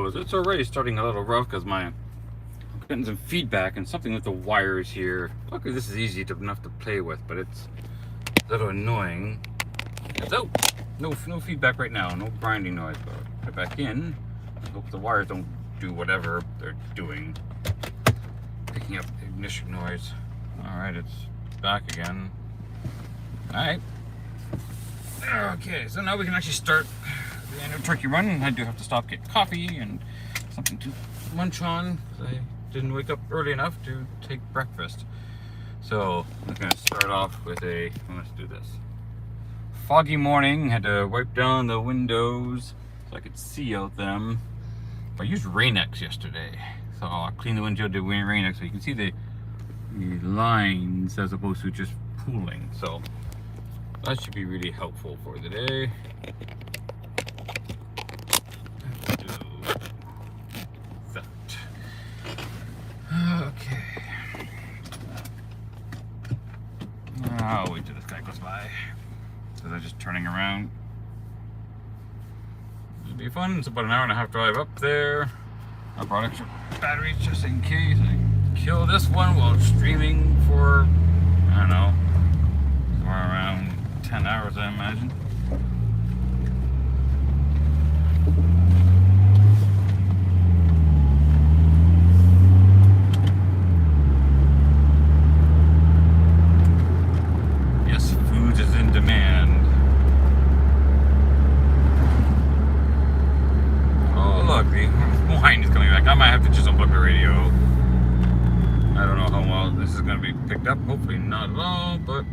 windows. It's already starting a little rough because I'm getting some feedback and something with the wires here. Luckily this is easy enough to play with, but it's a little annoying. So, no feedback right now, no grinding noise, but I'll put it back in. I hope the wires don't do whatever they're doing. Picking up ignition noise. Alright, it's back again. Alright. Okay, so now we can actually start the annual turkey run. I do have to stop, get coffee and something to munch on, because I didn't wake up early enough to take breakfast. So I'm going to start off with let's do this. Foggy morning, had to wipe down the windows so I could see out them. I used Rain-X yesterday, so I'll clean the window to Rain-X so you can see the lines as opposed to just pooling. So that should be really helpful for the day. Let's do that. Okay. I'll wait till this guy goes by. Because I'm just turning around. It'll be fun. It's about an hour and a half drive up there. I brought extra batteries just in case I kill this one while streaming for, I don't know, somewhere around 10 hours, I imagine. Yes, food is in demand. Oh, look, the wine is coming back. I might have to just unplug the radio. I don't know how well this is going to be picked up. Hopefully not at all, but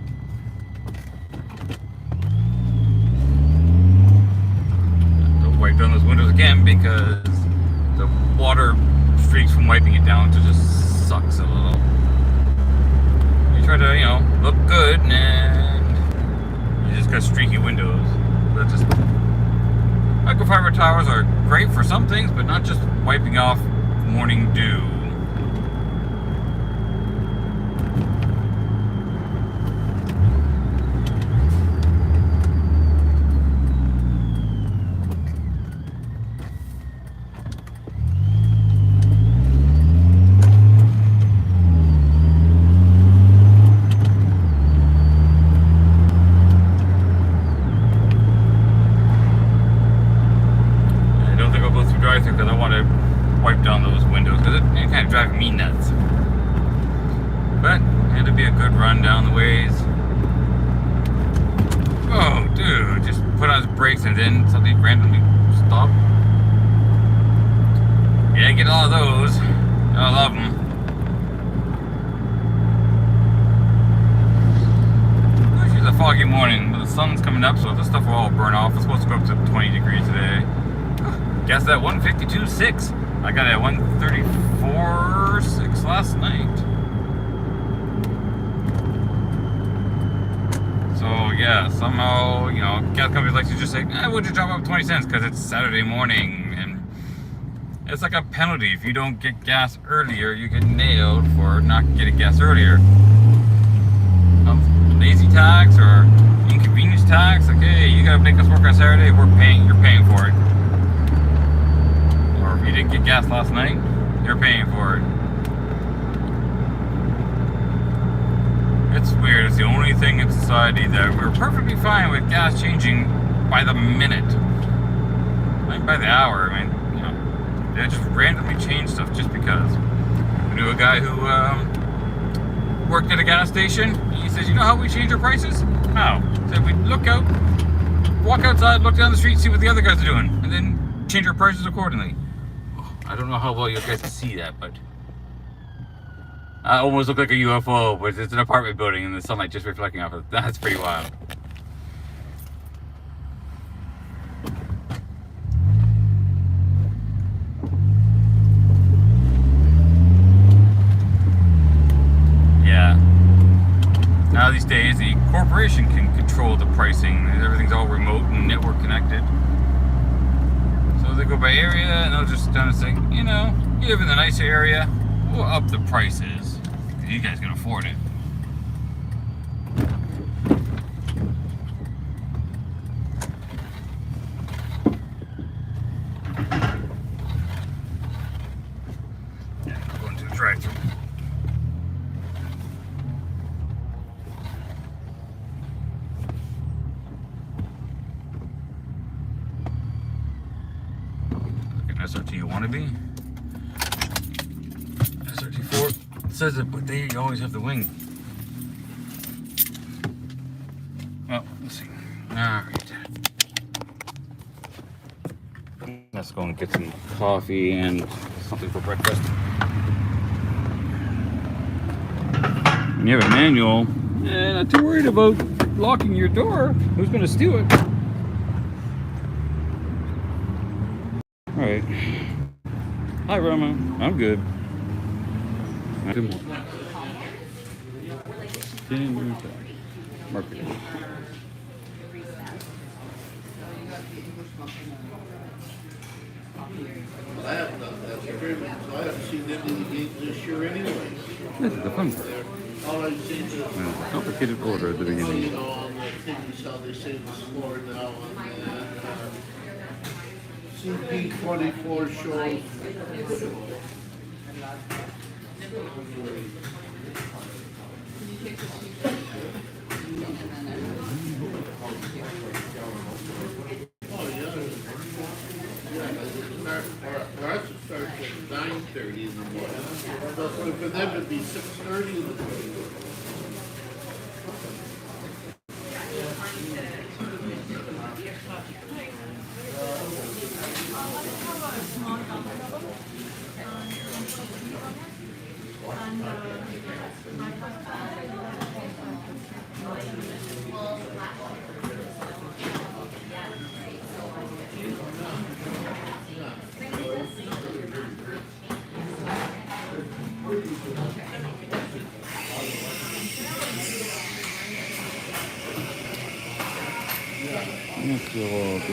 wipe down those windows again because the water streaks from wiping it down to just sucks a little. You try to, look good and you just got streaky windows. But just microfiber towers are great for some things, but not just wiping off morning dew. Because I want to wipe down those windows because it kind of driving me nuts. But it had to be a good run down the ways. Oh, dude, just put on his brakes and then something randomly stopped. Yeah, get all of those. I love them. It's a foggy morning, but the sun's coming up, so this stuff will all burn off. It's supposed to go up to 20 degrees today. Guess that 152.6. I got it at 134.6 last night. So yeah, somehow, gas companies like to just say, we'll just drop up 20 cents because it's Saturday morning. And it's like a penalty. If you don't get gas earlier, you get nailed for not getting gas earlier. Lazy tax or inconvenience tax. Like, hey, you gotta make us work on Saturday. You're paying for it. You didn't get gas last night, you're paying for it. It's weird. It's the only thing in society that we're perfectly fine with gas changing by the minute. Like by the hour. I mean, they just randomly change stuff just because. I knew a guy who worked at a gas station. He says, you know how we change our prices? How? He said we walk outside, look down the street, see what the other guys are doing, and then change our prices accordingly. I don't know how well you guys can see that, but I almost look like a UFO, but it's an apartment building and the sunlight just reflecting off of it. That's pretty wild. Yeah. Now these days, the corporation can control the pricing. Everything's all remote and network connected. So they go by area and they'll just kind of say, you live in the nicer area, we'll up the prices. You guys can afford it. an SRT wannabe. SRT4 says it, but they always have the wing. Well, let's see. Alright. Let's go and get some coffee and something for breakfast. When you have a manual, not too worried about locking your door. Who's going to steal it? Alright. Hi, Rama. I'm good. Good morning. Marketing. I have done that agreement, so I haven't seen them in the games this year anyways. This is the fun part. All I've seen is, Complicated order at the beginning. you know, on the thing, you saw they say the score now on the CP24 shows. Oh, yeah. Ours starts at 9:30 in the morning. So for them it'd be 6:30 in the morning. I'm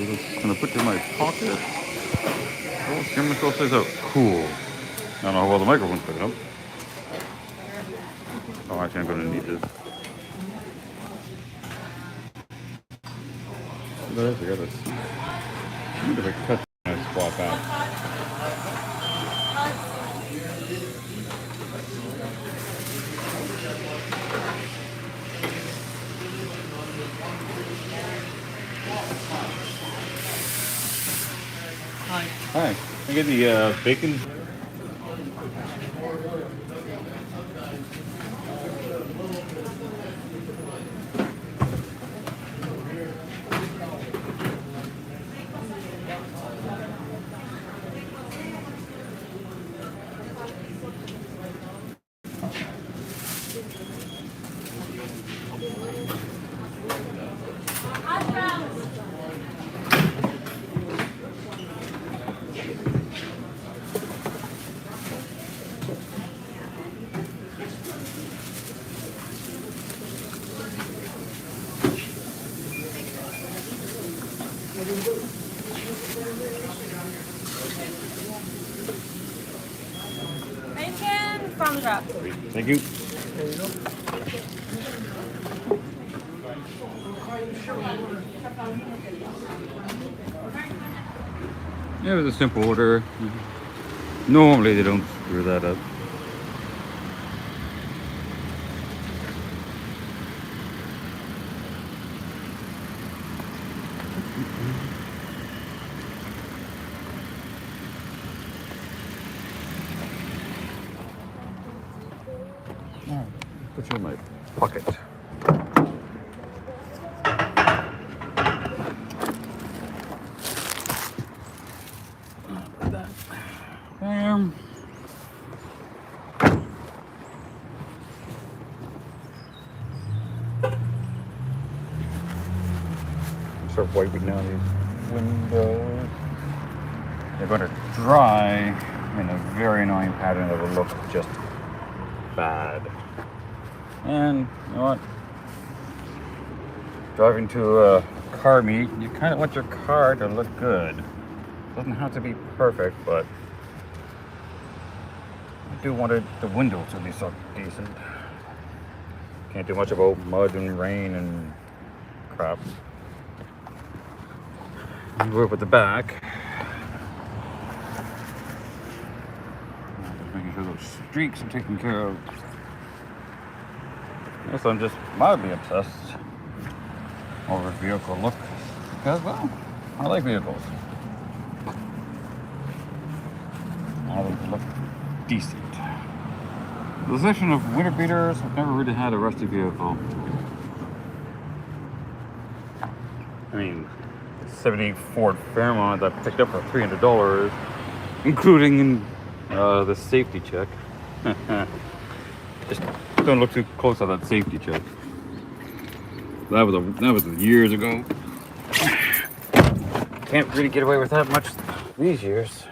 just gonna put it in my pocket. Oh, camera still stays out. Cool. I don't know how well the microphone's picking up. Oh, actually, I'm gonna need this. There's I got this. I need to cut and swap out. Hi. Can I get the bacon? Bacon from the drop. Thank you. Yeah, it was a simple order. Normally they don't screw that up. Alright, put you in my pocket. Put that there. Start wiping down these windows. They're going to dry in a very annoying pattern that will look just bad. And you know what? Driving to a car meet, you kind of want your car to look good. Doesn't have to be perfect, but I do want the windows to be so decent. Can't do much about mud and rain and crap. Work with the back. Just making sure those streaks are taken care of. Yes, I'm just mildly obsessed over vehicle look because, well, I like vehicles. Now they look decent. The section of winter beaters, I've never really had a rusty vehicle. I mean, 70 Ford Fairmont that I picked up for $300, including the safety check. Just don't look too close at that safety check. That was years ago. Can't really get away with that much these years.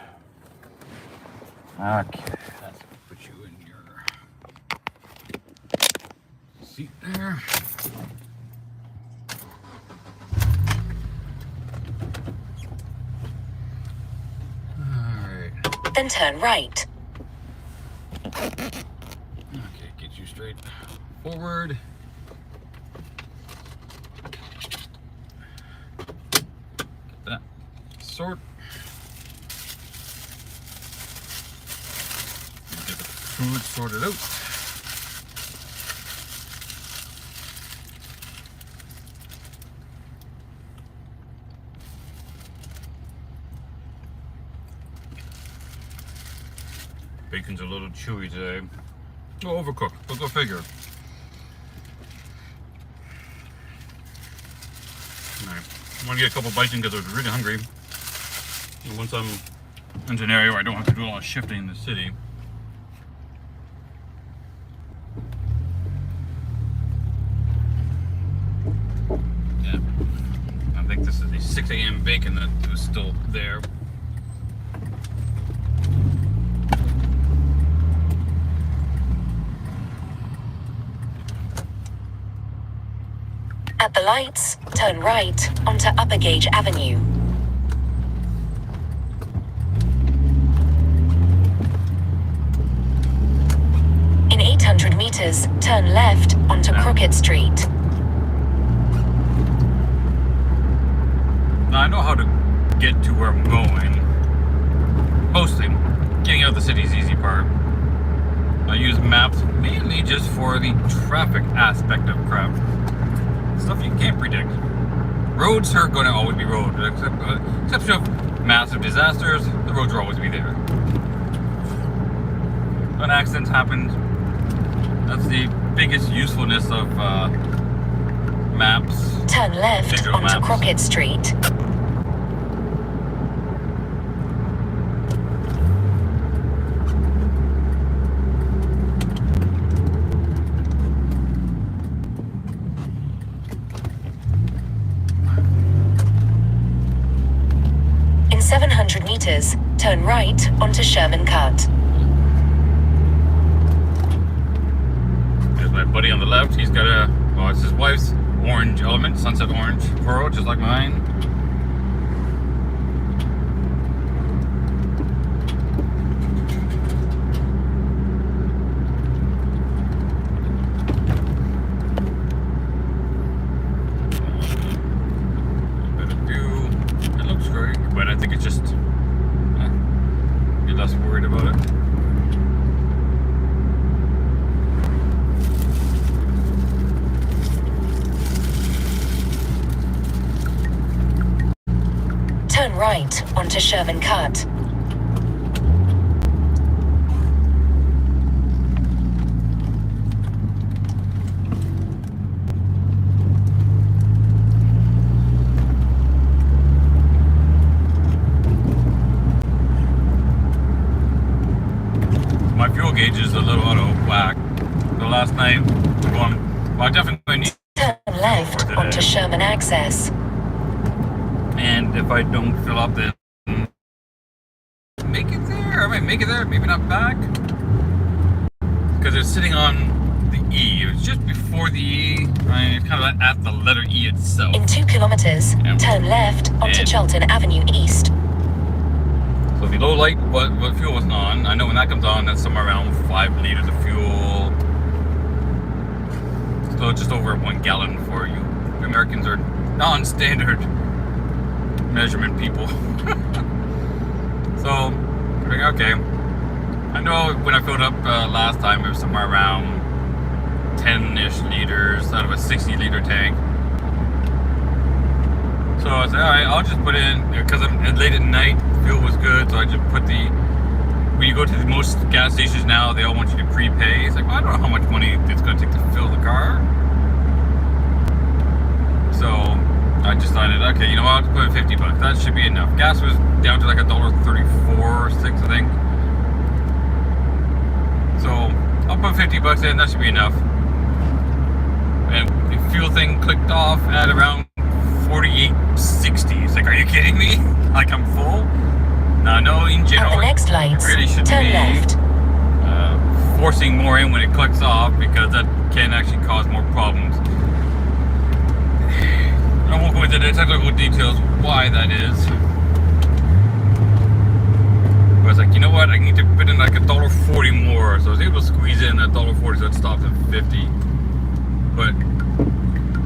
Okay, let's put you in your seat there. Alright. Then turn right. Okay, get you straight forward. Get that sort. Get the food sorted out. Bacon's a little chewy today. Oh, overcooked, but go figure. Alright, I want to get a couple bites in because I was really hungry. And once I'm in an area where I don't have to do a lot of shifting in the city. Yeah, I think this is the 6 a.m. bacon that was still there. At the lights, turn right onto Upper Gage Avenue. In 800 meters, turn left onto Crooked Street. Now I know how to get to where I'm going. Mostly, getting out of the city is the easy part. I use maps mainly just for the traffic aspect of crap. Stuff you can't predict. Roads are going to always be roads, exception of massive disasters. The roads will always be there. When accidents happen, that's the biggest usefulness of maps. Turn left Digital onto maps. Crooked Street. In 700 meters, turn right onto Sherman Cut. There's my buddy on the left. He's got a, well, it's his wife's orange Element, sunset orange Puro, just like mine. Better view. It looks great, but I think it's just, be less worried about it. Turn right onto Sherman Cut. My fuel gauge is a little out of whack. So last night, well, I definitely need, Turn left onto Sherman Access. and if I don't fill up, then make it there. I might make it there, maybe not back. Because it's sitting on the E. It was just before the E, right? It's kind of at the letter E itself. In 2 kilometers, Yeah. turn left onto And- Charlton Avenue East. So the low light, but fuel wasn't on. I know when that comes on, that's somewhere around 5 liters of fuel. So just over 1 gallon for you. Americans are non-standard measurement people. So, okay. I know when I filled up last time, it was somewhere around 10-ish liters out of a 60-liter tank. So I said, all right, I'll just put in, because I'm late at night, fuel was good, so I just put the, when you go go to most gas stations now, they all want you to prepay. It's like, well, I don't know how much money it's going to take to fill the car. So I decided, okay, you know what, I'll put in $50. That should be enough. Gas was down to like $1.34, $6, I think. So I'll put $50 in, that should be enough. And the fuel thing clicked off at around 48.60. It's like, are you kidding me? Like I'm full? No, in general, At the next lights, really shouldn't turn be left. forcing more in when it clicks off, because that can actually cause more problems. I won't go into the technical details why that is. But I was like, you know what? I need to put in like $1.40 more, so I was able to squeeze in $1.40, so it stopped at 50. But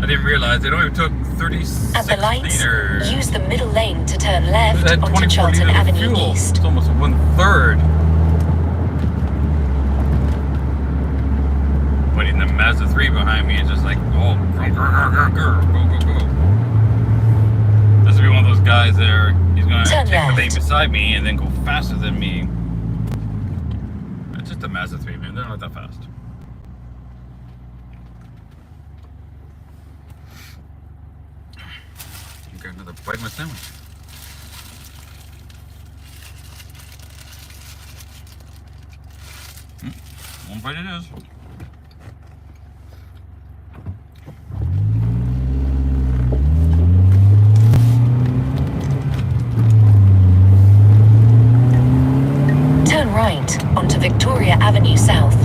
I didn't realize it only took 36 At the lights, liters. use the middle lane to turn left It had onto 24 Charlton liters of Avenue fuel. East. It's almost 1/3. But in the Mazda 3 behind me, it's just like, oh, go, go, go. This will be one of those guys there. He's gonna Turn take the left. lane beside me and then go faster than me. It's just a Mazda 3, man. They're not that fast. Got another bite of my sandwich. One bite it is. Turn right onto Victoria Avenue South.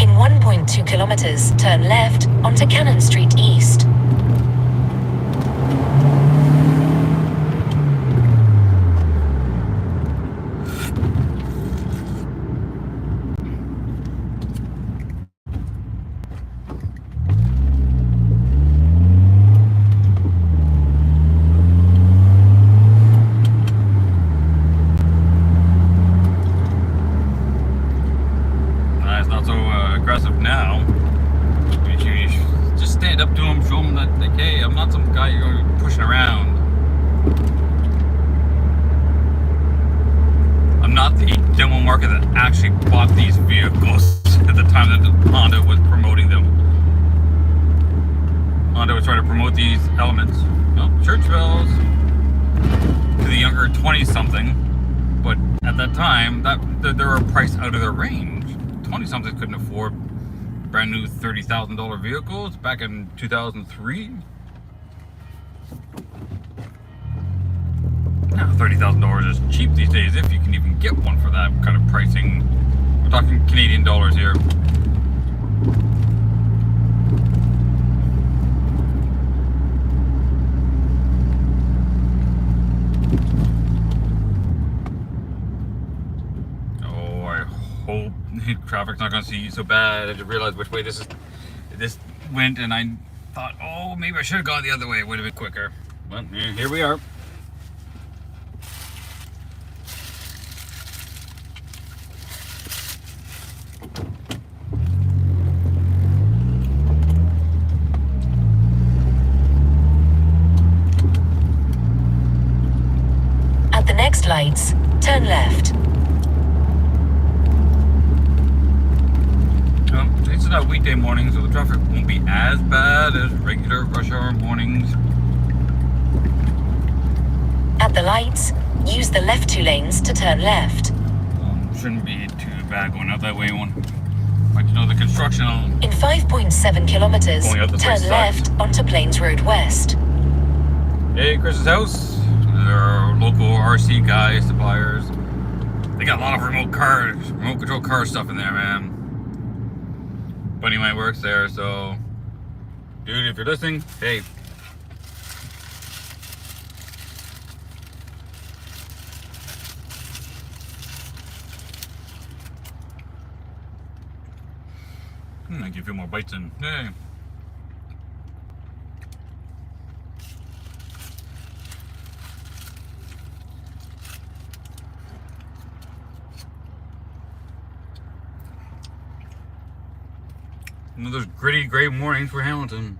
In 1.2 kilometers, turn left onto Cannon Street East. It's not so aggressive now. You just stand up to him, show him that, like, hey, I'm not some guy you're going to be pushing around. I'm not the demo market that actually bought these vehicles at the time that Honda was promoting them. Honda was trying to promote these elements. Well, church bells to the younger 20-something, but at that time, they were priced out of their range. 20-somethings couldn't afford brand new $30,000 vehicles back in 2003. Now $30,000 is cheap these days, if you can even get one for that kind of pricing. We're talking Canadian dollars here. Oh, I hope traffic's not going to see so bad. I just realized which way this went, and I thought, oh, maybe I should have gone the other way. It would have been quicker. Well, here we are. At the next lights, turn left. It's not weekday morning, so the traffic won't be as bad as regular rush hour mornings. At the lights, use the left two lanes to turn left. Shouldn't be too bad going out that way. But you know, the construction. In 5.7 kilometers, Going out the turn right side. left onto Plains Road West. Hey, Chris's house. They're local RC guys, suppliers. They got a lot of remote control car stuff in there, man. Buddy of mine works there, so dude, if you're listening, hey. I give you more bites in. Hey. One of those gritty gray mornings for Hamilton.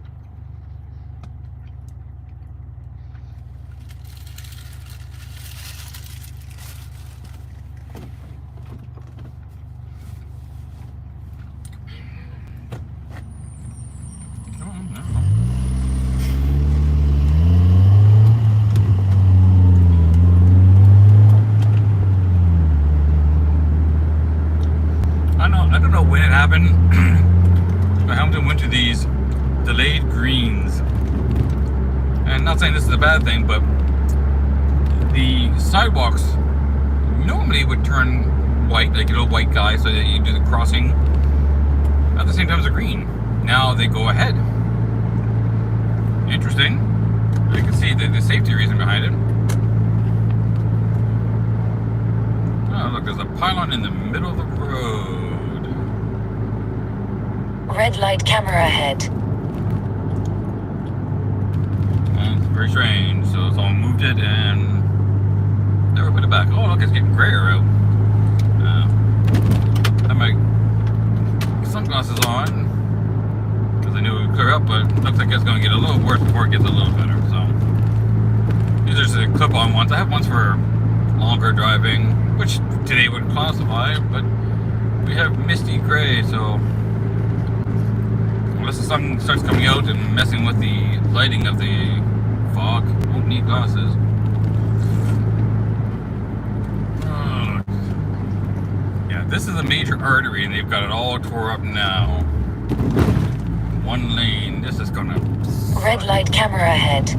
happened. Hamilton went to these delayed greens. And not saying this is a bad thing, but the sidewalks normally would turn white, like a little white guy, so that you do the crossing at the same time as a green. Now they go ahead. Interesting. You can see the safety reason behind it. Oh, look, there's a pylon in the middle of the road. Red light camera ahead. It's very strange. So someone moved it and never put it back. Oh, look, it's getting grayer out. I have my sunglasses on because I knew it would clear up, but it looks like it's going to get a little worse before it gets a little better. So these are just the clip-on ones. I have ones for longer driving, which today would classify, but we have misty gray, so unless the sun starts coming out and messing with the lighting of the fog, won't need glasses. Yeah, this is a major artery and they've got it all tore up now. One lane, this is gonna... Red light camera ahead.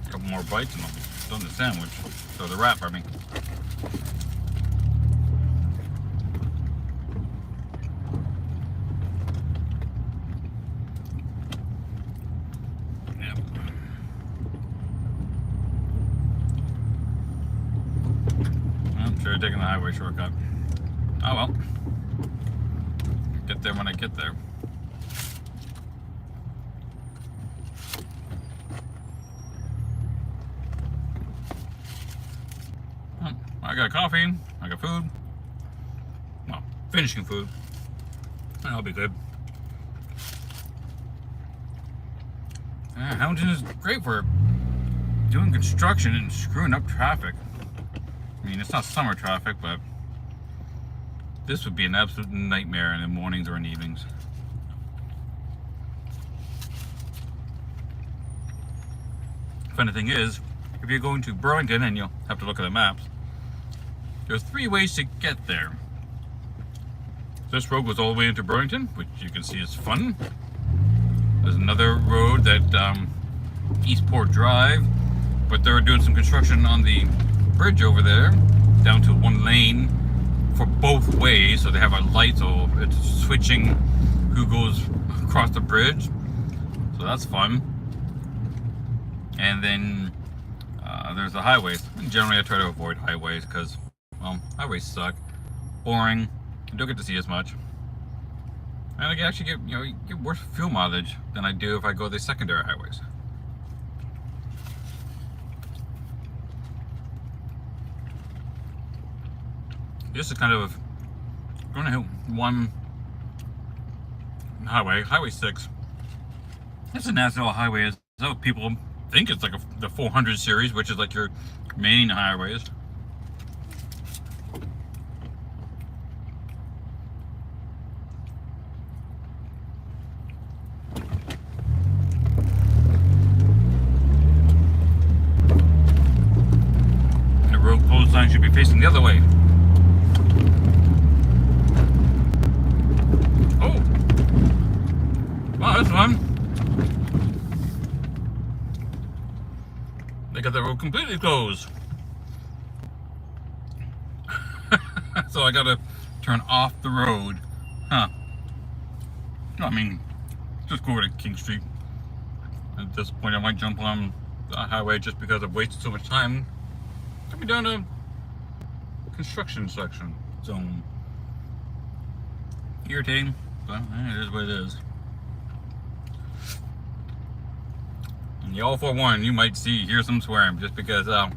A couple more bites and I'm done the sandwich. So the wrap, I mean. Taking the highway shortcut. Oh well. Get there when I get there. I got coffee. I got food. Well, finishing food. That'll be good. Hamilton is great for doing construction and screwing up traffic. I mean, it's not summer traffic, but this would be an absolute nightmare in the mornings or in the evenings. Funny thing is, if you're going to Burlington, and you'll have to look at the maps, there's 3 ways to get there. This road goes all the way into Burlington, which you can see is fun. There's another road that Eastport Drive, but they're doing some construction on the bridge over there down to 1 lane for both ways, so they have a light, so it's switching who goes across the bridge, so that's fun. And then there's the highways. And generally I try to avoid highways because, well, highways suck, boring, you don't get to see as much, and I actually get, you get worse fuel mileage than I do if I go the secondary highways. This is kind of going to hit one highway, Highway 6. It's a national highway. So people think it's like the 400 series, which is like your main highways. The road closed sign should be facing the other way. Wow, that's fun. They got the road completely closed. So I gotta turn off the road. Huh. I mean, just go over to King Street. At this point I might jump on the highway just because I've wasted so much time. I'll be down to construction section zone. Irritating, but it is what it is. And the all for one, you might hear some swearing just because I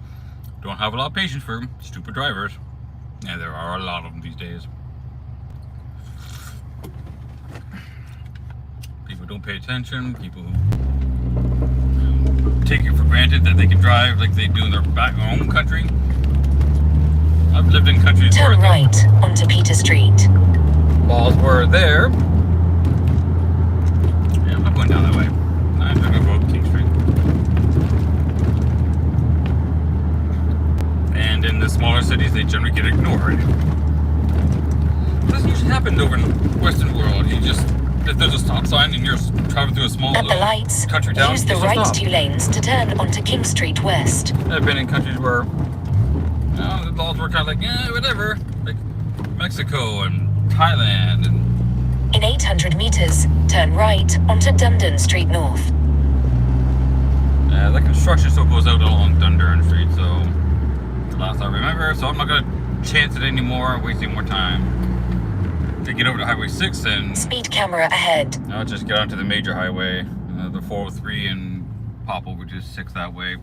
don't have a lot of patience for stupid drivers. Yeah, there are a lot of them these days. People don't pay attention, people who take it for granted that they can drive like they do in their own country. I've lived in countries where Turn right onto Peter Street. balls were there. Yeah, I'm not going down that way. I'm going to go up King Street. and in the smaller cities, they generally get ignored. It doesn't usually happen over in the Western world. If there's a stop sign and you're traveling through a small At the little lights, country town, use the there's no right stop. 2 lanes to turn onto King Street West. I've been in countries where the laws were kind of like, whatever. Like Mexico and Thailand and In 800 meters, turn right onto Dundon Street North. the construction still goes out along Dundurn Street, so last I remember. So I'm not going to chance it anymore, wasting more time. To get over to Highway 6 and Speed camera ahead. I'll just get onto the major highway, the 403, and pop over to 6 that way.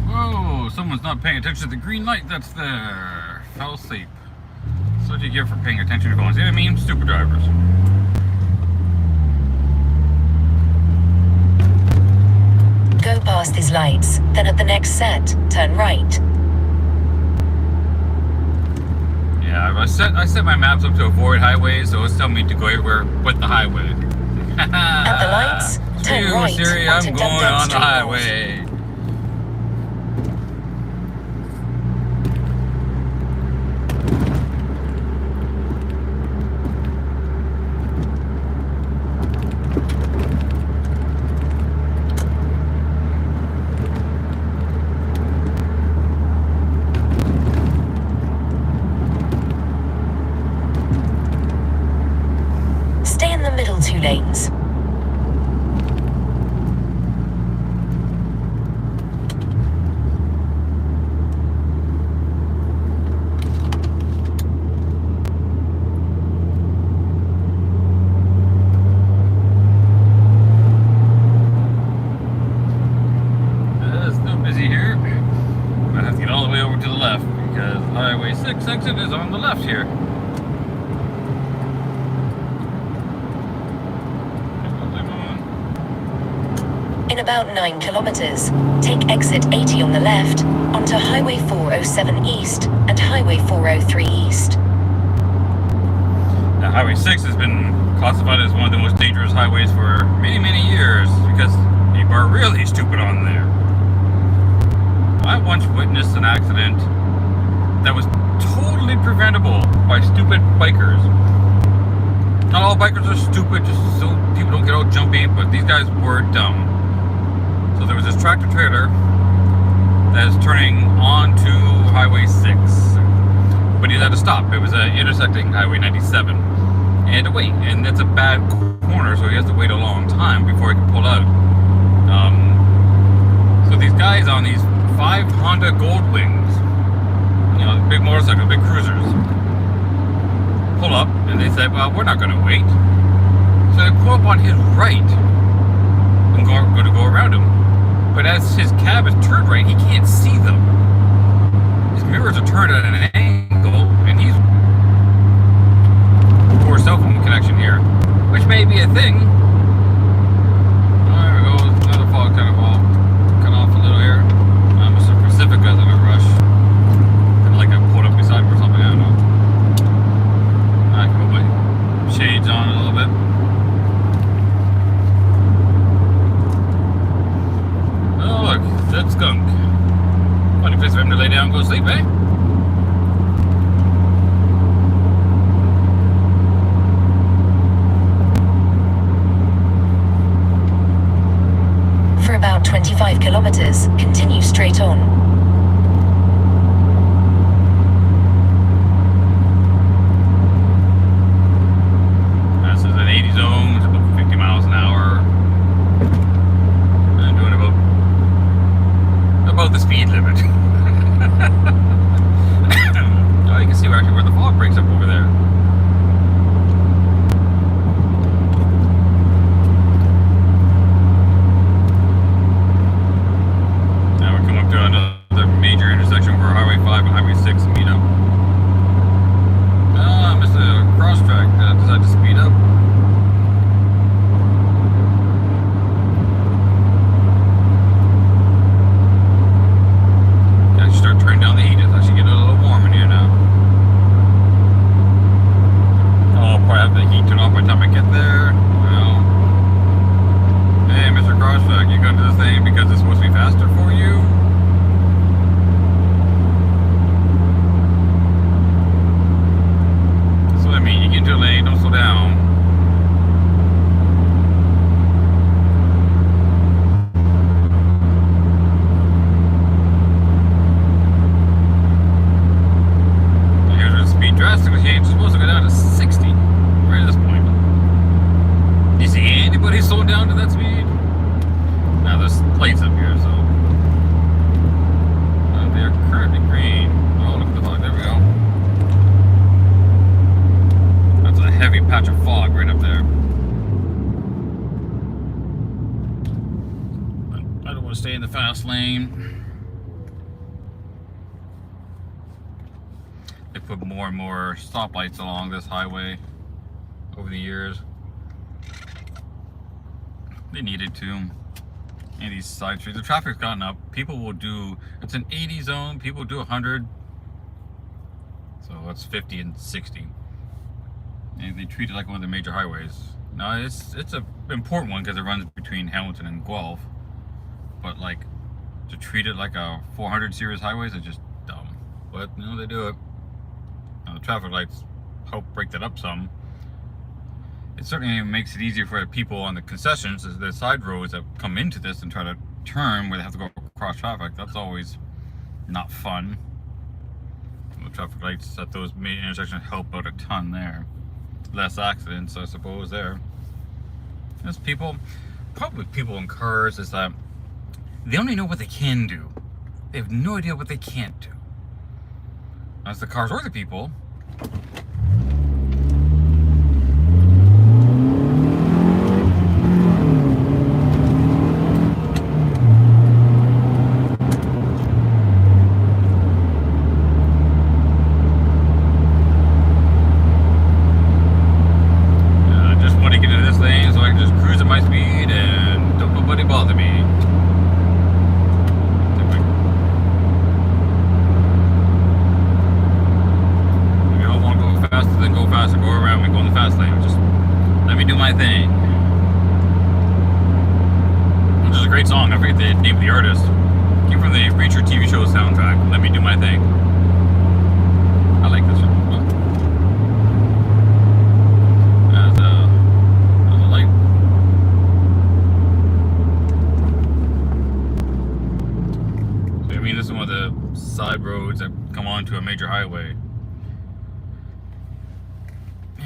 Whoa, someone's not paying attention to the green light that's there. Fell asleep. That's what you get for paying attention to going. See what I mean? Stupid drivers. Go past these lights, then at the next set, turn right. Yeah, I set my maps up to avoid highways, so it's telling me to go everywhere but the highway. At the lights, turn Phew, right Siri, onto I'm going Dundon on the Street North. highway. Stay in the middle 2 lanes. It's still busy here. I have to get all the way over to the left because Highway 6 exit is on the left here. In about 9 kilometers, take exit 80 on the left onto Highway 407 East and Highway 403 East. Now, Highway 6 has been classified as one of the most dangerous highways for many, many years because people are really stupid on there. I once witnessed an accident that was totally preventable by stupid bikers. Not all bikers are stupid, just so people don't get all jumpy, but these guys were dumb. So there was this tractor trailer that is turning onto Highway 6, but he had to stop. It was intersecting Highway 97. And he had to wait, and it's a bad corner, so he has to wait a long time before he can pull out. So these guys on these 5 Honda Goldwings, big motorcycles, big cruisers, pull up, and they say, well, we're not going to wait. So they pull up on his right and going to go around him. But as his cab is turned right, he can't see them. His mirrors are turned at an angle, and he's poor cell phone connection here, which may be a thing. There we go. Another fog kind of all cut off a little here. Mr. Pacifica's in a rush. Kind of like I pulled up beside him or something. I don't know. I can put my shades on a little bit. Oh look, dead skunk. Funny place for him to lay down and go to sleep, eh? For about 25 kilometers, continue straight on. This is an 80 zone, it's about 50 miles an hour. I'm doing about the speed limit. Oh, you can see actually where the fog breaks up over there. Now we're coming up to another fast lane. They put more and more stoplights along this highway over the years. They needed to. And these side streets, the traffic's gotten up. People will do, it's an 80 zone, people do 100. So that's 50 and 60. And they treat it like one of the major highways. Now it's an important one because it runs between Hamilton and Guelph. But like, to treat it like a 400 series highways is just dumb. But you know, they do it. Now, the traffic lights help break that up some. It certainly makes it easier for the people on the concessions, the side roads that come into this and try to turn where they have to go across traffic. That's always not fun. The traffic lights at those main intersections help out a ton there. Less accidents, I suppose, there. There's people, probably people in cars, is that they only know what they can do. They have no idea what they can't do. That's the cars or the people.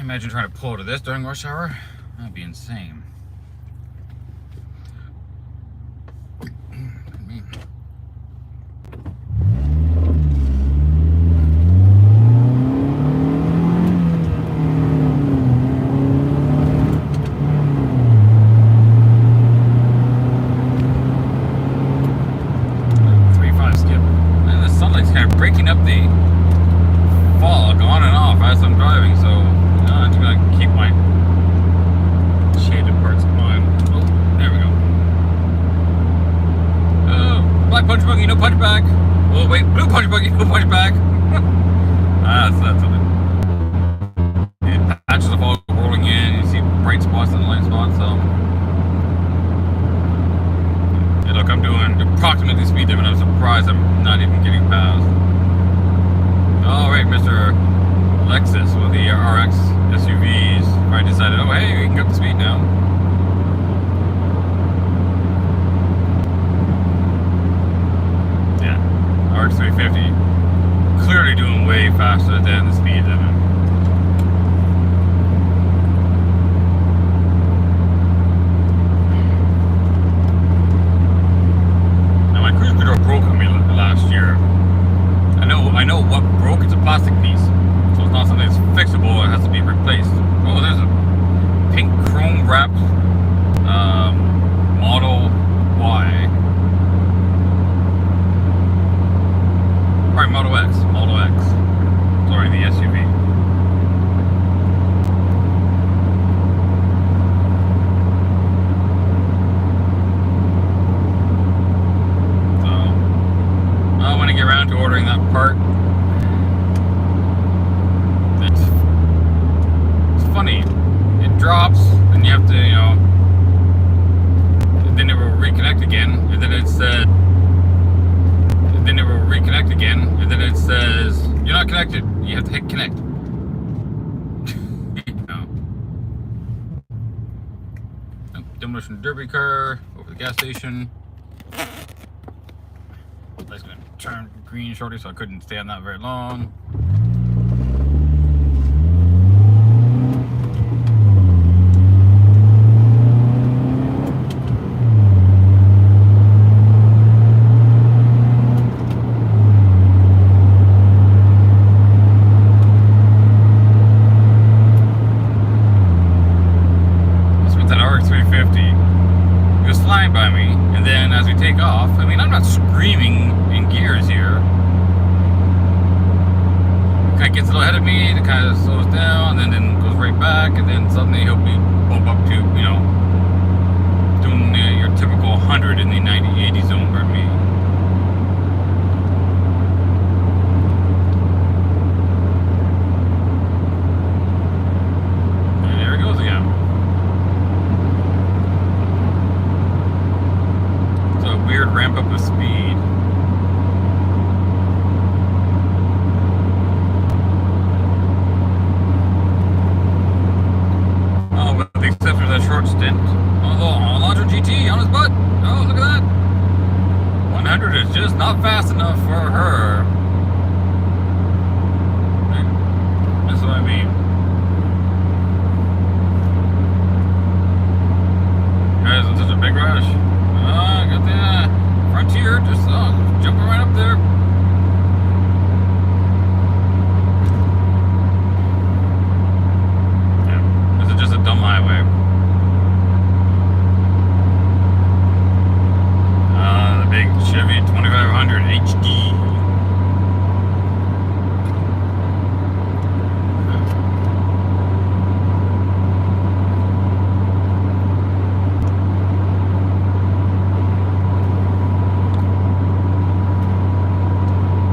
Imagine trying to pull out of this during rush hour. That'd be insane. Demolition derby car over the gas station. That's gonna turn green shortly, so I couldn't stay on that very long. By me, and then as we take off, I mean, I'm not screaming in gears here. Kind of gets a little ahead of me, it kind of slows down, and then goes right back, and then suddenly he'll be bump up to, you know, doing your typical 100 in the 90-80 zone for me. And there he goes again. It's a weird ramp up of speed. With the exception of that short stint. Oh, Elantra GT on his butt. Oh, look at that. 100 is just not fast enough for her. That's what I mean. Guys, it's such a big rush. Got the Frontier just jumping right up there. Just a dumb highway. The big Chevy 2500 HD.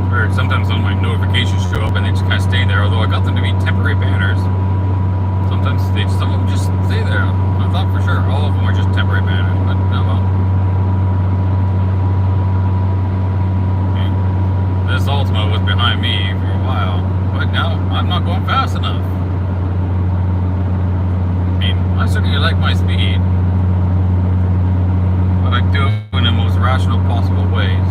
Weird, sometimes some of my notifications show up and they just kind of stay there, although I got them to be temporary banners. Sometimes some of them just stay there. I thought for sure all of them were just temporary banners, but oh well. Okay. This Ultima was behind me for a while, but now I'm not going fast enough. I mean, I certainly like my speed, but I do it in the most rational possible ways.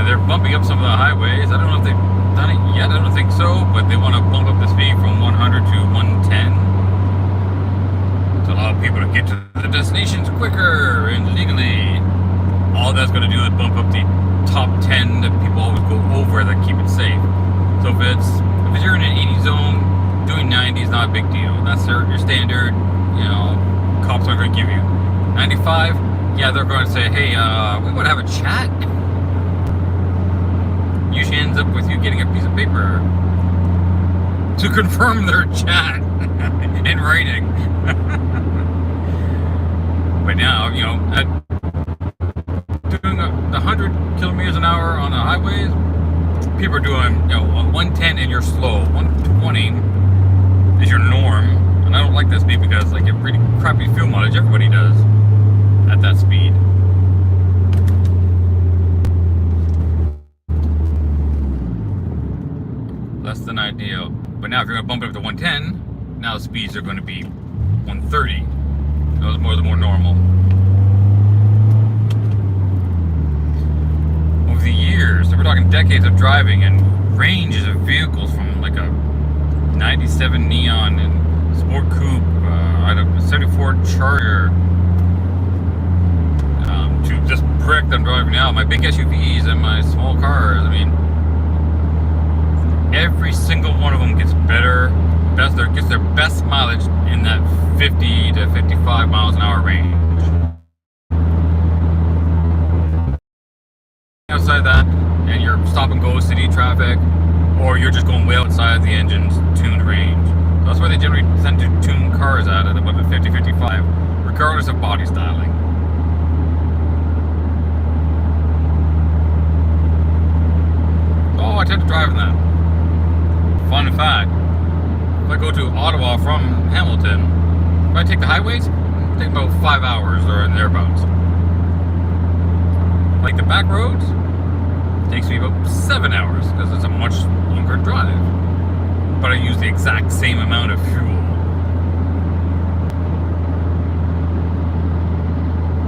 They're bumping up some of the highways. I don't know if they've done it yet. I don't think so, but they want to bump up the speed from 100 to 110 to allow people to get to the destinations quicker and legally. All that's going to do is bump up the top 10 that people always go over that keep it safe. So if you're in an 80 zone, doing 90 is not a big deal. That's your standard. You know, cops aren't going to give you 95. Yeah, they're going to say, hey, we want to have a chat. Usually ends up with you getting a piece of paper to confirm their chat in writing. But now, you know, doing 100 kilometers an hour on the highways, people are doing, you know, 110 and you're slow. 120 is your norm, and I don't like that speed because I get pretty crappy fuel mileage. Everybody does at that speed. Less than ideal. But now if you're going to bump it up to 110, now the speeds are going to be 130. Those are more normal. Over the years, so we're talking decades of driving and ranges of vehicles from like a 97 Neon and Sport Coupe, I had a 74 Charger, to this brick that I'm driving now, my big SUVs and my small cars. I mean, every single one of them gets gets their best mileage in that 50 to 55 miles an hour range. Outside that, and you're stop and go city traffic, or you're just going way outside the engine's tuned range. So that's why they generally tend to tune cars at about the 50-55, regardless of body styling. Oh, I tend to drive in that. Fun fact, if I go to Ottawa from Hamilton, if I take the highways, it takes about 5 hours or thereabouts. Like the back roads, it takes me about 7 hours because it's a much longer drive. But I use the exact same amount of fuel.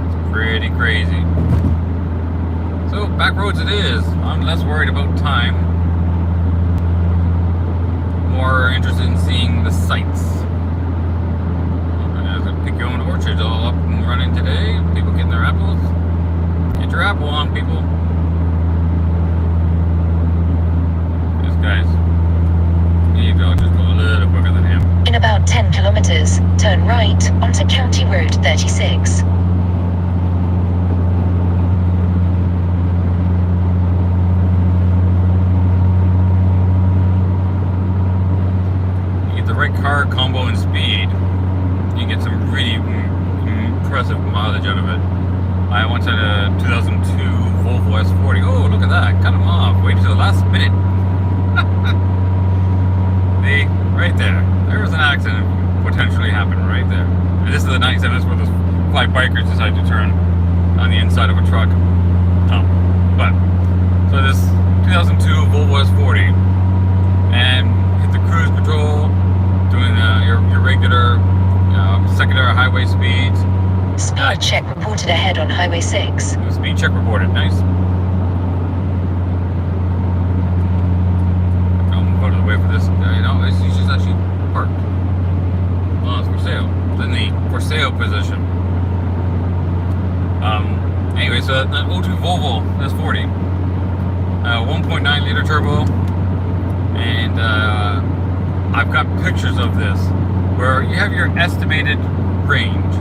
It's pretty crazy. So back roads it is. I'm less worried about time. More interested in seeing the sights. There's a Pick Your Own Orchard all up and running today. People getting their apples. Get your apple on, people. This guy's, here you go, just go a little quicker than him. In about 10 kilometers, turn right onto County Road 36. You get the right car combo and speed, you get some really impressive mileage out of it. I once had a 2002 Volvo S40. Oh, look at that. Cut him off. Waited till the last minute. See? Right there. There's an accident potentially happened right there. And this is the 97. This is where those 5 bikers decided to turn on the inside of a truck. Oh. But, so this 2002 Volvo S40. And hit the cruise control, doing your regular secondary highway speeds. Speed check reported ahead on Highway 6. Speed check reported. Nice. I'll move out of the way for this. No, it's just actually parked. Oh, it's for sale. It's in the for sale position. Anyway, so that 02 Volvo S40, 1.9 liter turbo, and I've got pictures of this where you have your estimated range.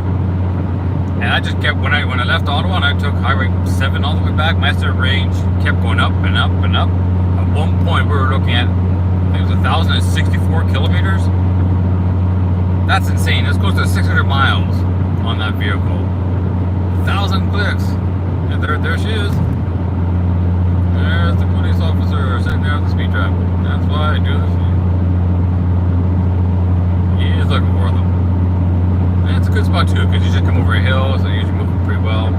And I just kept, when I left Ottawa and I took Highway 7 all the way back, my estimate range kept going up and up and up. At one point we were looking at, I think it was 1,064 kilometers. That's insane. That's close to 600 miles on that vehicle. 1,000 clicks. And there she is. There's the police officer sitting there at the speed trap. That's why I do this. He is looking for them. And it's a good spot too, because you just come over a hill, so you usually move pretty well.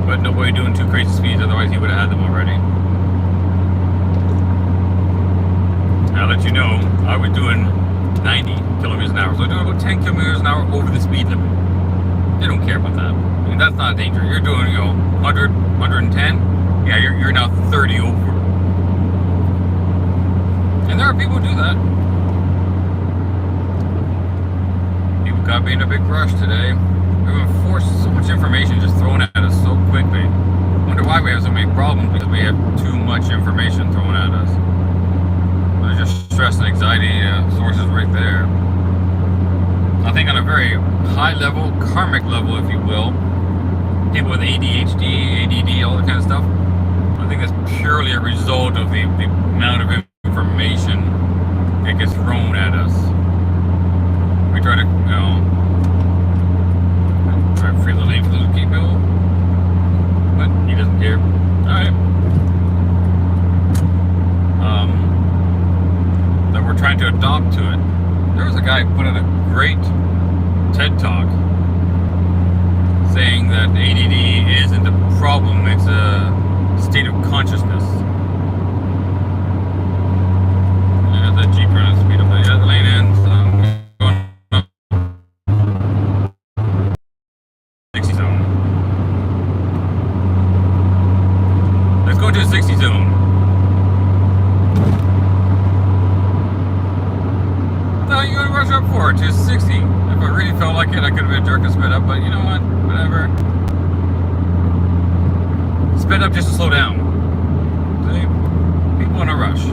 But nobody doing too crazy speeds, otherwise he would have had them already. I'll let you know, I was doing 90 kilometers an hour, so I doing about 10 kilometers an hour over the speed limit. They don't care about that. I mean, that's not a danger. You're doing, 100, 110. Yeah, you're now 30 over. And there are people who do that. People got me in a big rush today. We've been forced so much information just thrown at us so quickly. I wonder why we have so many problems, because we have too much information thrown at us. There's just stress and anxiety sources right there. I think on a very high level, karmic level, if you will, people with ADHD, ADD, all that kind of stuff, I think that's purely a result of the amount of information that gets thrown at us. We try to, try to free the lane for those people, but he doesn't care. Alright. That we're trying to adopt to it. There was a guy who put in a great TED Talk saying that ADD isn't a problem, it's a state of consciousness. Yeah, that Jeep trying to speed up. Yeah, the lane ends. Going up 60 zone. Let's go to a 60 zone. What are you gonna rush up for? To 60. If I really felt like it, I could have been a jerk and sped up, but you know what? Whatever. Sped up just to slow down. See? People in a rush.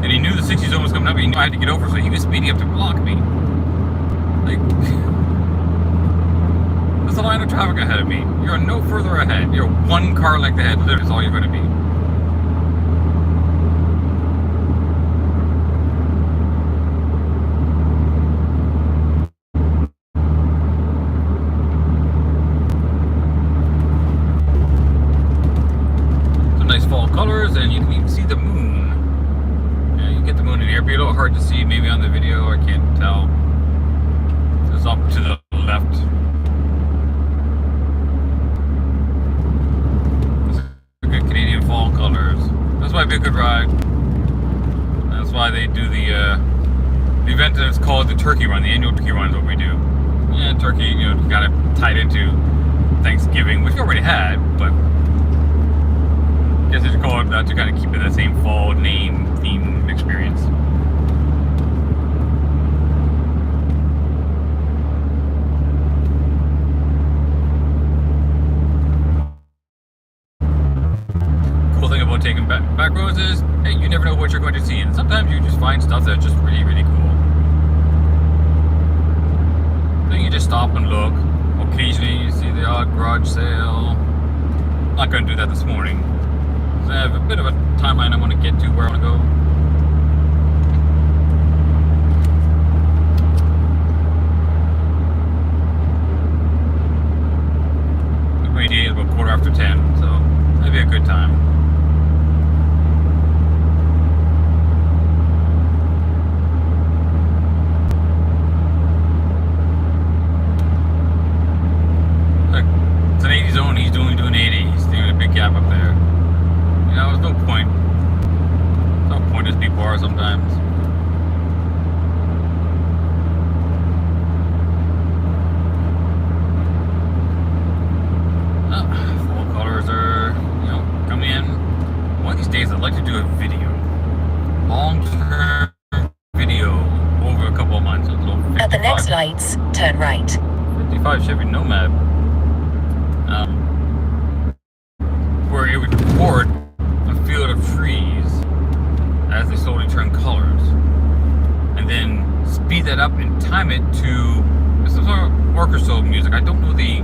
And he knew the 60 zone was coming up, he knew I had to get over, so he was speeding up to block me. Like, there's a line of traffic ahead of me. You're no further ahead. You're one car length ahead, literally is all you're gonna be. Colors, and you can even see the moon. Yeah, you get the moon in here. It'd be a little hard to see maybe on the video. I can't tell. It's up to the left. It's a good Canadian fall colors. That's why it'd be a good ride. That's why they do the event that's called the Turkey Run. The annual Turkey Run is what we do. Yeah, Turkey, kind of tied into Thanksgiving, which we already had, but I guess they should call it that to kind of keep it that same fall name theme experience. stuff that's just really, really cool. Then you just stop and look. Occasionally you see the odd garage sale. I'm not going to do that this morning. So I have a bit of a timeline I want to get to where I want to go. The rainy is about 10:15, so that'd be a good time. It's an 80 zone, he's only doing 80, he's doing a big gap up there. You know, there's no point. There's no point as people are sometimes. Full colors are, you know, coming in. One of these days I'd like to do a video. Long-term video over a couple of months. At the next lights, turn right. 55 Chevy Nomad. Where it would record a field of trees as they slowly turn colors, and then speed that up and time it to some sort of orchestral music. I don't know the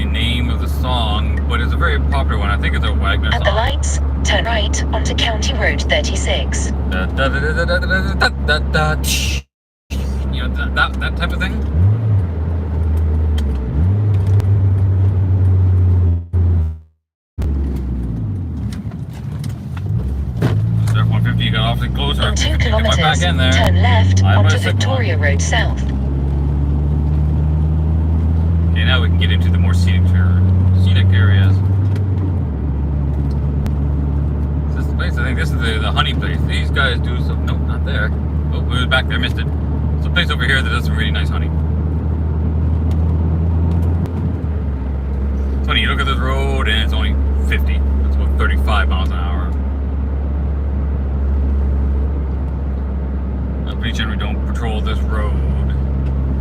name of the song, but it's a very popular one. I think it's a Wagner song. At the lights, turn right onto County Road 36. You know, that type of thing. You got awfully closer. In 2 Get kilometers, back in there. turn left I onto must have Victoria Road South. Okay, now we can get into the more scenic areas. Is this the place? I think this is the honey place. These guys do some. Nope, not there. Oh, it was back there. Missed it. It's a place over here that does some really nice honey. It's funny. You look at this road and it's only 50. That's about 35 miles an hour. I generally don't patrol this road,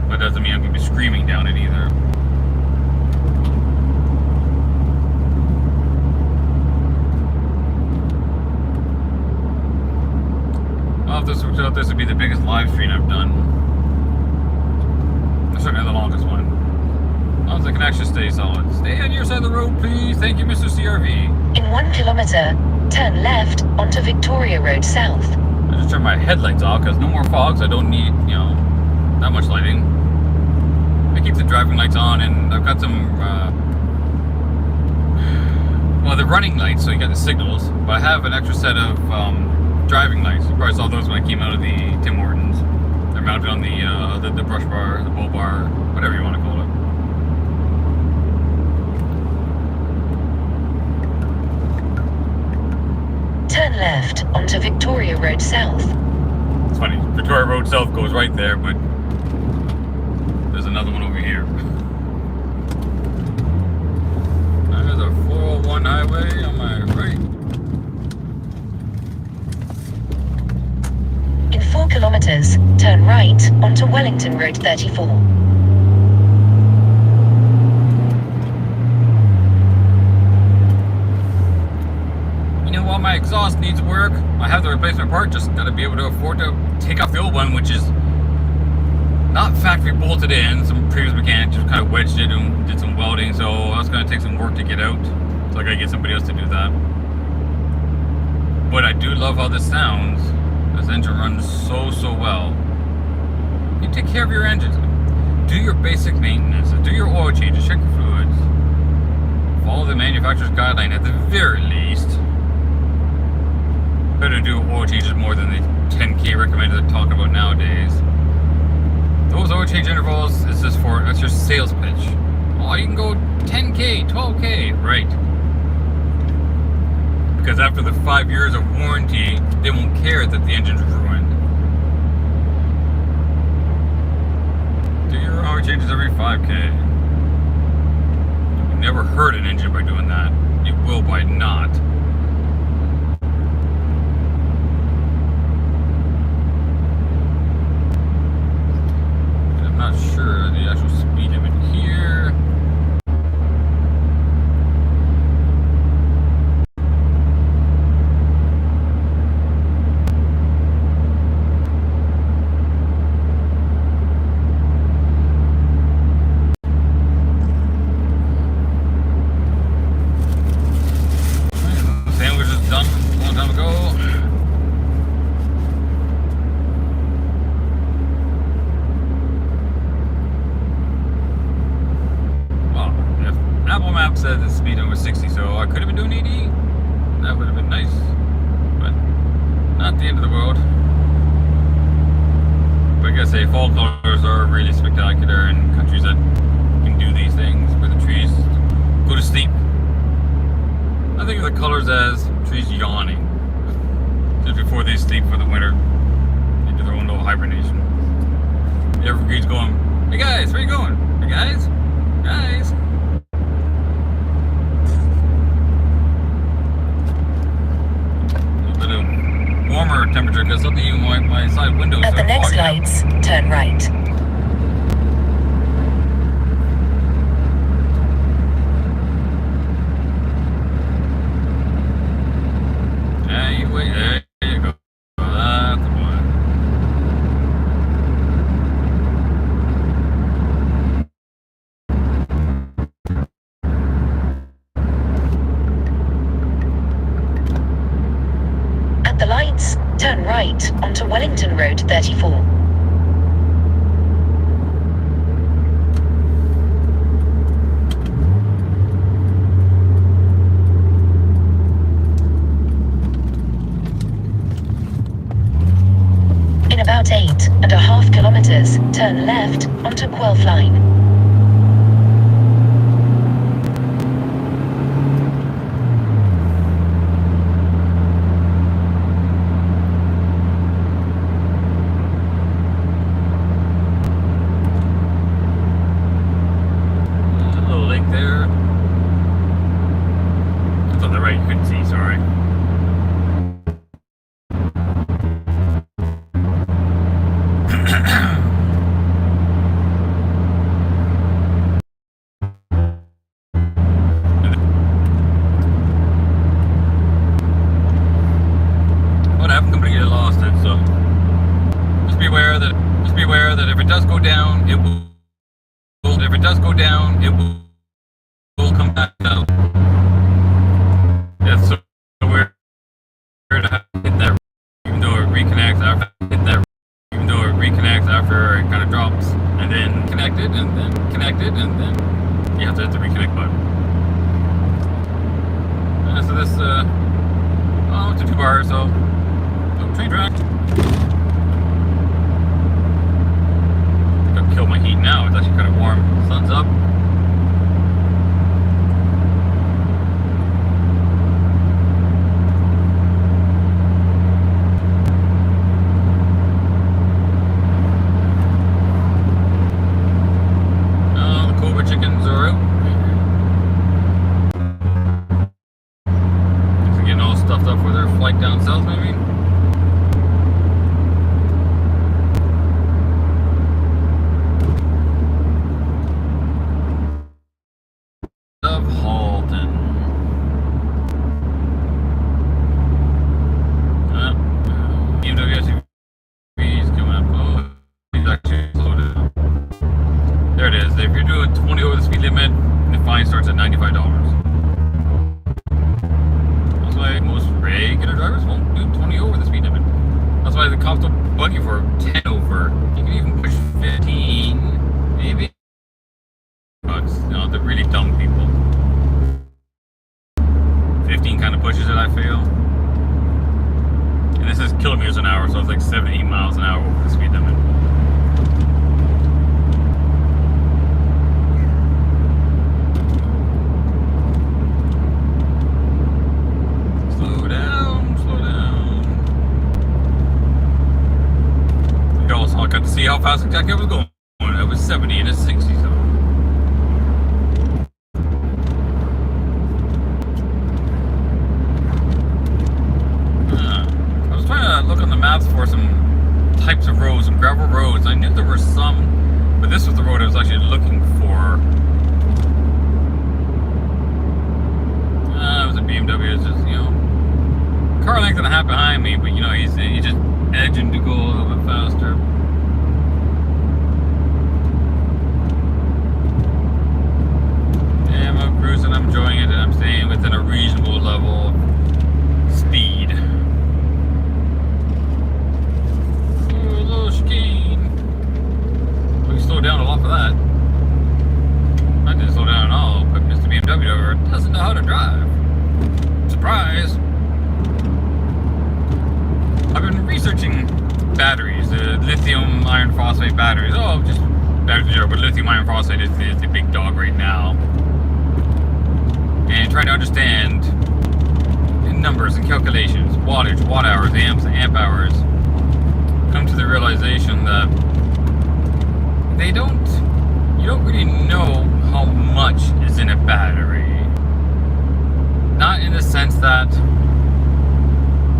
but doesn't mean I'm going to be screaming down it either. Well, if this would be the biggest live stream I've done. Certainly the longest one. As long as I can actually stay solid. Stay on your side of the road, please. Thank you, Mr. CRV. In 1 kilometer, turn left onto Victoria Road South. I just turned my headlights off because no more fog, so I don't need, you know, that much lighting. I keep the driving lights on, and I've got some, well, they're running lights, so you got the signals, but I have an extra set of driving lights. You probably saw those when I came out of the Tim Hortons. They're mounted on the brush bar, the bull bar, whatever you want to call it. Turn left onto Victoria Road South. It's funny, Victoria Road South goes right there, but there's another one over here. There's a 401 highway on my right. In 4 kilometers, turn right onto Wellington Road 34. While my exhaust needs work, I have the replacement part, just got to be able to afford to take off the old one, which is not factory bolted in. Some previous mechanic just kind of wedged it and did some welding, so that's going to take some work to get out. So I got to get somebody else to do that. But I do love how this sounds. This engine runs so well. You take care of your engines. Do your basic maintenance. Do your oil changes. Check your fluids. Follow the manufacturer's guideline at the very least. Better do oil changes more than the 10K recommended they're talking about nowadays. Those oil change intervals is just for, that's your sales pitch. Oh, you can go 10K, 12K, right. Because after the 5 years of warranty, they won't care that the engine's ruined. Do your oil changes every 5K. You never hurt an engine by doing that. You will by not. I'm not sure the actual speed limit here. was 60, so I could have been doing 80. That would have been nice, but not the end of the world. But I gotta say, fall colors are really spectacular in countries that can do these things, where the trees go to sleep. I think of the colors as trees yawning just before they sleep for the winter into their own little hibernation. The evergreens going, hey guys, where you going? Hey guys? Guys? A little bit of warmer temperature because something even my side windows At the are next fogging up. lights, turn right. There you go. That's the one. At the lights, turn right onto Wellington Road 34. In about 8.5 kilometers, turn left onto Guelph Line. A little lake there. It's on the right, you couldn't see, sorry. What happened? Company get lost in, so just be aware that if it does go down, it will. If it does go down, it will come back out. That's so weird to hit that, even though it reconnects after it kind of drops, and then connected, and then connected, and then you have to hit the reconnect button. So this, it's a 2 bar, so train track. Gonna kill my heat now. It's actually kind of warm. Sun's up. The Cobra chickens are out. They're getting all stuffed up for their flight down south, maybe. Of Halton. BMW SUV is coming up. Oh, he's actually slowed it down. There it is. If you're doing 20 over the speed limit, the fine starts at $95. That's why most regular drivers won't do 20 over the speed limit. That's why the cops don't bug you for 10 over. You can even push 15, maybe. The really dumb people. 15 kind of pushes it, I feel. And this is kilometers an hour, so it's like 7 to 8 miles an hour over the speed limit. Slow down, slow down. You also got to see how fast exactly I was going. I was 70 and a 60, so. Look on the maps for some types of roads, some gravel roads. I knew there were some, but this was the road I was actually looking for. It was a BMW. It's just, car length and a half behind me, but he's just edging to go a little bit faster. Yeah, I'm cruising, I'm enjoying it, and I'm staying within a reasonable level of speed. We slowed down a lot for that. I didn't slow down at all, but Mr. BMW doesn't know how to drive. lithium iron phosphate batteries. Oh, just but lithium iron phosphate is the big dog right now. And trying to understand in numbers and calculations, wattage, watt hours, amps, amp hours, come to the realization that you don't really know how much is in a battery. Not in the sense that,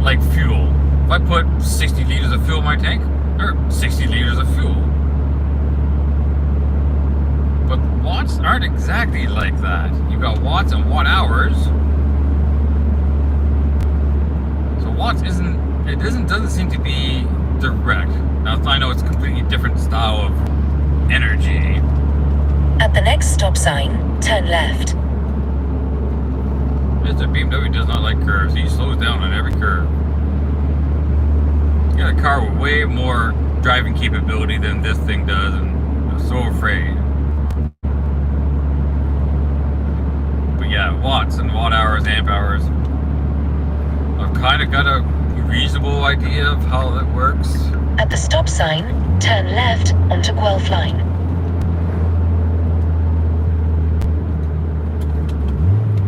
like fuel. If I put 60 liters of fuel in my tank, or 60 liters of fuel. But watts aren't exactly like that. You've got watts and watt hours. So watts doesn't seem to be direct. Now I know it's a completely different style of energy. At the next stop sign, turn left. Mr. BMW does not like curves. He slows down on every curve. You got a car with way more driving capability than this thing does, and I'm so afraid. But yeah, watts and watt hours, amp hours. I've kind of got a reasonable idea of how that works. At the stop sign, turn left onto Guelph Line.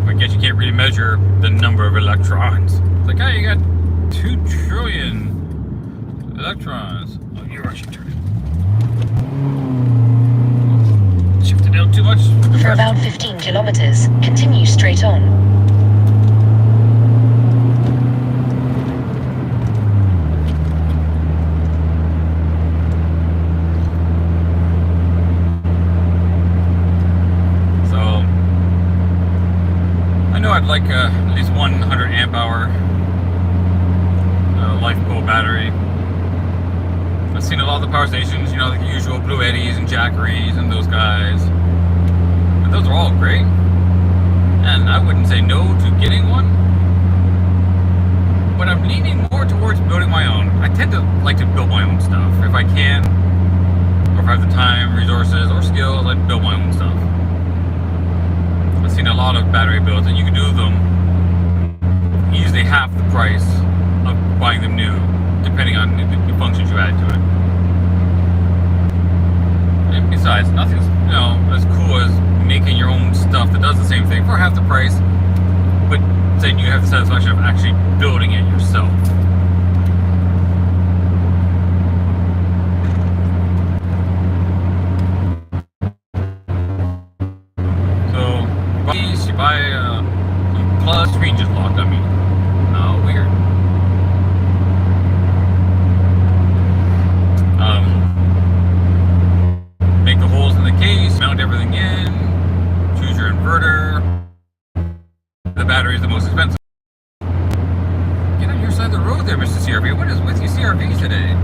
I guess you can't really measure the number of electrons. It's like, oh, you got 2 trillion electrons. Oh, you're rushing turn. Shifted out too much. For about 15 kilometers, continue straight on. I'd like at least 100 amp hour LifeCo battery. I've seen a lot of the power stations, you know, the usual Blue Eddies and Jackeries and those guys. And those are all great. And I wouldn't say no to getting one. But I'm leaning more towards building my own. I tend to like to build my own stuff. If I can, or if I have the time, resources, or skills, I'd build my own stuff. I've seen a lot of battery builds, and you can do them easily half the price of buying them new, depending on the functions you add to it. And besides, nothing's as cool as making your own stuff that does the same thing for half the price, but then you have the satisfaction of actually building it yourself. You buy plus screen just locked on me. Oh, weird. Make the holes in the case, mount everything in, choose your inverter. The battery is the most expensive. Get on your side of the road there, Mr. CRV. What is with you CRVs today?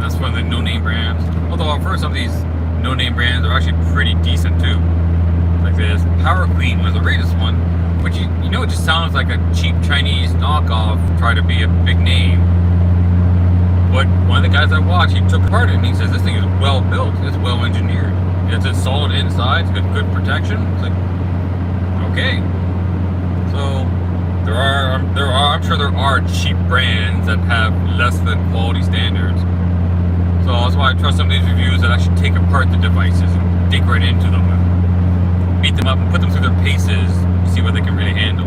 That's one of the no-name brands. Although I've heard some of these no-name brands are actually pretty decent too. Like this Power Queen was the latest one, which it just sounds like a cheap Chinese knockoff, try to be a big name. But one of the guys I watched, he took apart it and he says this thing is well built, it's well engineered, it's solid inside, it's got good protection. It's like, okay. So I'm sure there are cheap brands that have less than quality standards. So that's why I trust some of these reviews that actually take apart the devices and dig right into them and beat them up and put them through their paces, see what they can really handle.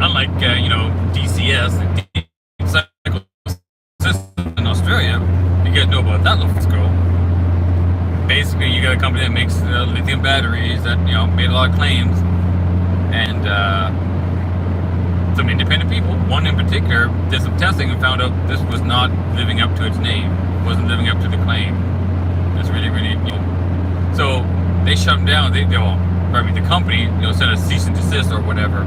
Unlike DCS, the Cycle System in Australia, you guys know about that little fiasco. Basically, you got a company that makes lithium batteries that made a lot of claims, and some independent people, one in particular, did some testing and found out this was not living up to its name, wasn't living up to the claim. It's really, so they shut them down. The company, sent a cease and desist or whatever.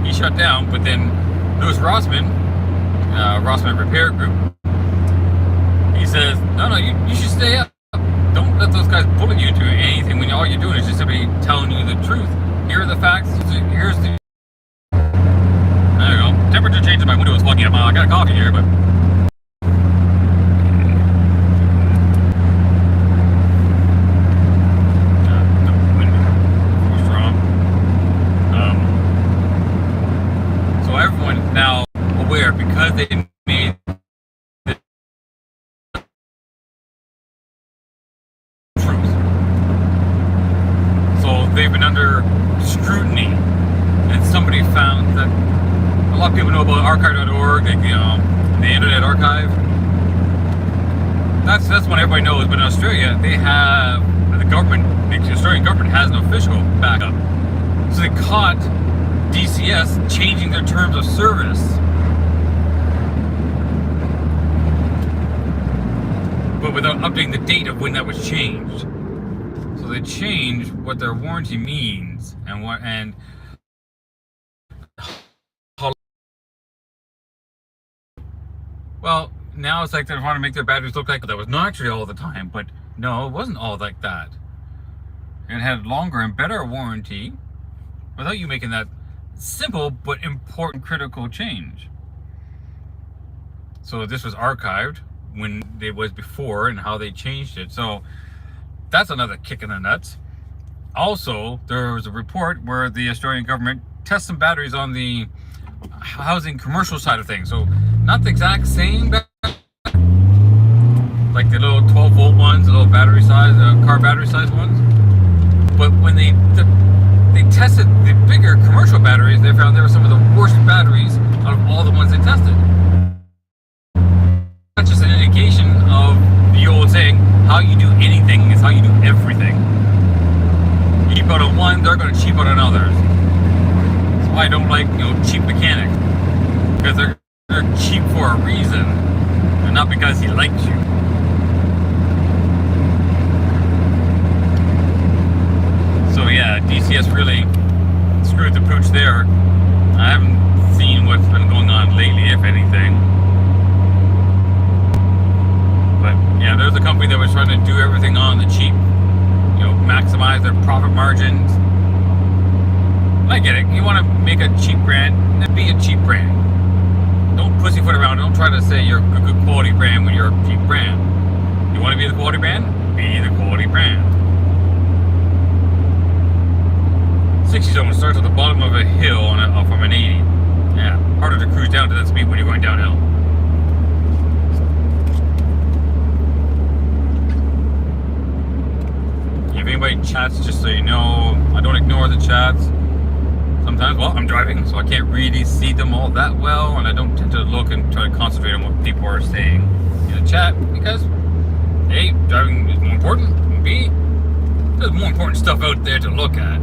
He shut down, but then Louis Rossmann, Rossmann Repair Group, he says, no, you should stay up. Don't let those guys bully you into anything when all you're doing is just simply telling you the truth. Here are the facts. Here's the. There you go. Temperature changes. My window is fogging up. I got a coffee here, but about archive.org, like the Internet Archive. That's one everybody knows. But in Australia, they have the government. The Australian government has an official backup. So they caught DCS changing their terms of service. But without updating the date of when that was changed. So they changed what their warranty means and how. Well, now it's like they're trying to make their batteries look like that was not actually all the time, but no, it wasn't all like that. It had longer and better warranty without you making that simple but important critical change. So this was archived when it was before and how they changed it. So that's another kick in the nuts. Also, there was a report where the Australian government tests some batteries on the housing commercial side of things. So not the exact same, like the little 12-volt ones, the little battery size, car battery size ones. But when they tested the bigger commercial batteries, they found they were some of the worst batteries out of all the ones they tested. That's just an indication of the old saying, how you do anything is how you do everything. You cheap out on one, they're going to cheap out on others. That's why I don't like, cheap mechanics. Because they're cheap for a reason, and not because he likes you. So yeah, DCS really screwed the pooch there. I haven't seen what's been going on lately, if anything. But yeah, there's a company that was trying to do everything on the cheap, maximize their profit margins. I get it. You want to make a cheap brand, then be a cheap brand. Don't pussyfoot around. Don't try to say you're a good quality brand when you're a cheap brand. You want to be the quality brand? Be the quality brand. 60 zone starts at the bottom of a hill from an 80. Yeah, harder to cruise down to that speed when you're going downhill. If anybody chats, just so you know, I don't ignore the chats. Sometimes, I'm driving, so I can't really see them all that well, and I don't tend to look and try to concentrate on what people are saying in the chat, because A, driving is more important, and B, there's more important stuff out there to look at.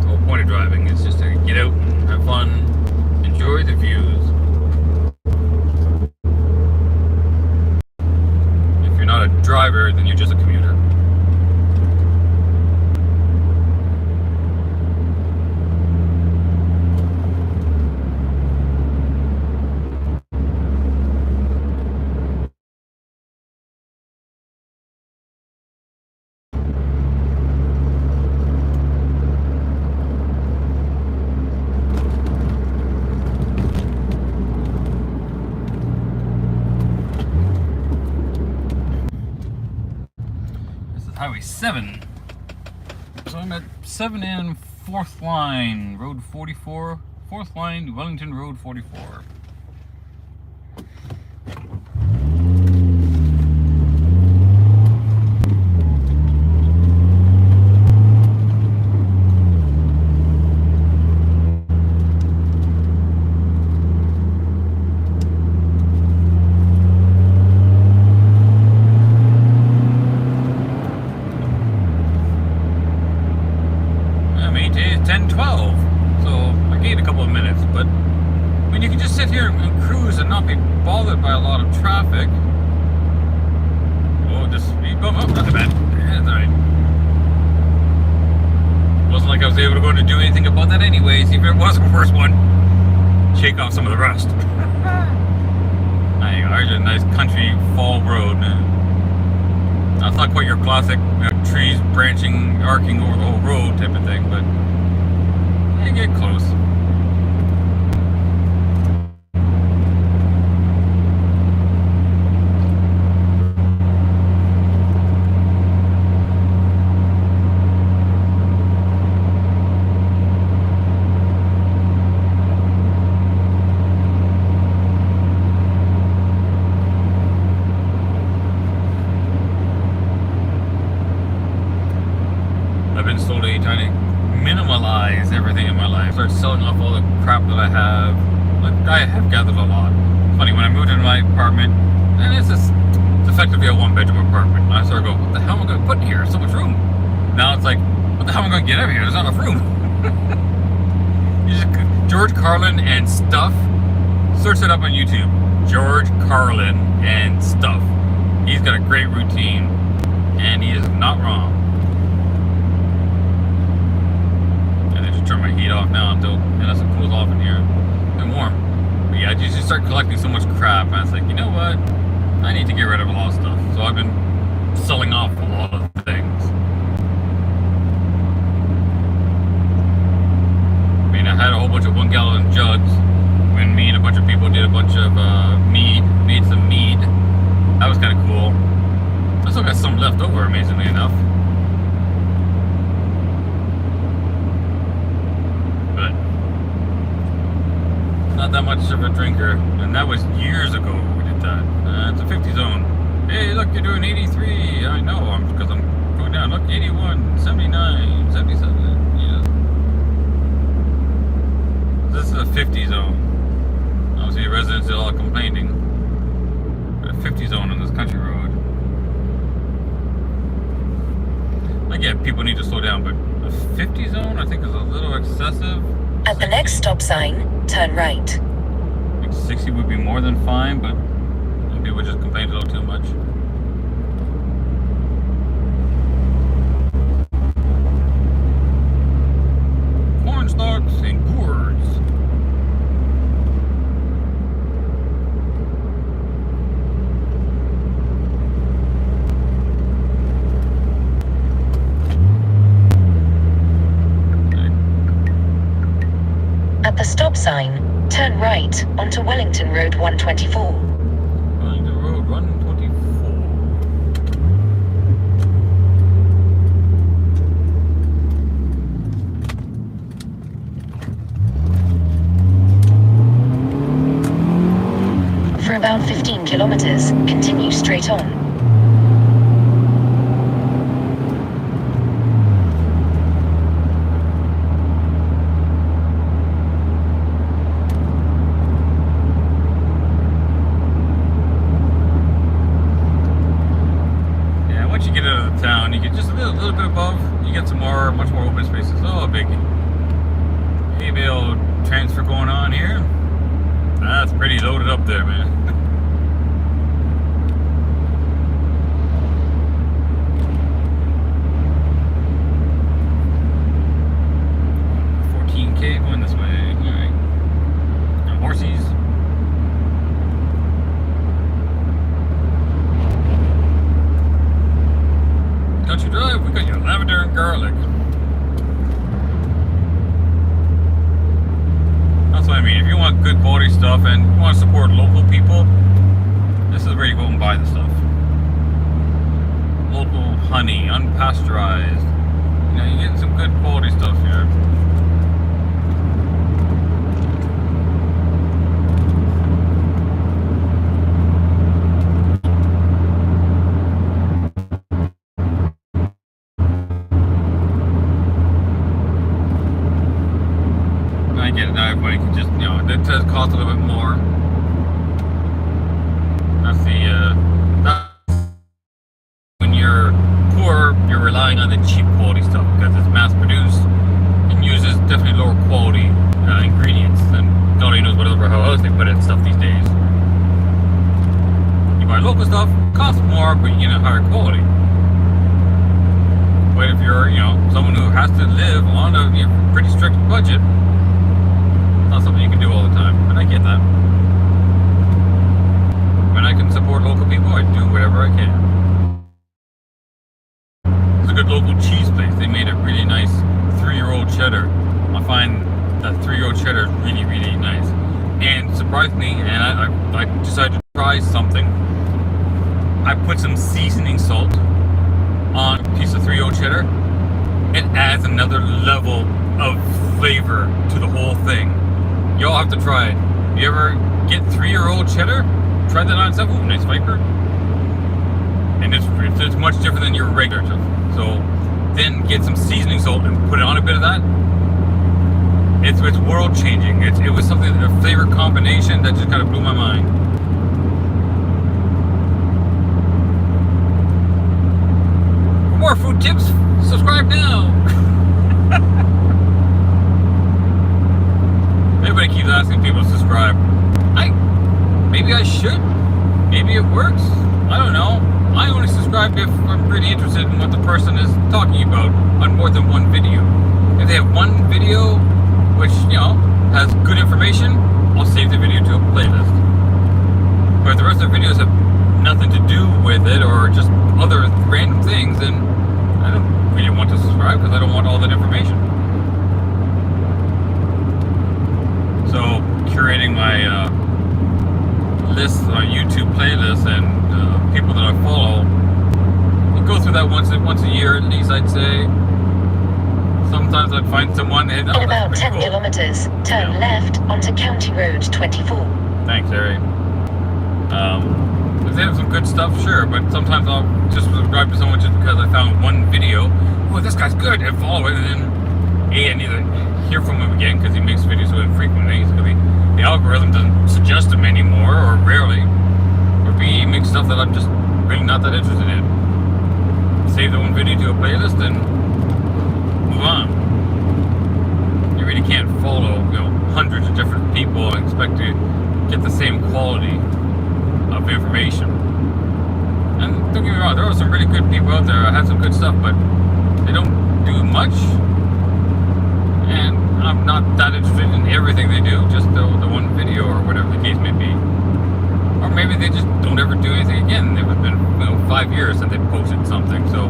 The whole point of driving is just to get out, have fun, enjoy the views. If you're not a driver, then you're just a commuter. Highway 7. So I'm at 7 and 4th line, Road 44. 4th line, Wellington Road 44. Shake off some of the rust. There you go. There's a nice country fall road. That's not quite your classic trees branching, arcing over the whole road type of thing, but you get close. selling off all the crap that I have. Like, I have gathered a lot. It's funny, when I moved into my apartment, and it's effectively a one-bedroom apartment. And I started going, what the hell am I going to put in here? There's so much room. Now it's like, what the hell am I going to get out of here? There's not enough room. You just, George Carlin and stuff. Search it up on YouTube. George Carlin and stuff. He's got a great routine, and he is not wrong. And I just turn my heat off now unless it cools off in here and warm. But yeah, you just start collecting so much crap, and it's like, you know what? I need to get rid of a lot of stuff. So I've been selling off a lot of things. I mean, I had a whole bunch of 1 gallon jugs when me and a bunch of people did a bunch of made some mead. That was kind of cool. I still got some left over, amazingly enough. But not that much of a drinker, and that was years ago we did that. It's a 50 zone. Hey, look, you're doing 83. I know, because I'm going down. Look, 81, 79, 77. Yeah. This is a 50 zone. Obviously, residents are all complaining. A 50 zone on this country road. I get people need to slow down, but a 50 zone I think is a little excessive. At the next stop sign, turn right. Like 60 would be more than fine, but people just complain a little too much. Corn stalks and gourds. At the stop sign, turn right onto Wellington Road 124. Wellington Road 124. For about 15 kilometers, continue straight on. Town, you get just a little bit above, you get some much more open spaces. Oh, big hay-bale transfer going on here. That's pretty loaded up there, man. $14K going this way. All right. And horsies. Country Drive, we got your lavender and garlic. That's what I mean. If you want good quality stuff and you want to support local people, this is where you go and buy the stuff. Local honey, unpasteurized. You know, you're getting some good quality stuff here. Everybody can just, it does cost a little bit more. That's when you're poor, you're relying on the cheap quality stuff because it's mass produced and uses definitely lower quality ingredients, and nobody knows how else they put in stuff these days. You buy local stuff, costs more, but you get a higher quality. But if you're, someone who has to live on a pretty strict budget, not something you can do all the time, and I get that. When I can support local people, I do whatever I can. There's a good local cheese place. They made a really nice 3-year-old cheddar. I find that 3-year-old cheddar is really, really nice. And surprisingly, and I decided to try something. I put some seasoning salt on a piece of 3-year-old cheddar. It adds another level of flavor to the whole thing. Y'all have to try it. You ever get 3-year-old cheddar? Try that on itself. Ooh, nice Viper. And it's much different than your regular stuff. So then get some seasoning salt and put it on a bit of that. It's world changing. It was something, a flavor combination that just kind of blew my mind. For more food tips, subscribe now. Everybody keeps asking people to subscribe. Maybe I should. Maybe it works. I don't know. I only subscribe if I'm really interested in what the person is talking about on more than one video. If they have one video which, you know, has good information, I'll save the video to a playlist. But if the rest of the videos have nothing to do with it or just other random things, then I don't really want to subscribe because I don't want all that information. So curating my list, YouTube playlist, and people that I follow, I go through that once a year at least, I'd say. Sometimes I'd find someone and In about 10 kilometers, turn left onto County Road 24. Thanks, Harry. If they have some good stuff, sure, but sometimes I'll just subscribe to someone just because I found one video. Oh, this guy's good, and follow it, and then A, I need to hear from him again because he makes videos so infrequently. So the algorithm doesn't suggest him anymore, or rarely. Or B, he makes stuff that I'm just really not that interested in. Save the one video to a playlist and move on. You really can't follow, you know, hundreds of different people and expect to get the same quality of information. And don't get me wrong, there are some really good people out there. I had some good stuff, but they don't do much. And I'm not that interested in everything they do, just the one video or whatever the case may be. Or maybe they just don't ever do anything again. It's been, you know, 5 years since they posted something. So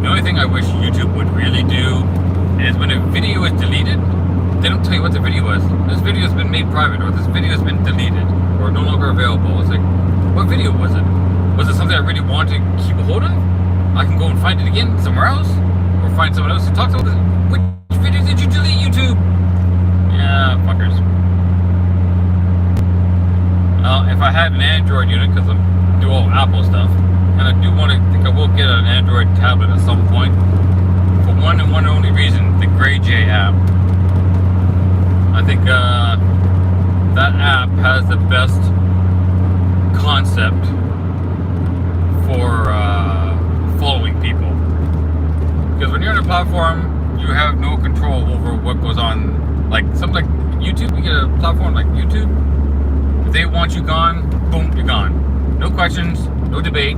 the only thing I wish YouTube would really do is when a video is deleted, they don't tell you what the video was. This video has been made private, or this video has been deleted, or no longer available. It's like, what video was it? Was it something I really wanted to keep a hold of? I can go and find it again somewhere else, or find someone else who talks about it. Which video did you delete, YouTube? Yeah, fuckers. If I had an Android unit, because I do all Apple stuff, and I do want to, think I will get an Android tablet at some point, for one and one only reason, the GreyJ app. I think that app has the best concept for following people. Because when you're on a platform, you have no control over what goes on. Like something like YouTube, you get a platform like YouTube. If they want you gone, boom, you're gone. No questions, no debate.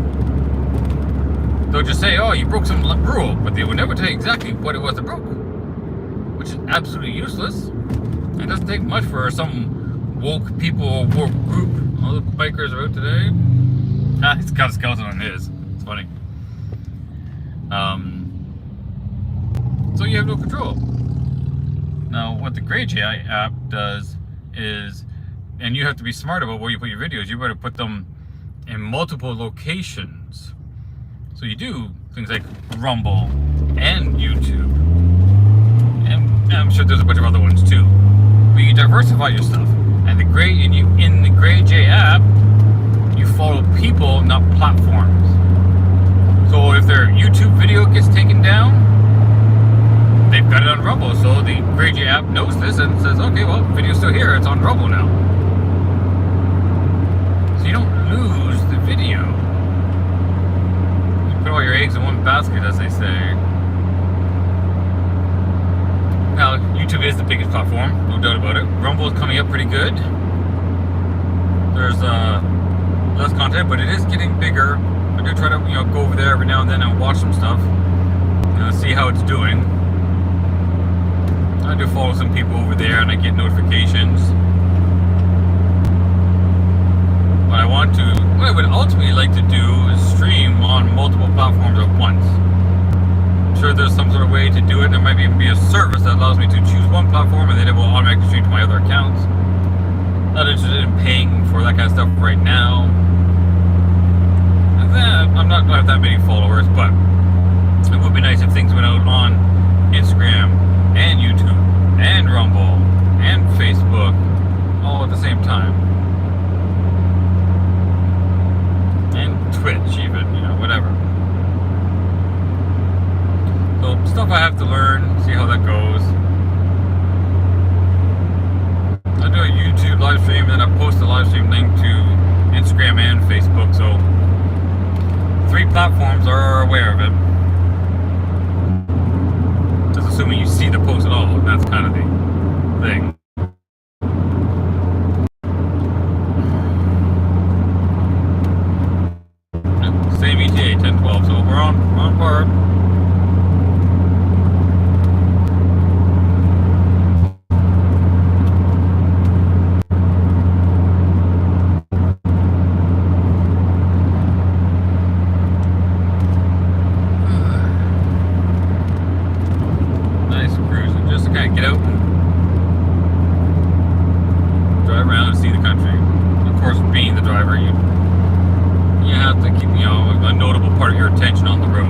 They'll just say, oh, you broke some rule, but they will never tell you exactly what it was that broke, which is absolutely useless. It doesn't take much for some woke people or woke group. All the bikers are out today. He's got a skeleton on his. It's funny. So you have no control. Now, what the GreyJ app does is, and you have to be smart about where you put your videos. You better put them in multiple locations. So you do things like Rumble and YouTube, and I'm sure there's a bunch of other ones too. But you diversify your stuff, and in the GreyJ app, you follow people, not platforms. So if their YouTube video gets taken down, they've got it on Rumble. So the GreyJ app knows this and says, okay, well, video's still here. It's on Rumble now. So you don't lose the video. You put all your eggs in one basket, as they say. Now, YouTube is the biggest platform, no doubt about it. Rumble is coming up pretty good. There's less content, but it is getting bigger. I do try to, go over there every now and then and watch some stuff, see how it's doing. I do follow some people over there, and I get notifications. What I would ultimately like to do is stream on multiple platforms at once. I'm sure there's some sort of way to do it. There might even be a service that allows me to choose one platform and then it will automatically stream to my other accounts. Not interested in paying for that kind of stuff right now. I'm not going to have that many followers, but it would be nice if things went out on Instagram and YouTube and Rumble and Facebook all at the same time. And Twitch even, whatever. So stuff I have to learn, see how that stream, and then I post the live stream link to Instagram and Facebook. So 3 platforms are aware of it. Just assuming you see the post at all, and that's kind of the thing. Same ETA, 10-12, so we're on par. Nice cruising, just to kind of get out and drive around and see the country. Of course, being the driver, you have to keep, a notable part of your attention on the road.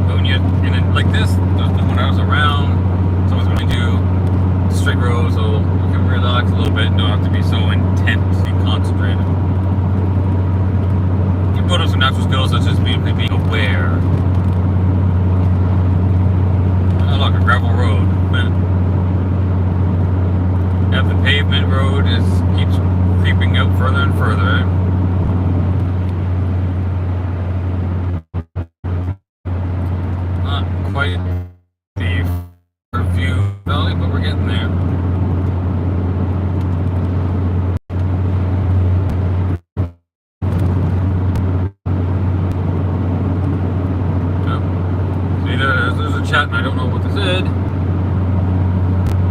But when you're in it like this, there's no one else around. Someone's going to do straight road, so you can relax a little bit and don't have to be so intensely concentrated. You put up some natural skills such as being aware. Oh, look, a gravel road. Now the pavement road keeps creeping out further and further. Not quite the Fairview Valley, but we're getting there. Oh. See, there's a chat and I don't know what they said.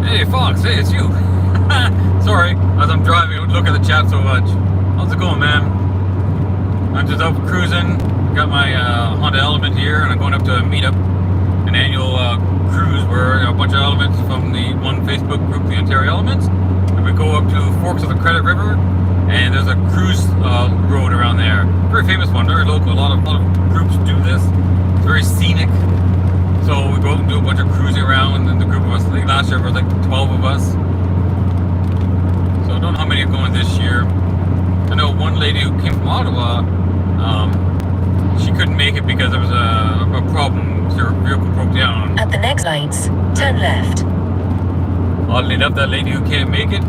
Hey Fox, hey, it's you. Sorry, as I'm driving, I don't look at the chat so much. How's it going, man? I'm just out cruising. Got my Honda Element here, and I'm going up to meet up an annual cruise where a bunch of elements from the one Facebook group, the Ontario Elements, and we go up to Forks of the Credit River, and there's a cruise road around there. Very famous one, very local. A lot of groups do this. It's very scenic. So we go out and do a bunch of cruising around, and the group of us, like last year, there was like 12 of us. So I don't know how many are going this year. I know one lady who came from Ottawa, she couldn't make it because there was a problem. Her vehicle broke down. At the next lights, turn left. Oddly enough, that lady who can't make it,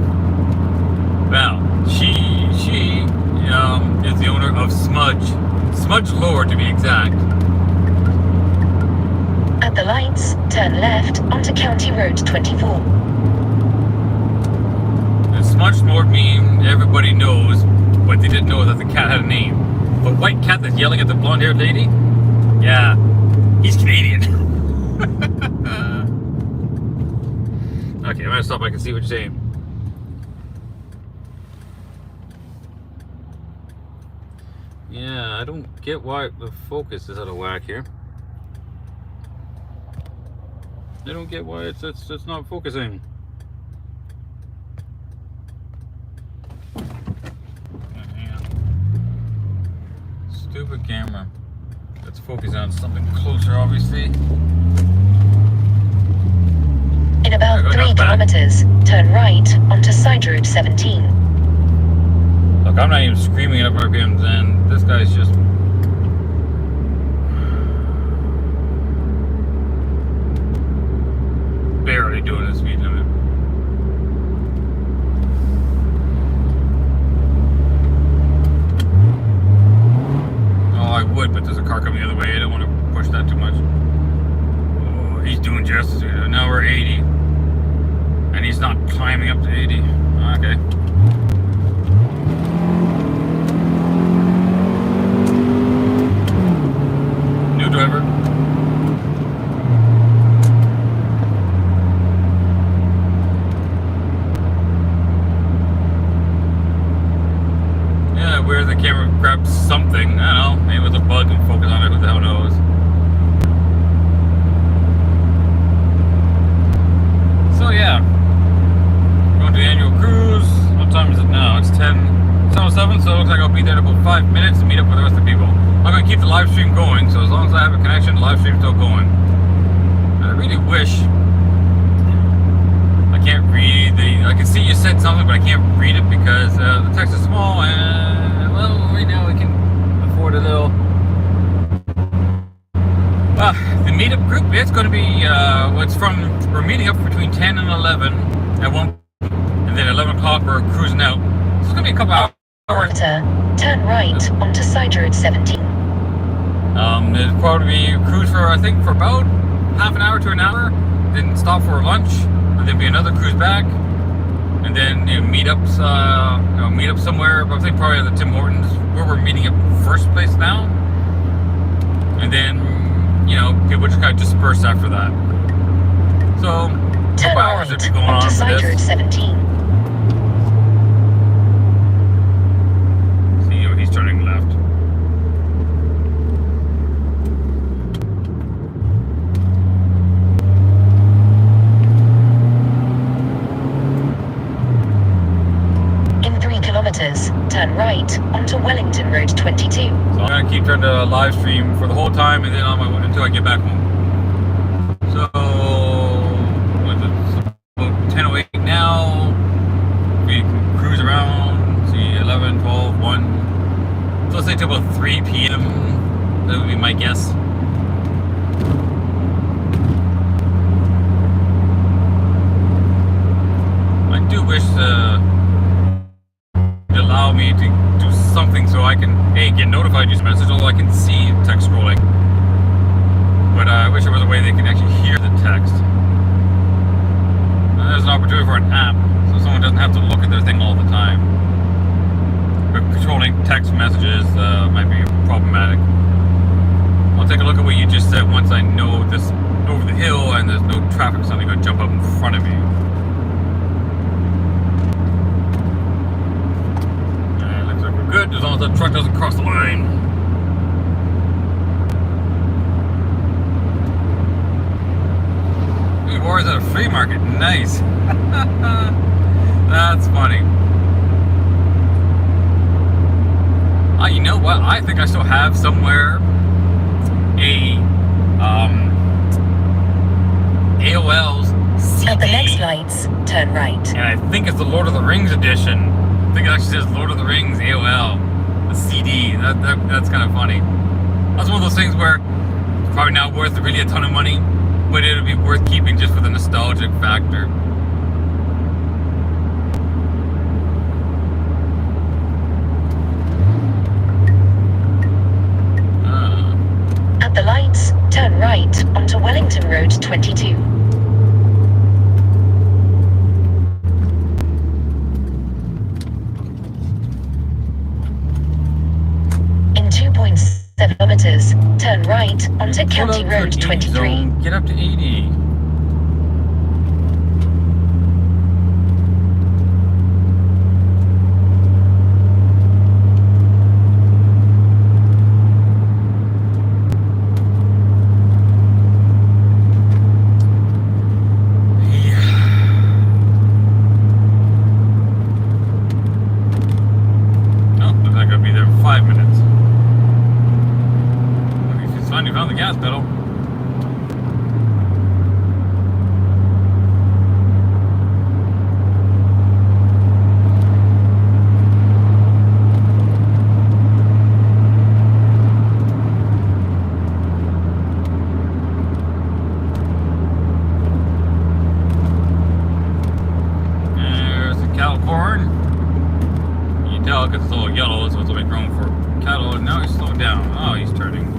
well, she is the owner of Smudge Lore to be exact. At the lights, turn left onto County Road 24. The Smudge Lore meme, everybody knows, but they didn't know that the cat had a name. The white cat that's yelling at the blonde-haired lady? Yeah, he's Canadian. Okay, I'm gonna stop. I can see what you're saying. Yeah, I don't get why the focus is out of whack here. I don't get why it's not focusing. Stupid camera. Let's focus on something closer, obviously. In about 3 kilometers, turn right onto Side Road 17. Look, I'm not even screaming at RPMs, and this guy's just... barely doing the speed limit. Oh, I would, but there's a car coming the other way. I don't want to push that too much. Oh, he's doing justice here. Now we're 80. And he's not climbing up to 80. Okay. New driver. Where the camera grabs something, I don't know, maybe it was a bug and focus on it, who the hell knows. So yeah, going to the annual cruise. What time is it now? It's 10:07, so it looks like I'll be there in about 5 minutes to meet up with the rest of the people. I'm going to keep the live stream going, so as long as I have a connection, the live stream's still going. And I really wish... I can't read I can see you said something, but I can't read it because the text is small, and well, right now we can afford a little. the meetup group, it's going to be, we're meeting up between 10 and 11 at one, and then 11 o'clock we're cruising out. So it's going to be a couple hours. Turn right onto side road 17. It'll probably be a cruise for, I think, for about half an hour to an hour, then stop for lunch, and then be another cruise back, and then meet up somewhere. I think probably at the Tim Hortons where we're meeting up first place now, and then people just kind of disperse after that. So a Turn couple hours right should be going on onto for side road this. 17. See, he's turning left. In 3 kilometers, turn right onto Wellington Road 22. So I'm gonna keep trying to live stream for the whole time, and then until I get back home. So what is it? About 10:08 now. We can cruise around. See, 11, 12, 1. So let's say till about 3 p.m. That would be my guess. I do wish allow me to do something so I can get notified use message, although I can see text scrolling. But I wish there was a way they can actually hear the text. And there's an opportunity for an app, so someone doesn't have to look at their thing all the time. But controlling text messages might be problematic. I'll take a look at what you just said once I know this over the hill and there's no traffic suddenly going to jump up in front of me. Good, as long as that truck doesn't cross the line. Hey, War's at a flea market. Nice. That's funny. You know what? I think I still have somewhere a AOL's CD. At the next lights, turn right. And I think it's the Lord of the Rings edition. I think it actually says Lord of the Rings AOL, the CD. That's kind of funny. That's one of those things where it's probably not worth really a ton of money, but it would be worth keeping just for the nostalgic factor. At the lights, turn right onto Wellington Road 22. In 2.7 kilometers, turn right onto County Road 23. Zone. Get up to 80. Found the gas pedal. There's the cattle corn. You can tell because it's all yellow, so it's only grown for cattle, and now he's slowing down. Oh, he's turning.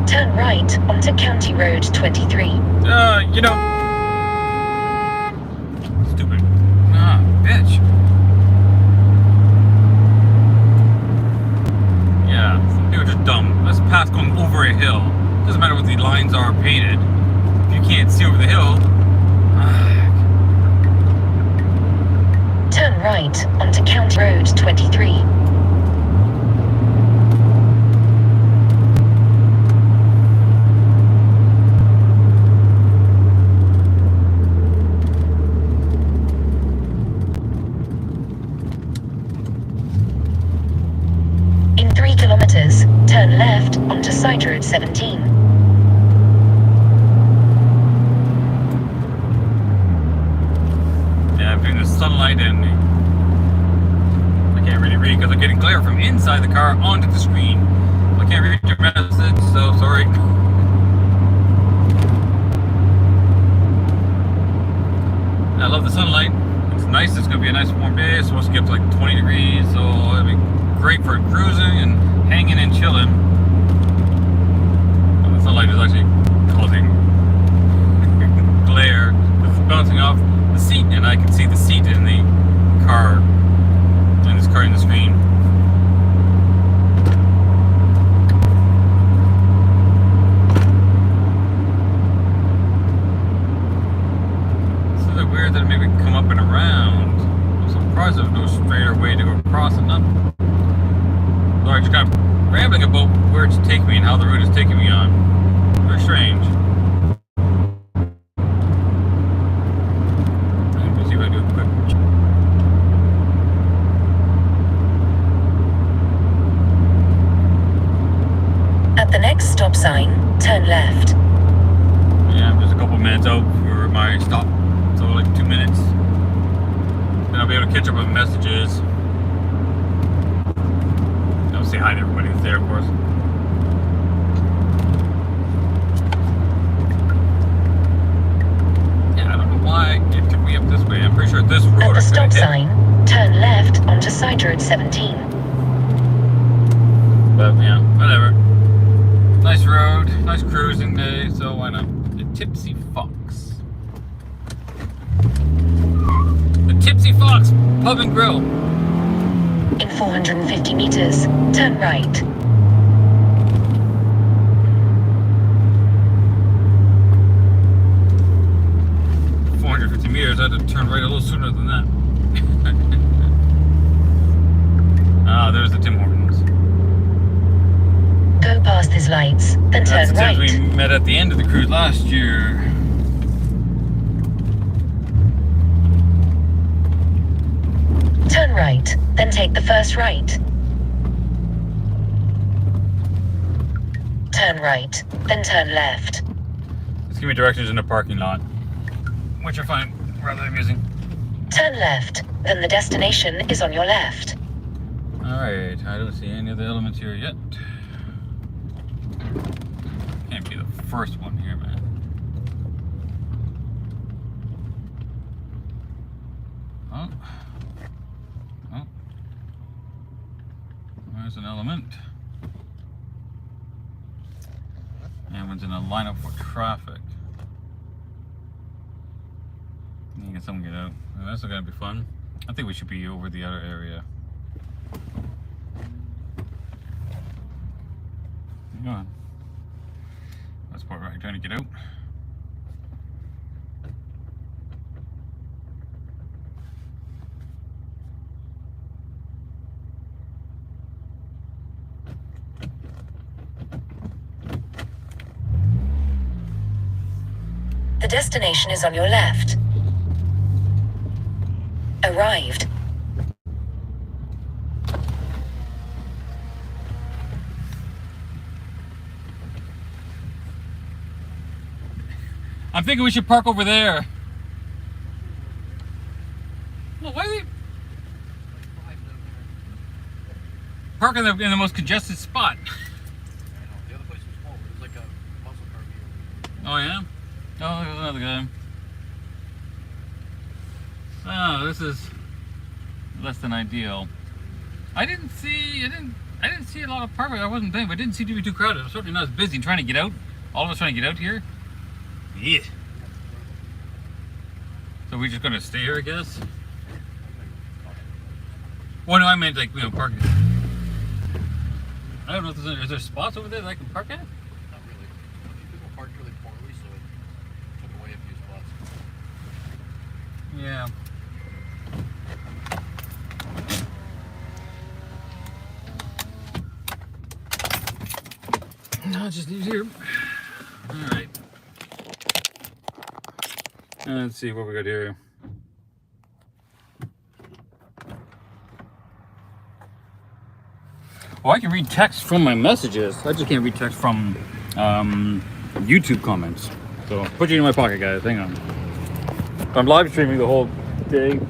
Turn right onto County Road 23. You know. Stupid. Ah, bitch. Yeah, some people are just dumb. Let's pass going over a hill. Doesn't matter what the lines are painted. If you can't see over the hill. Turn right onto County Road 23. 3 kilometers, turn left onto side road 17. Yeah, between the sunlight and the... I can't really read because I'm getting glare from inside the car onto the screen. I can't read your message, so sorry. I love the sunlight. It's nice. It's going to be a nice warm day. It's supposed to get up to like 20 degrees, so it'll be great for cruising and hanging and chilling. And the sunlight is actually causing glare. It's bouncing off the seat, and I can see the seat in the car, in this car in the screen. Weird that it maybe come up and around. I'm surprised there's no straighter way to go across it. Not. So I'm just kind of rambling about where it's taking me and how the route is taking me on. Very strange. Let me see if I do a quick. At the next stop sign, turn left. Yeah, I'm just a couple minutes out for my stop. So like 2 minutes. Then I'll be able to catch up on messages. I'll say hi to everybody who's there, of course. Yeah, I don't know why it took me up this way. I'm pretty sure this road At the I stop could've hit. sign, turn left onto side road 17. But yeah, whatever. Nice road, nice cruising day, so why not? The Tipsy Fox. The Tipsy Fox Pub and Grill. In 450 meters, turn right. I had to turn right a little sooner than that. Ah, there's the Tim Hortons. Go past these lights, then That's turn the right. Tims we met at the end of the cruise last year. Turn right, then take the first right. Turn right, then turn left. Let's give me directions in the parking lot, which I find rather amusing. Turn left, then the destination is on your left. Alright, I don't see any of the elements here yet. Can't be the first one here, man. Oh. Oh. There's an element. And one's in a lineup for traffic. You get someone get out. Well, that's not gonna be fun. I think we should be over the other area. Go on. That's part right, trying to get out. The destination is on your left. Arrived. I'm thinking we should park over there. Well, why are they parking in the most congested spot? The other place was full. It was like a muscle car. Oh yeah? Oh, there's another guy. Oh, this is less than ideal. I didn't see a lot of parking. I wasn't thinking, but it didn't seem to be too crowded. I'm certainly not as busy trying to get out. All of us trying to get out here. Yeah. So we're just gonna stay here, I guess. Well, no, I meant like, parking. I don't know if is there spots over there that I can park at? Not really. People parked really poorly, so it took away a few spots. Yeah. No, it just leaves here. Alright. Let's see what we got here. Oh, I can read text from my messages. I just can't read text from YouTube comments. So put you in my pocket, guys. Hang on. I'm live streaming the whole day.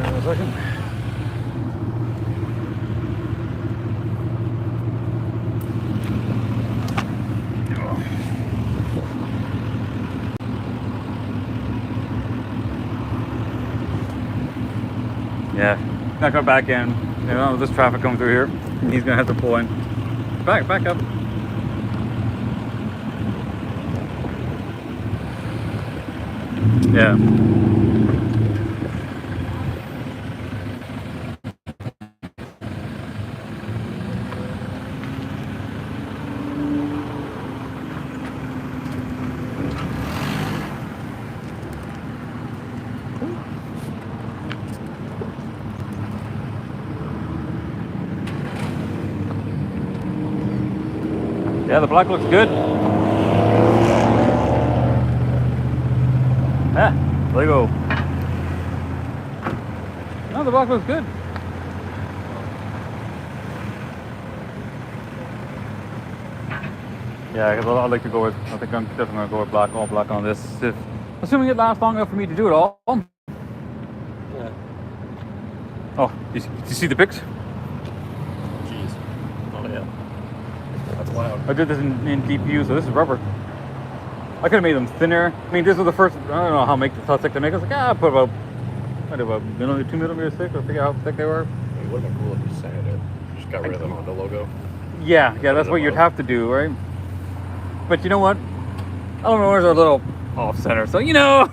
A second. Yeah, not going back in. You know, this traffic coming through here. He's gonna have to pull in. Back up. Yeah. Yeah, the black looks good. Ah, there you go. No, the black looks good. Yeah, because I like to go with, I think I'm definitely going to go with black, all black on this. Assuming it lasts long enough for me to do it all. Yeah. Oh, did you see the pics? Jeez. Oh yeah. That's loud. I did this in DPU, so this is rubber. I could have made them thinner. I mean, this was the first, I don't know how thick to make. I was like, I put about, I did about 2 millimeters thick. I figure out how thick they were. It would have been cool if you sanded it. Just got rid of the Honda logo. Yeah, that's what you'd have to do, right? But you know what? Eleanor's are a little off center, so you know.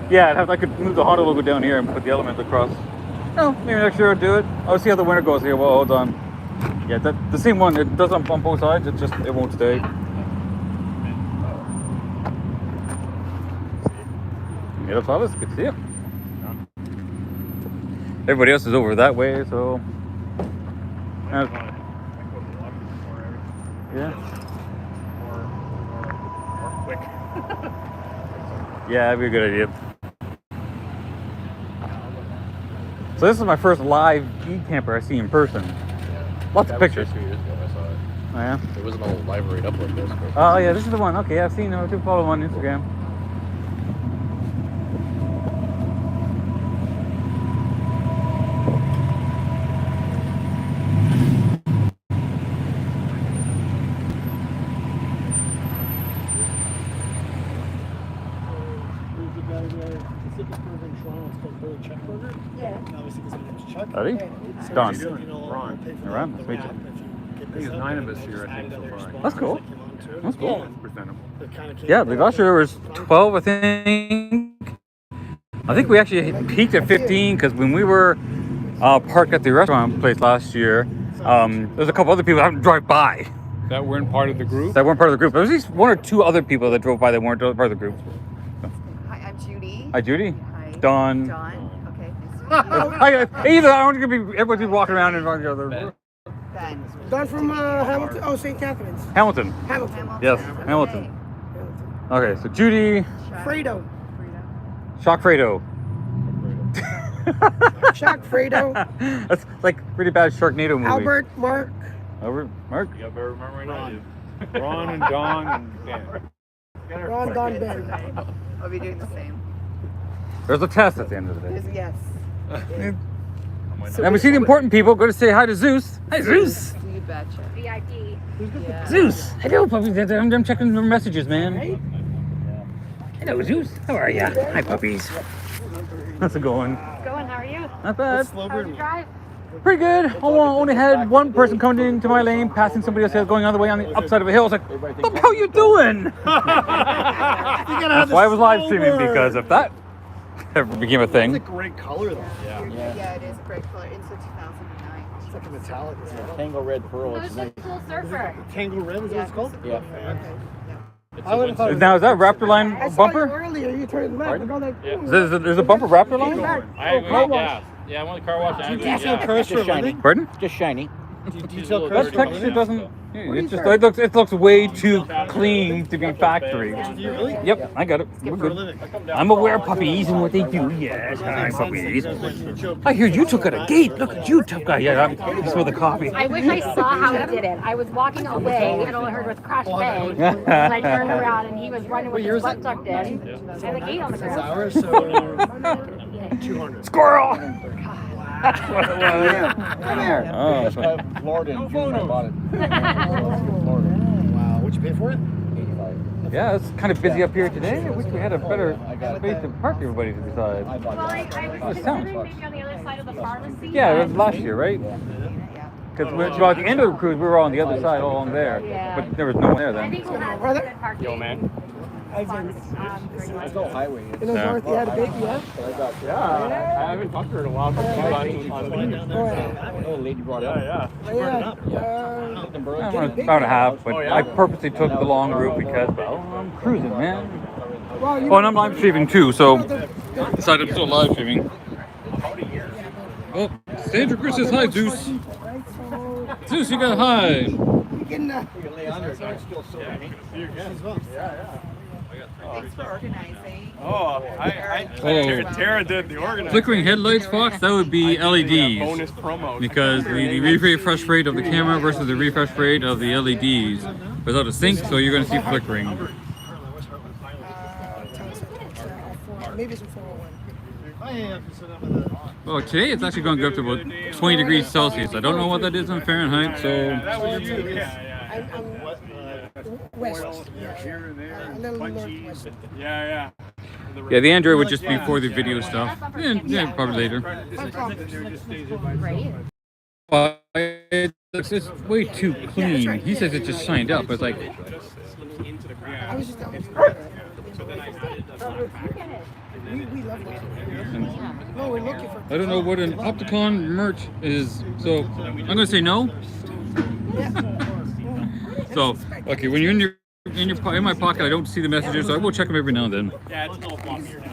Yeah, I could move the Honda logo down here and put the element across. Oh, maybe next year I'll do it. I'll see how the winter goes here. Well, hold on. Yeah, the same one. It does on both sides. It won't stay. Yeah, that's all. Good to see you. Everybody else is over that way, so. Yeah. More quick. Yeah, that'd be a good idea. So this is my first live e-camper I see in person. Lots of pictures. 2 years ago I saw it. Oh yeah. It wasn't all live right up like this. But Oh yeah, this is the one. Okay, I've seen. I do follow him on Instagram. There's a guy there, Pacific Burger in Toronto, it's called Billy Chuck Burger. Yeah. Obviously, his name is Chuck. Buddy, So Don. he said, you know, Ron. I'll pay for Ron, the nice to meet wrap you. if you get I think this it's up, 9 of and us I'll here, just I add think, other so far. sponsors That's cool. that came on to it. That's cool. Yeah. That kinda came Yeah, together. last year was 12, I think. I think we actually peaked at 15 because when we were parked at the restaurant place last year, there's a couple other people that happened to drive by That weren't part of the group? that weren't part of the group. There was at least 1 or 2 other people that drove by that weren't part of the group. Hi, I'm Judy. Hi, Judy. Hi. Don. John. Okay, nice to meet you. Either I don't want to be everybody's walking around in front of the other. Ben. Don from Hamilton. Oh, St. Catherine's. Hamilton. Hamilton. Yes, Okay. Hamilton. Okay, so Judy, Fredo. Shock Fredo. Chuck, Fredo. That's like really bad Sharknado movie. Albert, Mark. Albert, Mark. You better remember what I do. Ron and Don and Ben. Ron, Don, Ben. I'll be doing the same. There's a test at the end of the day. Yes. And we see the important people. Go to say hi to Zeus. Hi, Zeus. You betcha. VIP. Yeah. Zeus. Hello, puppies. I'm checking the messages, man. Hello, Zeus. How are ya? Hi, puppies. How's it going? Going, how are you? Not bad. How's the drive? Pretty good. I only had one person coming into my lane, passing somebody else going on the way on the upside of a hill. I was like, what the hell you doing? That's why I was live streaming, because if that ever became a It's a thing. great color, though. Yeah, it is a great color. It's a 2009. It's like a metallic. Tango red pearl. Who's the cool surfer? Tangle Red, is that what it's called? Yeah. I would have thought. Now, is that Raptor Line I saw you bumper? earlier. You turned the map. Look all that. There's a bumper Raptor line? I car wash. Yeah, I went to car wash. You can't sell cars for a Just shiny. living? Pardon? Just shiny. That texture doesn't. It looks way too clean to be factory. Yep, I got it. We're good. I'm aware of puppies and what they do. Yes, hi puppies. I hear you took out a gate. Look at you, tough guy. Yeah, I smell the coffee. I wish I saw how he did it. I was walking away and all I heard was crash bang. And I turned around and he was running with his butt tucked in and the gate on the ground. Ours, so 200. Squirrel. Come here. Oh, Florida in June, I bought it. Wow, what'd you pay for it? yeah, it's kind of busy up here today. I wish we had a better space to park everybody to the side. Well, I was considering maybe on the other side of the pharmacy. Yeah, it was last year, right? Because at the end of the cruise, we were on the other side, all along there. Yeah. But there was no one there I then. think we'll have good parking. Yo, man. There's no highway. You know, Dorothy had a baby, yeah? Yeah, I haven't talked to her in a while. Oh, lady brought it up. Yeah. I'm about a half, but I purposely took the long route because, well, I'm cruising, man. Oh, and I'm live streaming too, so decided I'm still live streaming. Oh, Sandra Chris says hi, Zeus. Zeus, you got hi. Thanks for organizing. Tara did the organizing. Flickering headlights, Fox, that would be LEDs. Bonus promo. Because the refresh rate of the camera versus the refresh rate of the LEDs without a sync, so you're going to see flickering. Maybe it's a 401. Well, today it's actually going to go up to about 20 degrees Celsius. I don't know what that is in Fahrenheit, so I'm west. Here and there. A little northwest. Yeah. yeah, the Android would just be for the video stuff. Yeah, probably later. Right? It's way too clean. He says it just signed up. It's like, I was just we love that. No, we're looking for. I don't know what an Opticon merch is, so I'm going to say no. So, okay, when you're in my pocket, I don't see the messages, so I will check them every now and then. Yeah, it's a little floppier.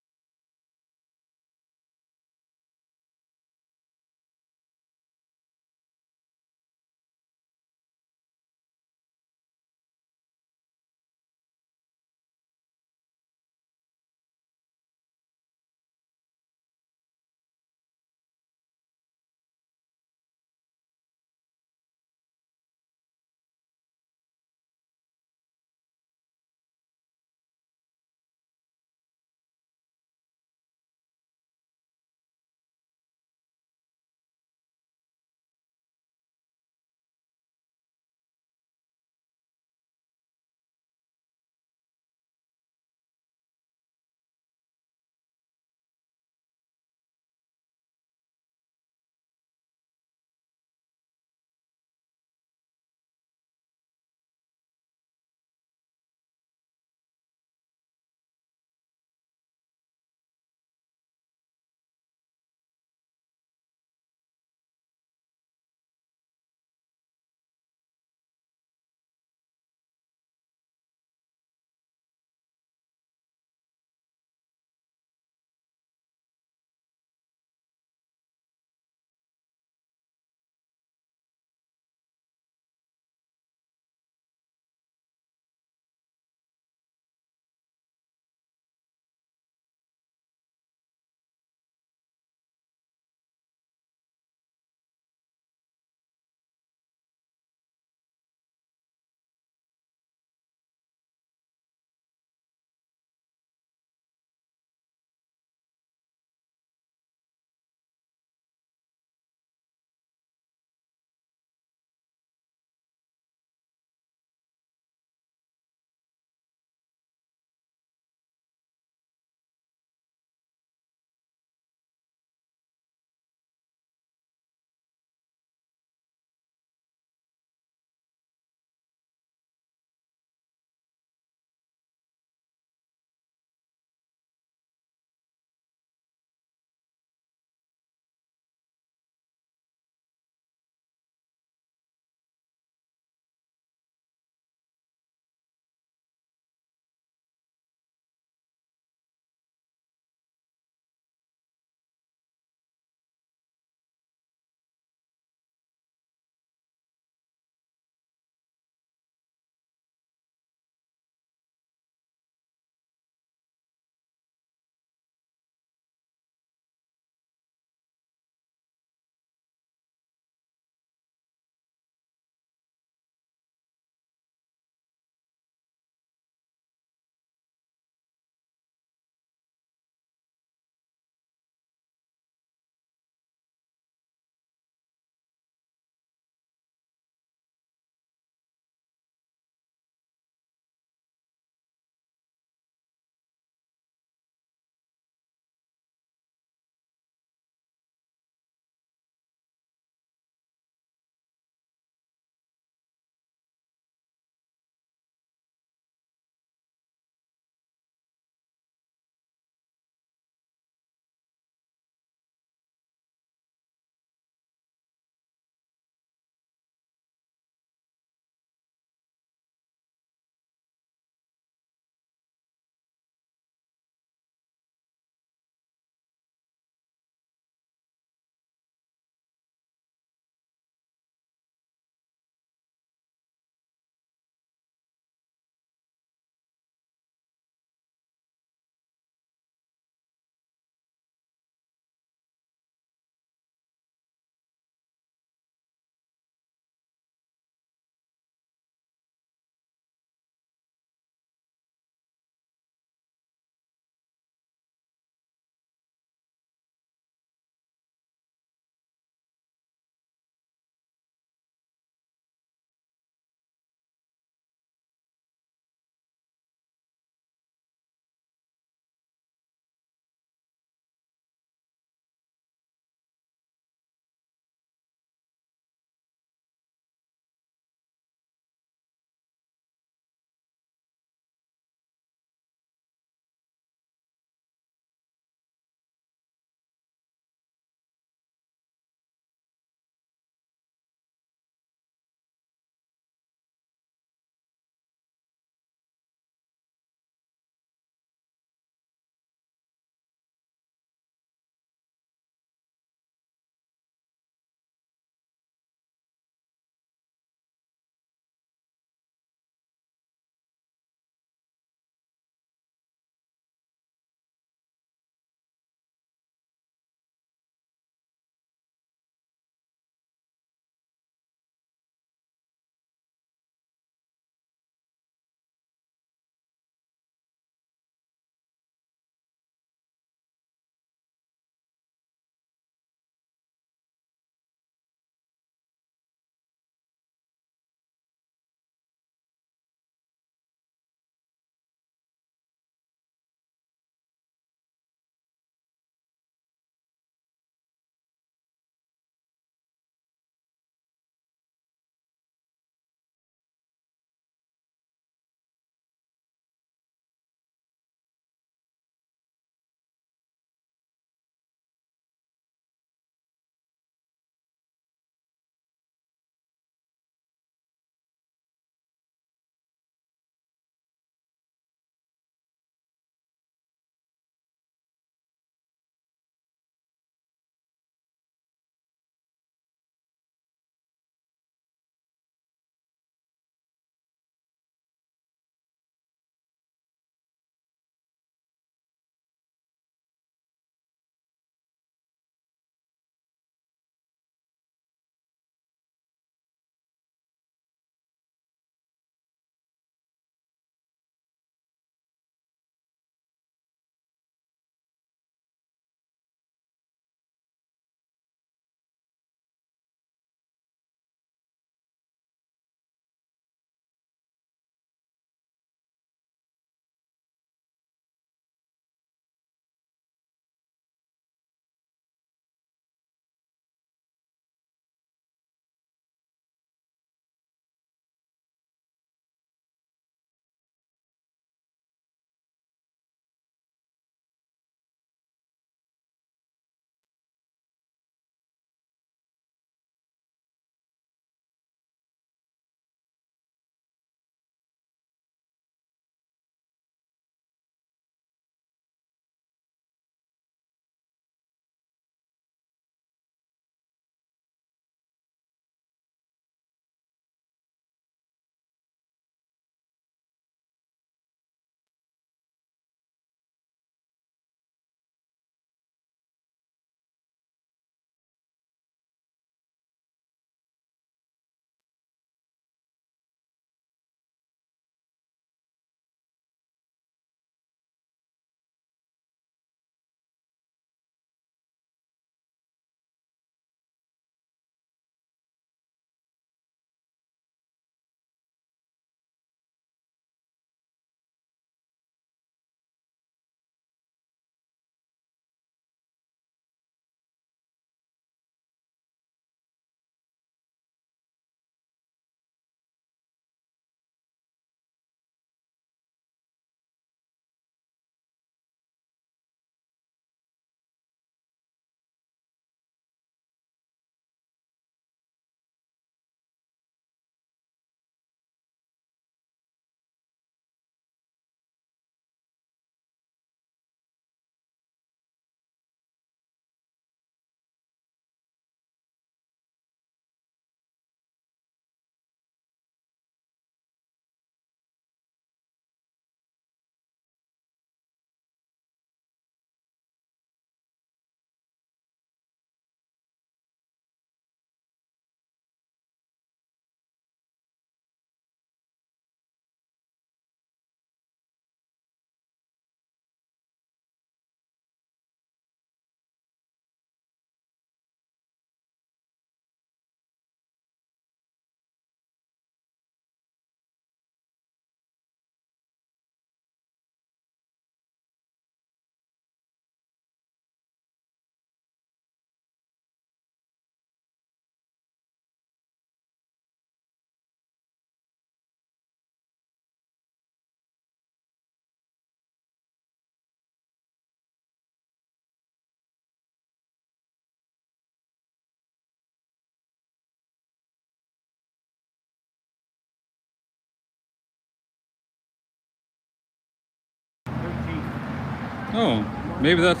Oh, maybe that's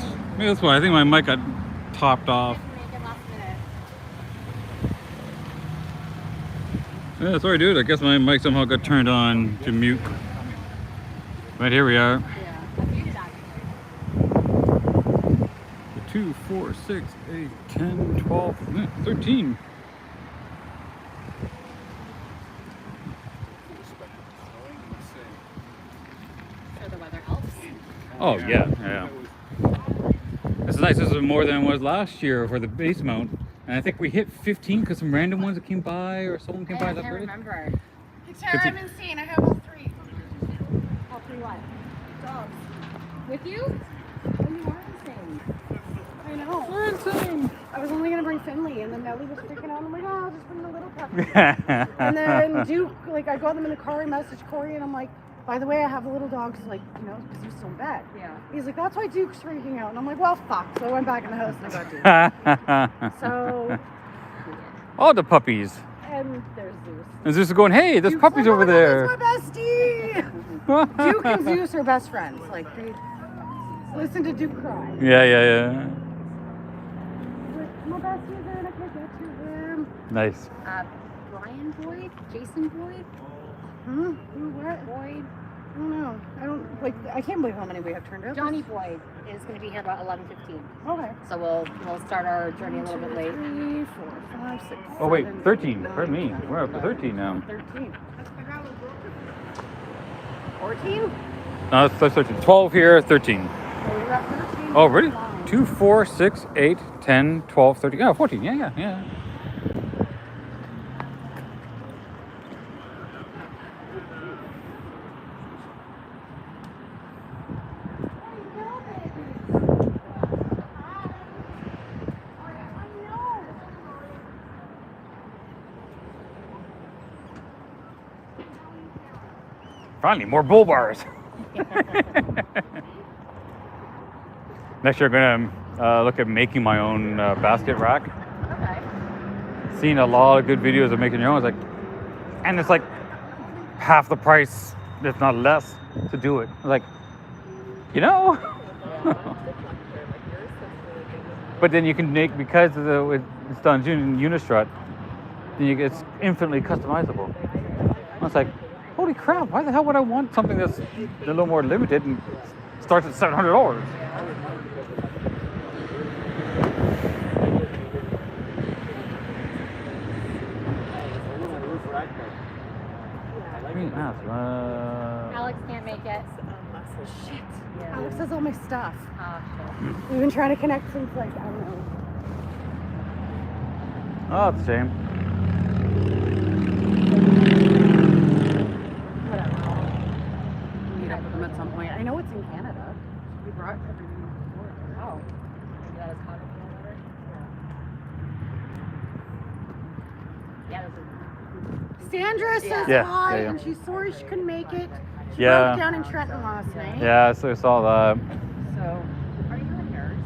why. I think my mic got topped off. Yeah, sorry, dude. I guess my mic somehow got turned on to mute. Right here we are. 2, 4, 6, 8, 10, 12, 13. So the weather helps. Oh yeah, yeah. This is nice. This is more than it was last year for the base mount. And I think we hit 15 because some random ones that came by or someone came by. I That can't really? remember. Hey, Tara, I'm insane. I have all 3. All 3 what? Dogs. With you? When you are insane. I know. We're insane. I was only gonna bring Finley, and then Nellie was freaking out. I'm like, oh, I'll just bring the little puppy. And then Duke, like, I got them in the car. I messaged Corey, and I'm like, by the way, I have the little dogs, like, you know, because he's still in bed. Yeah. He's like, that's why Duke's freaking out. And I'm like, well, fuck. So I went back in the house and I got Duke. So, Oh, the puppies. and there's Zeus. And Zeus is going, hey, there's Duke's puppies like, over oh my there. God, that's my bestie. Duke and Zeus are best friends. Like, they listen to Duke cry. Yeah, yeah, yeah. Like, my bestie's there and I can't get to him. Nice. Brian Boyd? Jason Boyd? Huh? Who, what? Boyd? I don't know. I don't, like, I can't believe how many we have turned out. Johnny Boyd is going to be here about 11:15. Okay. So we'll start our journey a little bit late. 3, 4, 5, 6, Oh wait, 7, 13. 8, Pardon me. 9, We're up to 13 now. 13. 14? No, that's 13. 12 here, 13. So we got 13. Oh, really? Wow. 2, 4, 6, 8, 10, 12, 13. Oh, 14. Yeah, yeah, yeah. Finally, more bull bars. Next year, I'm gonna look at making my own basket rack. Okay. Seen a lot of good videos of making your own. It's like, and it's like half the price, if not less, to do it. It's like, you know. But then you can make, because of it's done in Unistrut, then it's infinitely customizable. I was like, holy crap! Why the hell would I want something that's a little more limited and starts at $700? Alex can't make it. Shit. Yeah. Alex has all my stuff. Shit. We've been trying to connect since, like, I don't know. Oh, it's a shame. Whatever. Meet up with them at some point. I know it's in Canada. We brought everything before. Oh. Maybe that is caught up in the letter. Yeah, this is. Sandra says Yeah, hi, yeah, yeah. and she's sorry she couldn't make it. She Yeah. broke down in Trenton last night. Yeah, so I saw that. So, Are you a nurse?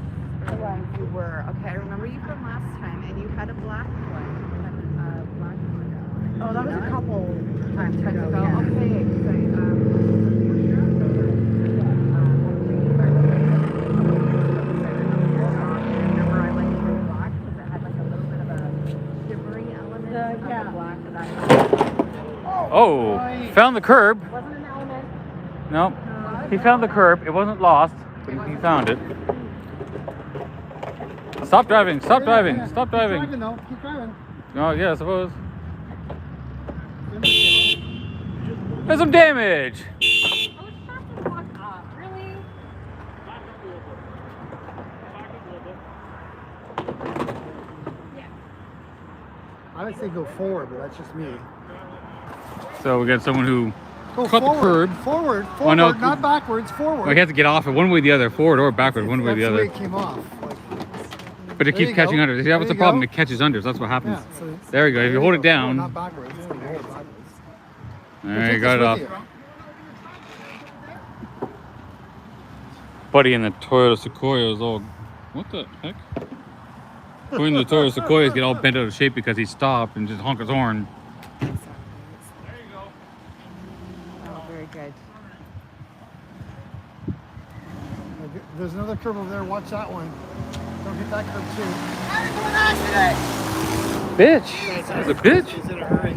the one. You were. Okay, I remember you from last time, and you had a black one. You had a black one. Oh, that was a couple times Times ago. ago. Yeah. Okay, 'cause remember I liked the black because it had like a little bit of a shimmery element of yeah. the black that I Oh, found the curb. Wasn't an element. No, he found the curb. It wasn't lost, but he found it. Stop driving! Stop driving! Stop driving! Keep driving though. Keep driving. Oh, yeah, I suppose. There's some damage. Oh, shut the fuck up. Really? I would say go forward, but that's just me. So we got someone who Go cut the forward. curb. Forward. Oh, no. Not backwards. Forward. Well, he has to get off it one way or the other, forward or backward, one way or the That's other. way it came off. Like, But it There keeps you catching go. under. See, that There was the you problem. go. It catches under. So that's what happens. yeah. So it's, There you go. If you hold it No, down, not backwards. It's gonna go backwards. there you Take got it this off. with you. Buddy in the Toyota Sequoia is all, what the heck? Going to the Toyota Sequoias get all bent out of shape because he stopped and just honked his horn. Oh, very good. There's another curb over there. Watch that one. Don't hit that curb too. Bitch. That's a bitch. He's in a hurry.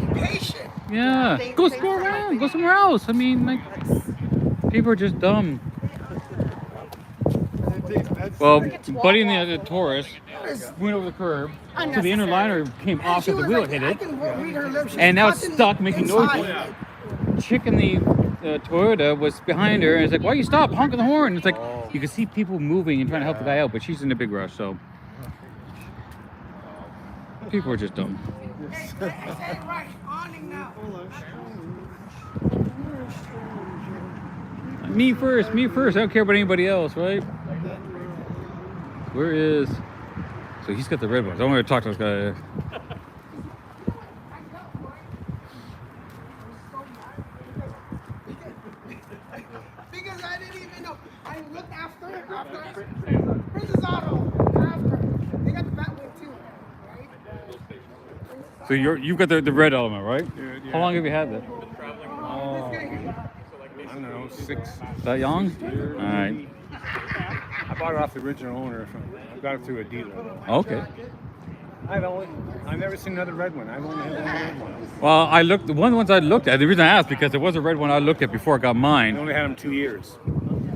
Yeah. Go around. Go somewhere else. I mean, like, people are just dumb. Well, Buddy and the Taurus went over the curb, so the inner liner came off at the wheel, hit it, and now it's stuck making noise. Chick in the Toyota was behind her, and it's like, why you stop honking the horn? It's like, you can see people moving and trying to help the guy out, but she's in a big rush, so. People are just dumb. Me first, I don't care about anybody else, right? Where is... So he's got the red ones. I want to talk to this guy. Because I didn't even know. I looked after Princess Auto. After. They got the Batwing too, right? So you've got the red element, right? Yeah. How long have you had that? I don't know, 6. Is that young? All right. I bought it off the original owner. I got it through a dealer. Okay. I've never seen another red one. I've only had one red one. Well, the ones I looked at, the reason I asked, because there was a red one I looked at before I got I mine. only had them 2 years.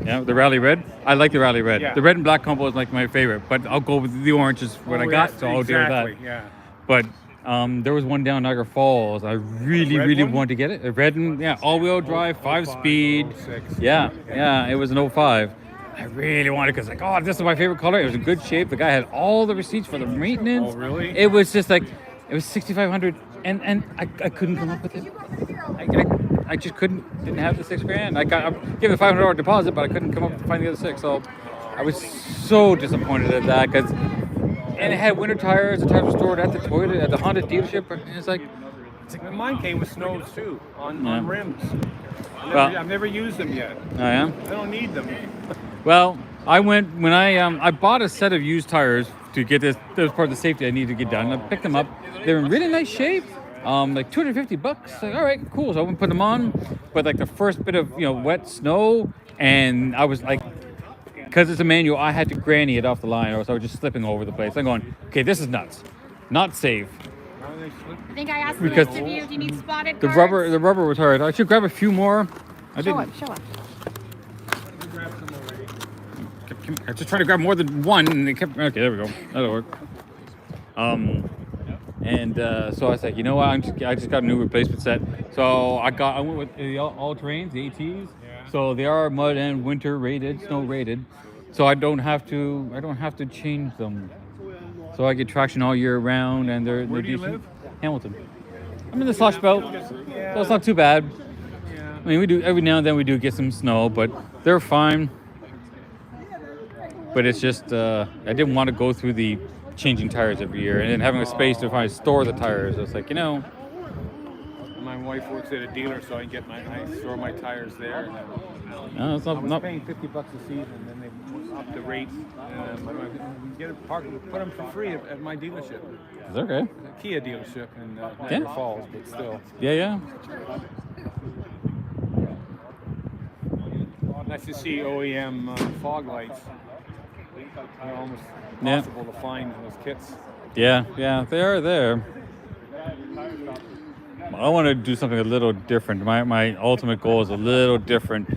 Yeah, the Rally Red. I like the Rally Red. Yeah. The red and black combo is like my favorite, but I'll go with the orange is what I got, so I'll do that. Yeah. But there was one down Niagara Falls. I really one? wanted to get it. A red and all-wheel drive, 5-speed. 06. Yeah, it was an 05. I really wanted it because like, oh, this is my favorite color. It was in good shape. The guy had all the receipts for the maintenance. Oh, really? It was just like, it was $6,500, and I couldn't come up with it. I just didn't have the $6,000. I gave the $500 deposit, but I couldn't come up to find the other $6,000. So I was so disappointed at that because, and it had winter tires. The tires were stored at the Toyota, at the Honda dealership. And it's like, Mine came with snows too on rims. I've never used them yet. I am. I don't need them. Well, I went when I bought a set of used tires to get this. That was part of the safety I needed to get done. I picked them up. They're in really nice shape. Like $250. Like, all right, cool. So I went and put them on. But like the first bit of wet snow, and I was like, because it's a manual, I had to granny it off the line, or else I was just slipping all over the place. I'm going, okay, this is nuts. Not safe. I think I asked the Because rest of you, do you need spotted The cards? rubber was hard. I should grab a few more. I Show didn't. it, show it. I was just trying to grab more than one, and it kept. Okay, there we go. That'll work. So I was like, you know what? I just got a new replacement set. So I went with the all terrains, the ATs. Yeah. So they are mud and winter rated, snow rated. So I don't have to change them. So I get traction all year round, and they're Where do you decent. live? Hamilton. I'm in the slush belt, so it's not too bad. Yeah. I mean, we do every now and then we do get some snow, but they're fine. But it's just I didn't want to go through the changing tires every year and then having a space to store the tires. It's like, My wife works at a dealer, so I store my tires there. no, it's I was not. paying $50 a season, and then they upped the rate. We get a park, put them for free at my dealership, It's okay. a Kia dealership in Niagara Falls, but still. Yeah. Nice to see OEM fog lights. They're almost Yeah. impossible to find in those kits. Yeah, they are there. I want to do something a little different. My ultimate goal is a little different.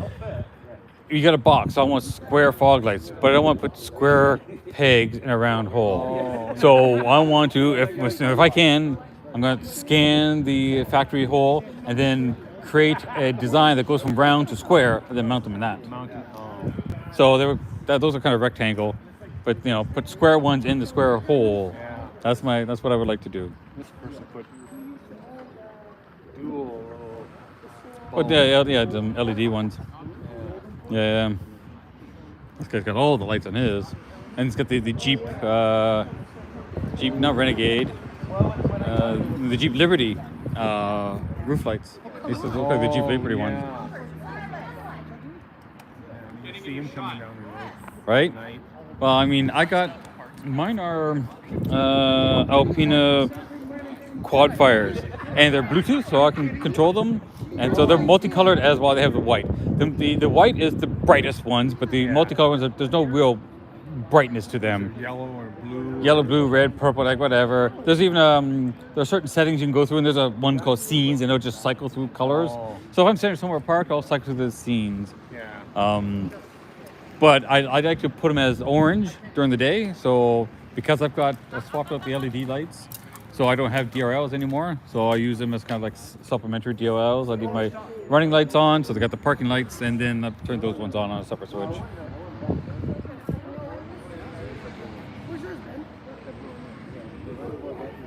You got a box, so I want square fog lights, but I don't want to put square pegs in a round hole. So I want to, if I can, I'm going to scan the factory hole and then create a design that goes from round to square, and then mount them in that. So those are kind of rectangle, but put square ones in the square hole. Yeah. That's what I would like to do. This person put dual. But yeah, the LED ones. Yeah. This guy's got all the lights on his, and he's got the Jeep, not Renegade, the Jeep Liberty roof lights. These look like the Jeep Liberty ones, You see him coming down the road. right? Night. Well, I mean, mine are Alpina quad fires, and they're Bluetooth, so I can control them, and so they're multicolored as well. They have the white. The white is the brightest ones, but the multicolor ones, there's no real brightness to them. Yellow or blue. Yellow, blue, red, purple, like whatever. There's even there are certain settings you can go through, and there's a one called scenes, and it'll just cycle through colors. Oh. So if I'm standing somewhere parked, I'll cycle through the scenes. Yeah. But I like to put them as orange during the day. So because I swapped out the LED lights, so I don't have DRLs anymore. So I use them as kind of like supplementary DRLs. I leave my running lights on, so they got the parking lights, and then I turn those ones on a separate switch.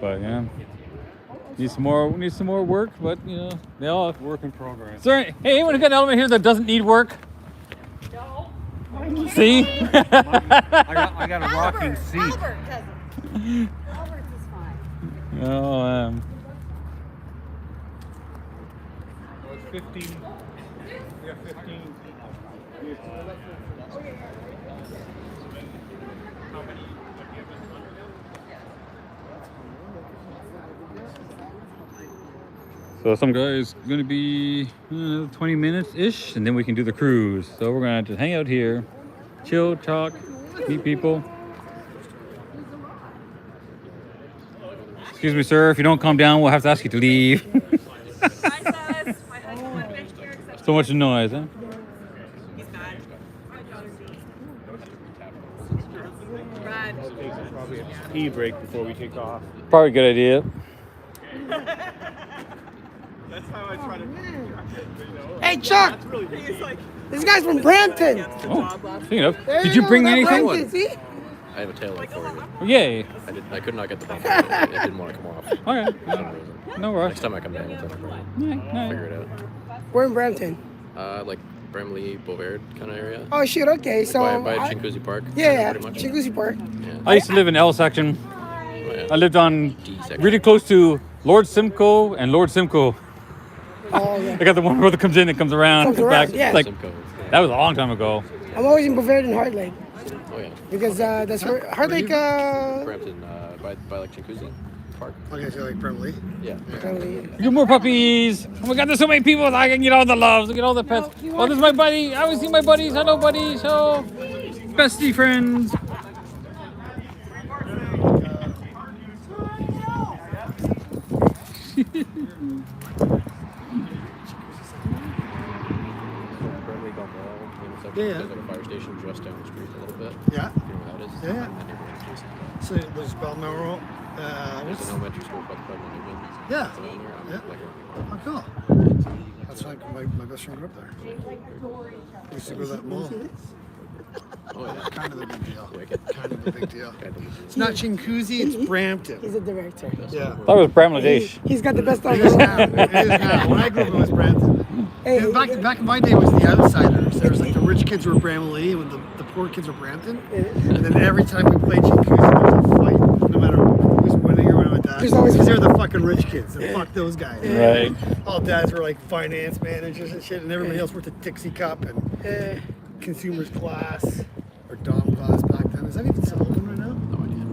But yeah, need some more work. But you know, they all Work in progress. Is there hey, anyone got an element here that doesn't need work? No. See? I got a rocking seat. Albert doesn't. Albert's is fine. Oh, It's 15. We have 15. so some guys gonna be 20 minutes ish, and then we can do the cruise. So we're gonna just hang out here, chill, talk, meet people. Excuse me, sir. If you don't calm down, we'll have to ask you to leave. So much noise, huh? Probably a pee break before we take off. Probably a good idea. That's how I try to. Hey, Chuck! This guy's from Brampton. Oh, speaking of, There did you go, bring that anything? Brampton, see? I have a tail light for you. Oh, yay. I could not get the bumper. It didn't want to come off. Okay. For some reason. No rush. Next time I come down, I'll figure it out. We're in Brampton. Like Bramley, Bovaird kind of area. Oh, shit, okay. So, by I- Chinguacousy Park. yeah, pretty much. Chinguacousy Park. Yeah. I used to live in L section. Oh, yeah. I lived on D section. really close to Lord Simcoe and Lord Simcoe. Oh, yeah. I got the one where it comes in and comes around. Comes comes around, back. yeah. Like Simcoe. that was a long time ago. I'm always in Bovard and Heart Lake Oh yeah. because that's where Heart Lake. Brampton, by like Chinguacousy Park. Okay, so like Bramley. Yeah. Get more puppies. Oh my God, there's so many people. I can get all the loves. I get all the pets. Oh, this is my buddy. I always see my buddies. Hello, buddies. So, bestie friends. Bramley Gone Mall. Yeah, yeah. There's like a fire station just down the street a little bit. Yeah. You know how it is? Yeah. That neighborhood's just- So there's Balmoral. There's an elementary school called the Pueblo Newman. Yeah. It's around there. I'm Yeah. like, Oh, cool. That's like my best friend grew up there. We used to go to that mall. oh yeah. Kind of a big deal. Wicked. Kind of a big deal. Kind of It's not Chinguacousy, it's Brampton. He's a director. Yeah. That was Bramladesh. He's got the best It is of now. It is now. When I grew up, it was Brampton. Hey, And back in my day, it was the outsiders. There was like the rich kids were Bramley, and the poor kids were Brampton. And then every time we played Chinguacousy, there was a fight, no matter who's winning or whatever like that. There's always- Because they're the fucking rich kids. And fuck those guys. Right. All dads were like finance managers and shit, and everybody else worked at Dixie Cup and consumers class or Dom class back then. Is that even still open right now?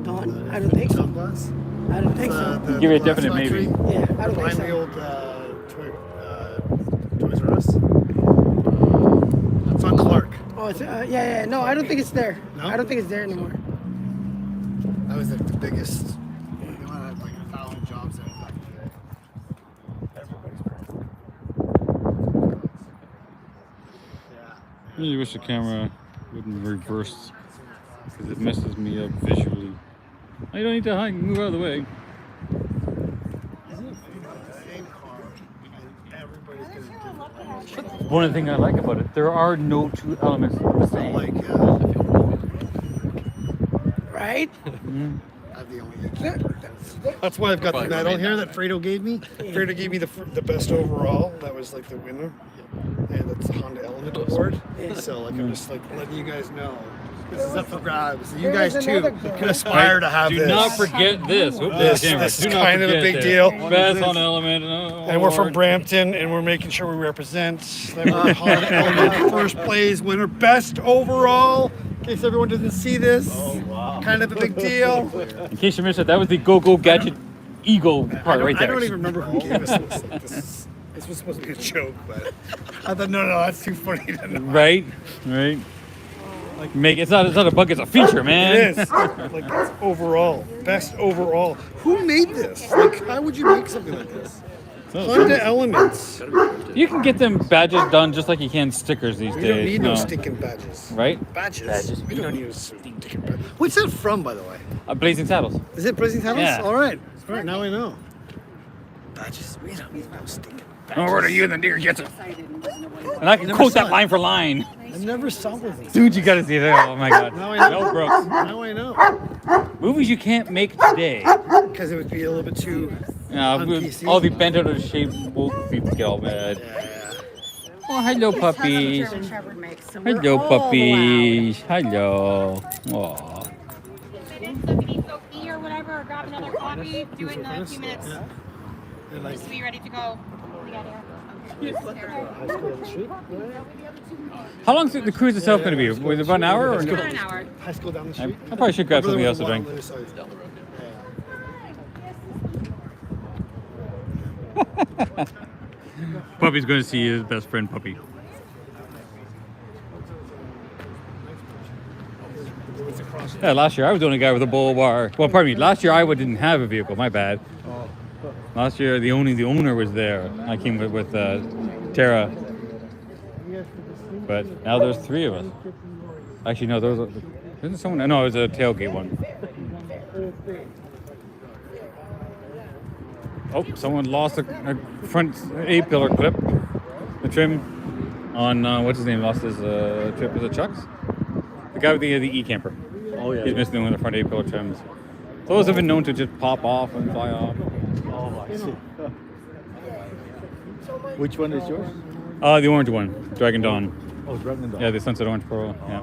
Dawn? I don't think so. Dom class? I don't think so. The Give it a glass definite factory maybe. Yeah, I don't think behind the so. old Toys R Us. It's on Clark. Oh, it's, yeah. No, I don't think it's there. No? I don't think it's there anymore. That was the biggest. They might have had like 1,000 jobs there back in the day. Everybody's Yeah. I really wish the camera wouldn't reverse because it messes me up visually. Oh, you don't need to hide. Move out of the way. Same car, and everybody's gonna do different. One of the things I like about it, there are no two elements the same. Like, Right? I'm the only That's why I've got the Probably medal made here that. that Fredo gave me. Fredo gave me the best overall. That was like the winner, and it's a Honda Element Award. So like I'm just like letting you guys know this is up for grabs. You There guys was too another can aspire to have Do this. not forget this. Oop, This- the camera. this is Do not kind of a forget big this. deal. Best on element. And we're from Brampton, and we're making sure we represent. Honda Element first place winner, best overall. In case everyone doesn't see this, kind of a big deal. In case you missed it, that was the Go Go Gadget Eagle part right I there. don't even remember who gave us this. This was supposed to be a joke, but I thought, no, that's too funny to know. Right. Make it's not a bug, it's a feature, man. It is. Like, it's overall. Best overall. Who made this? Like, how would you make something like this? Honda Elements. You can get them badges done just like you can stickers these We days. don't need no sticking badges. Right? Badges? We don't need sticking badges. What's that from, by the way? Blazing Saddles. Is it Blazing Saddles? Yeah. All right, now I know. Badges. We don't need no sticking badges. No order you and the deer gets it. And I can quote that line for line. I never saw Blazing. Dude, you gotta see that. Oh my god. Now I know. No, Brooks. Now I know. Movies you can't make today. Because it would be a little bit too. I'll be bent out of shape. We'll get all mad. Oh, hello, puppies. German Shepherd makes. So Hello, puppies. Hello. Aw. Or whatever, or grab another coffee, do it in a few minutes. Just to be ready to go. How long is the cruise itself going to be? Was it about an hour? Or About an hour. High school down the I street. probably should grab something else to drink. Puppy's going to see his best friend, Puppy. Yeah, last year I was the only guy with a bull bar. Well, pardon me. Last year I didn't have a vehicle. My bad. Last year the owner was there. I came with Tara. But now there's 3 of us. Actually, no, isn't someone? No, it was a tailgate one. Oh, someone lost a front A-pillar clip. The trim on, what's his name, lost his trip. Was it Chuck's? The guy with the e-camper. Oh yeah. He's missing one of the front A-pillar trims. Those have been known to just pop off and fly off. Oh, I see. Which one is yours? The orange one, Dragon Dawn. Oh, Dragon Dawn. Yeah, the Sunset Orange Pro. Yeah.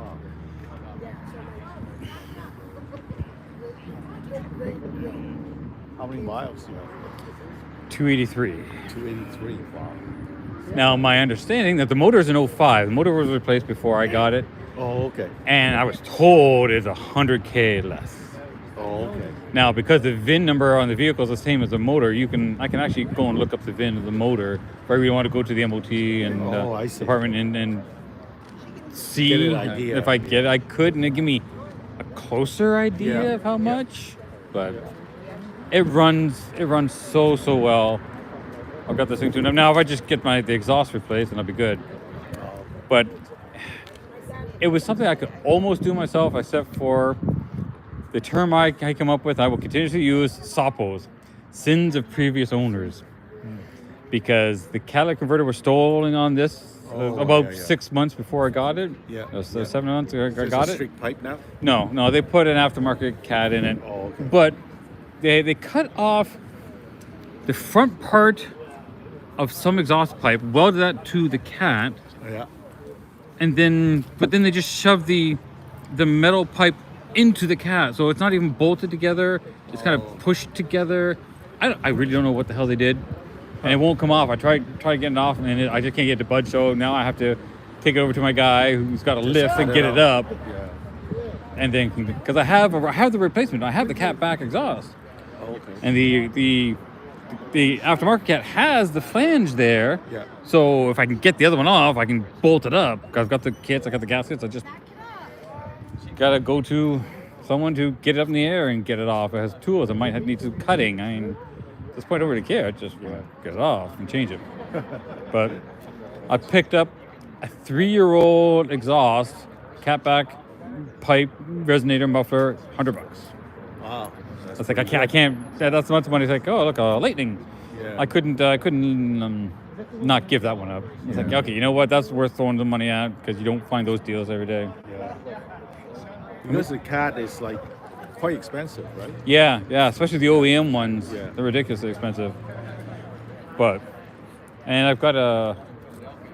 How many miles do you have? 283. 283. Wow. Now, my understanding that the motor is an 05. The motor was replaced before I got it, Oh, okay. and I was told it's 100K less. Oh, okay. Now, because the VIN number on the vehicle is the same as the motor, I can actually go and look up the VIN of the motor if I really want to go to the MOT and I see. department and see Get an idea. if I get it. I could, and it give me a closer idea Yeah, of how yeah. much, but it runs so well. I've got this thing tuned up. Now, if I just get the exhaust replaced, then I'll be good. But it was something I could almost do myself, except for the term I come up with. I will continuously use SOPOs, sins of previous owners, because the catalytic converter was stolen on this about 6 months before I got it. Yeah. So 7 months ago I Is got it it. strict pipe now? No, they put an aftermarket cat in it. Oh, okay. But they cut off the front part of some exhaust pipe, welded that to the cat, Yeah. and then they just shoved the metal pipe into the cat, so it's not even bolted together. It's kind of pushed together. I really don't know what the hell they did, and it won't come off. I tried getting it off, and I just can't get it to budge. So now I have to take it over to my guy who's got a lift and get it up, Yeah. and then because I have the replacement. I have the cat back exhaust, Oh, okay. and the aftermarket cat has the flange there. Yeah. So if I can get the other one off, I can bolt it up. I've got the kits, I got the gaskets. I just gotta go to someone to get it up in the air and get it off. It has tools. It might need some cutting. I mean, at this point, I don't really care. Just get it off and change it. But I picked up a 3-year-old exhaust, catback, pipe, resonator, muffler, $100. Wow. It's like I can't. That's much money. It's like, oh look, lightning. Yeah. I couldn't not give that one up. It's like, okay, you know what? That's worth throwing the money at because you don't find those deals every day. Yeah. Because the cat is like quite expensive, right? Yeah, especially the OEM ones. Yeah. They're ridiculously expensive. And I've got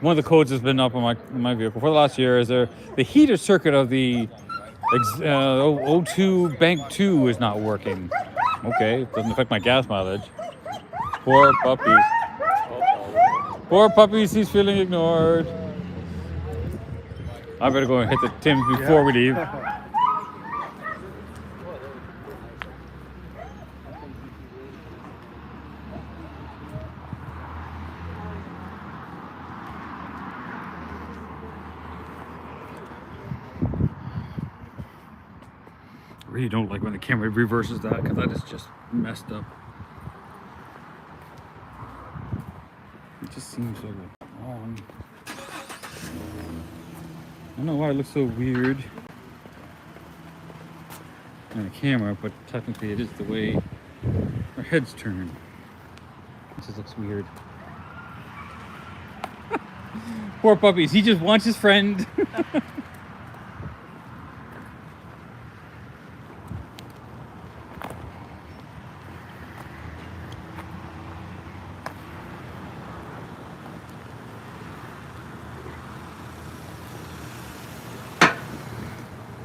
one of the codes that's been up on my vehicle for the last year is the heater circuit of the O2 Bank 2 is not working. Okay, doesn't affect my gas mileage. Poor puppies. Poor puppies, he's feeling ignored. I better go and hit the Tim's before we leave. really don't like when the camera reverses that because that is just messed up. It just seems so wrong. I don't know why it looks so weird on the camera, but technically it is the way our heads turn. It just looks weird. Poor puppies, he just wants his friend.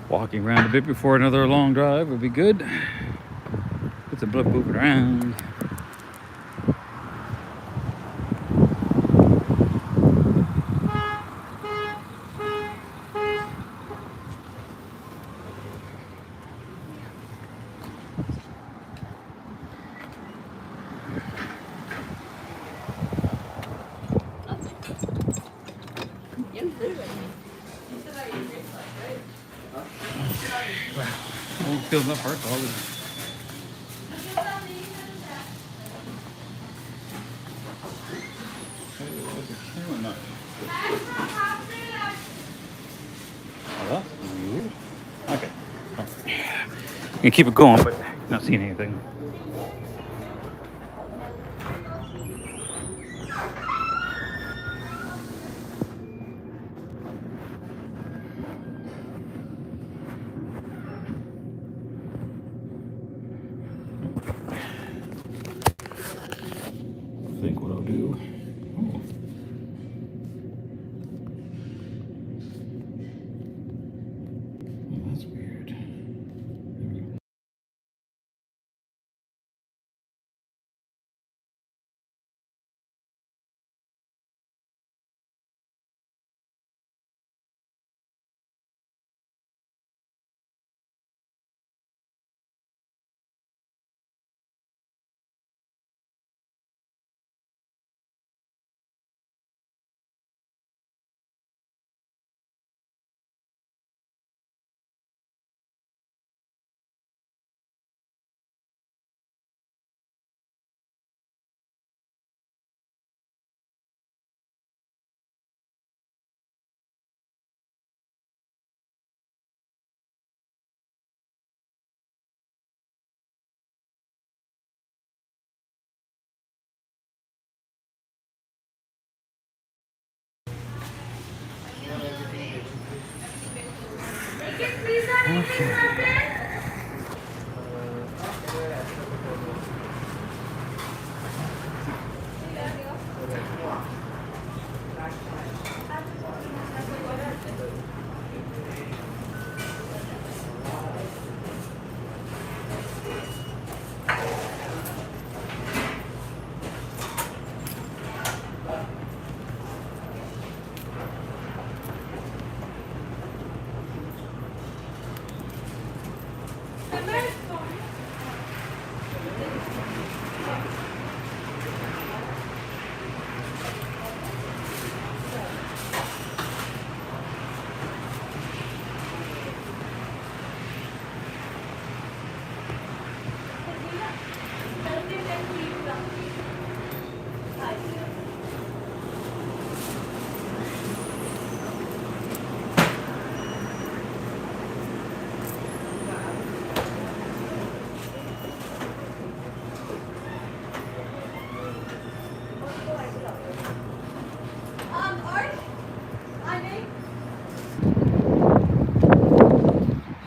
Walking around a bit before another long drive would be good. Get some blood moving around. Oh, feels enough heart all the Okay. You can keep it going, but not seeing anything. I think what I'll do. Oh. Oh, that's weird. There we go.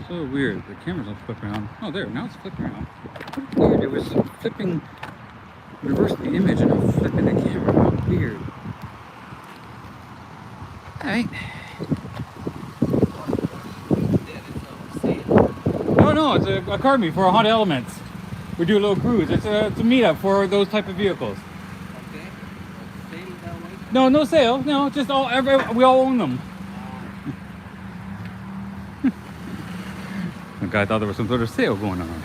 So weird. The camera's not flipping around. Oh, there. Now it's flipping around. Weird. It was flipping, reverse the image and I'm flipping the camera. How weird. Alright. No, it's a car meet for Honda Elements. We do a little cruise. It's a meetup for those type of vehicles. Okay. No sale. No, just we all own them. The guy thought there was some sort of sale going on.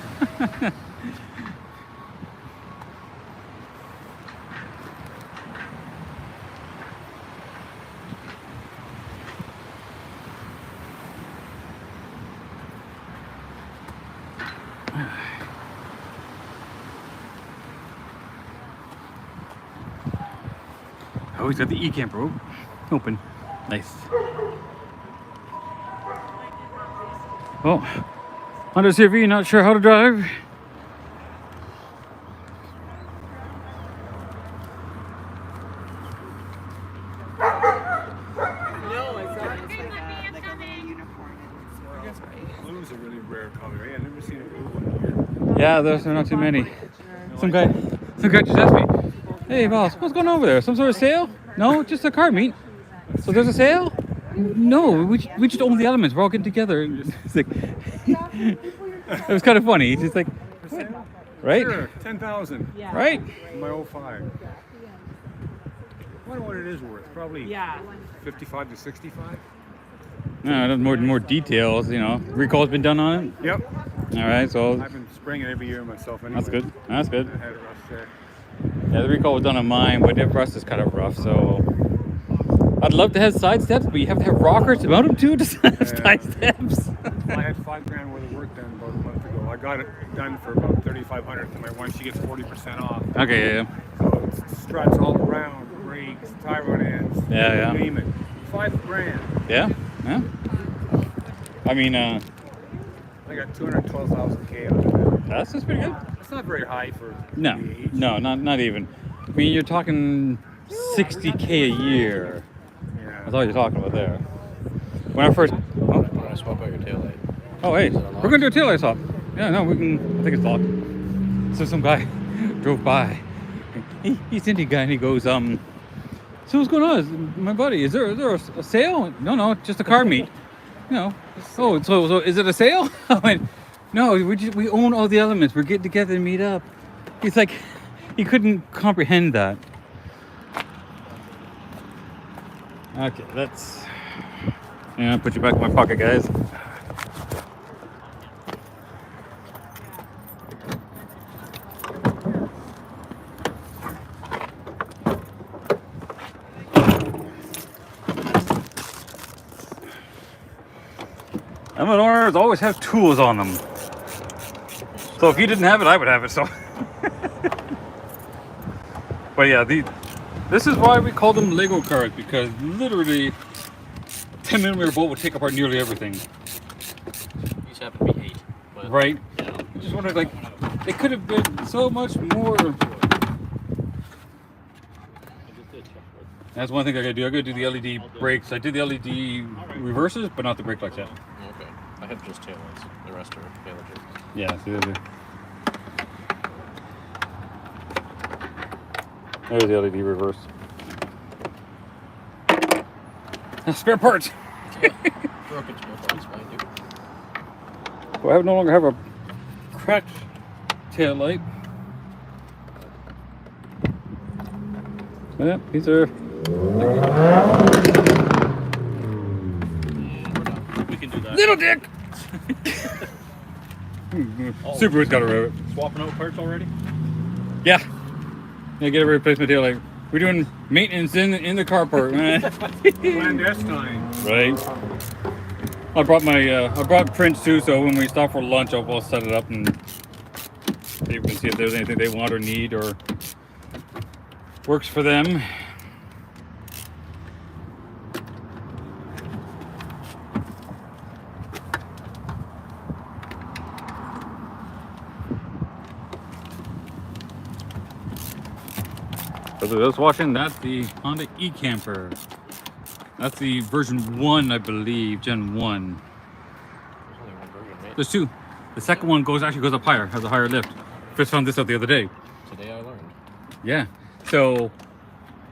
Oh, he's got the e-camper open. Nice. Oh, Honda CRV, not sure how to drive. Blue's a really rare color. Yeah, I've never seen a blue one here. Yeah, there's not too many. Some guy just asked me, "Hey boss, what's going on over there? Some sort of sale? No, just a car meet. So there's a sale? No, we just own the elements. We're all getting together." It's like, it was kind of funny. He's just like, right? Sure, 10,000. Right? My 05. I wonder what it is worth. Probably 55 to 65. No, more details. You know, recall's been done on it. Yep. All right, so I've been spraying it every year myself anyway. that's good. That's good. I had a rough there. Yeah, the recall was done on mine, but the rust is kind of rough. So I'd love to have side steps, but you have to have rockers to mount them to have side steps. I had $5,000 worth of work done about a month ago. I got it done for about $3,500. And my wife, she gets 40% off. Okay, yeah. So it's struts all around, brakes, tie rod ends. Yeah. You name it. $5,000. Yeah. I mean, I got 212,000 K on it. that's pretty good. It's not very high for No, the age. no, not even. I mean, you're talking 60K a year. Yeah. That's all you're talking about there. When I first, When I swap out your taillight. oh hey, we're gonna do a taillight swap. Yeah, no, we can. I think it's locked. So some guy drove by. He's Indian guy, and he goes, so what's going on? My buddy, is there a sale? No, just a car meet. You know. Oh, so is it a sale? I went, no, we own all the elements. We're getting together to meet up. He's like, he couldn't comprehend that. Okay, let's. Yeah, put you back in my pocket, guys. M&Rs always have tools on them. So if you didn't have it, I would have it. So, but yeah, this is why we call them Lego cars, because literally 10mm bolt would take apart nearly everything. These happen to be 8. But, Right? You know, I just wondered, like, it could have been so much more. That's one thing I gotta do. I gotta do the LED brakes. I did the LED reverses, but not the brake lights yet. okay. I have just taillights. The rest are legit. Yeah, see, there's the LED reverse. Spare parts. Broken spare parts, mind you. Well, I no longer have a cracked tail light. Yeah, these are. We can do that. Little dick! Subaru's got to rev it. Swapping out parts already? Yeah. Yeah, get a replacement tail light. We're doing maintenance in the carport, man. Clandestine. Right. I brought Prince too, so when we stop for lunch, I'll set it up and people can see if there's anything they want or need or works for them. For those watching, that's the Honda e-camper. That's the version 1, I believe, Gen 1. There's only one version, mate. There's 2. The second one actually goes up higher, has a higher lift. Just found this out the other day. Today I learned. Yeah. So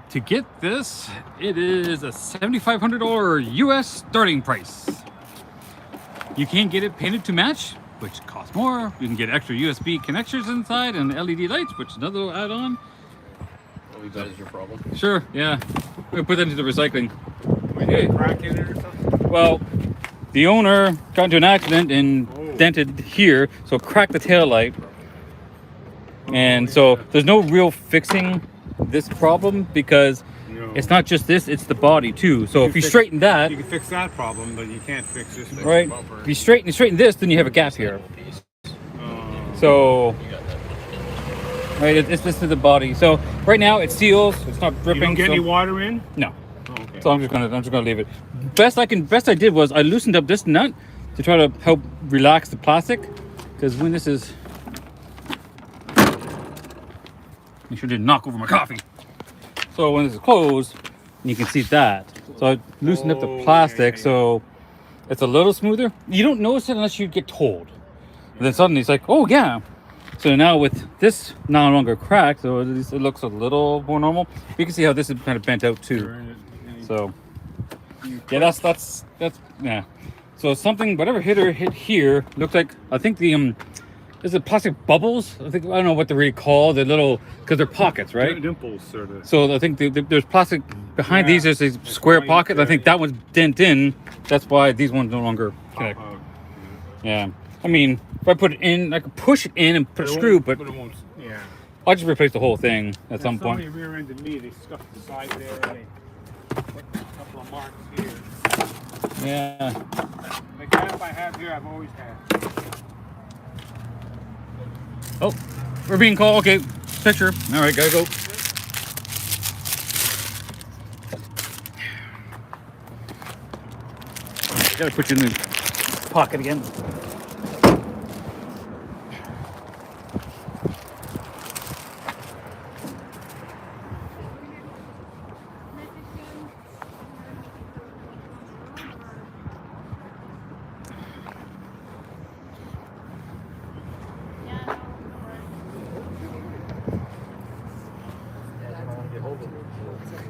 to get this, it is a $7,500 US starting price. You can get it painted to match, which costs more. You can get extra USB connectors inside and LED lights, which is another little add-on. Well, that is your problem. Sure, yeah. We'll put that into the recycling. We had a crack in it or something? Well, the owner got into an accident and dented here, so cracked the tail light. And so there's no real fixing this problem because it's not just this, it's the body too. So if you straighten that, You can fix that problem, but you can't fix this thing. right? If you straighten this, then you have a gap here. Piece. So, right, this is the body. So right now it seals. It's not You dripping. don't get so- any water in? No. Oh, okay. So I'm just gonna leave it. Best I did was I loosened up this nut to try to help relax the plastic, because when this is, make sure it didn't knock over my coffee. So when this is closed, you can see that. So I loosened up the plastic, so it's a little smoother. You don't notice it unless you get told. And then suddenly it's like, oh yeah. So now with this no longer cracked, so at least it looks a little more normal. You can see how this is kind of bent out too. So yeah, that's yeah. So something, whatever hit here, looks like, I think the is it plastic bubbles? I don't know what they're really called. They're little, because they're pockets, right? Dimples, sort of. So I think there's plastic behind Yeah. these. There's these square pockets. I think that one's dent in. That's why these ones no longer connect. Yeah. I mean, if I put it in, I could push it in and put a screw, but it won't. Yeah. I'll just replace the whole thing at some point. Somebody rear-ended me. They scuffed the side there and they put a couple of marks here. Yeah. The cap I have here, I've always had. Oh, we're being called. Okay, picture. All right, gotta go. Gotta put you in the pocket again.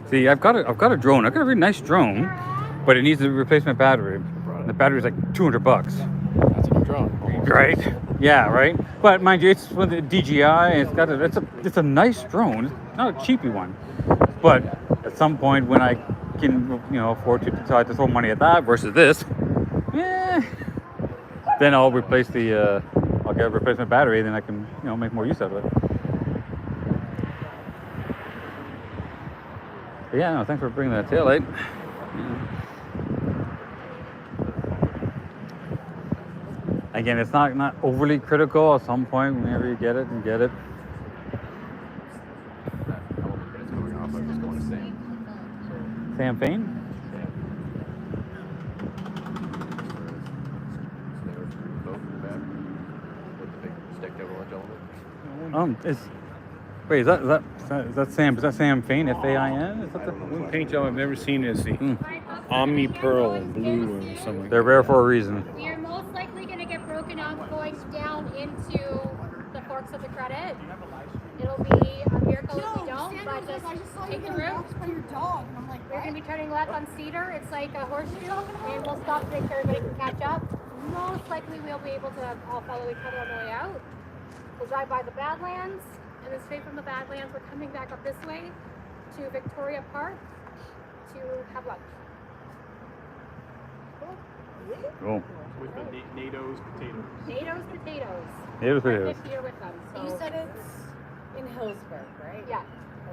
See, I've got a drone. I've got a really nice drone, but it needs a replacement battery. The battery's like $200. That's a drone. Right? Yeah, right. But mind you, it's with the DJI. And it's a nice drone. It's not a cheapy one. But at some point, when I can afford to decide to throw money at that versus this, then I'll replace the I'll get a replacement battery. Then I can make more use out of it. But yeah, no, thanks for bringing that taillight. Yeah. Again, it's not overly critical. At some point, whenever you get it, you get it. It's going off. I'm just going to say. Sam Fain? Wait, is that Sam? Is that Sam Fain? Fain? Is that the One paint job I've never seen is the Omni Pearl Blue or something. They're rare for a reason. We are most likely going to get broken up going down into the Forks of the Credit. It'll be a miracle if we don't, but just take the route. We're going to be turning left on Cedar. It's like a horseshoe, and we'll stop to make sure everybody can catch up. Most likely we'll be able to all follow each other on the way out. We'll drive by the Badlands, and then straight from the Badlands, we're coming back up this way to Victoria Park to have lunch. Cool. With the NATO's potatoes. NATO's potatoes. NATO's potatoes. 50 here with them. So. You said it's in Hillsburg, right? Yeah.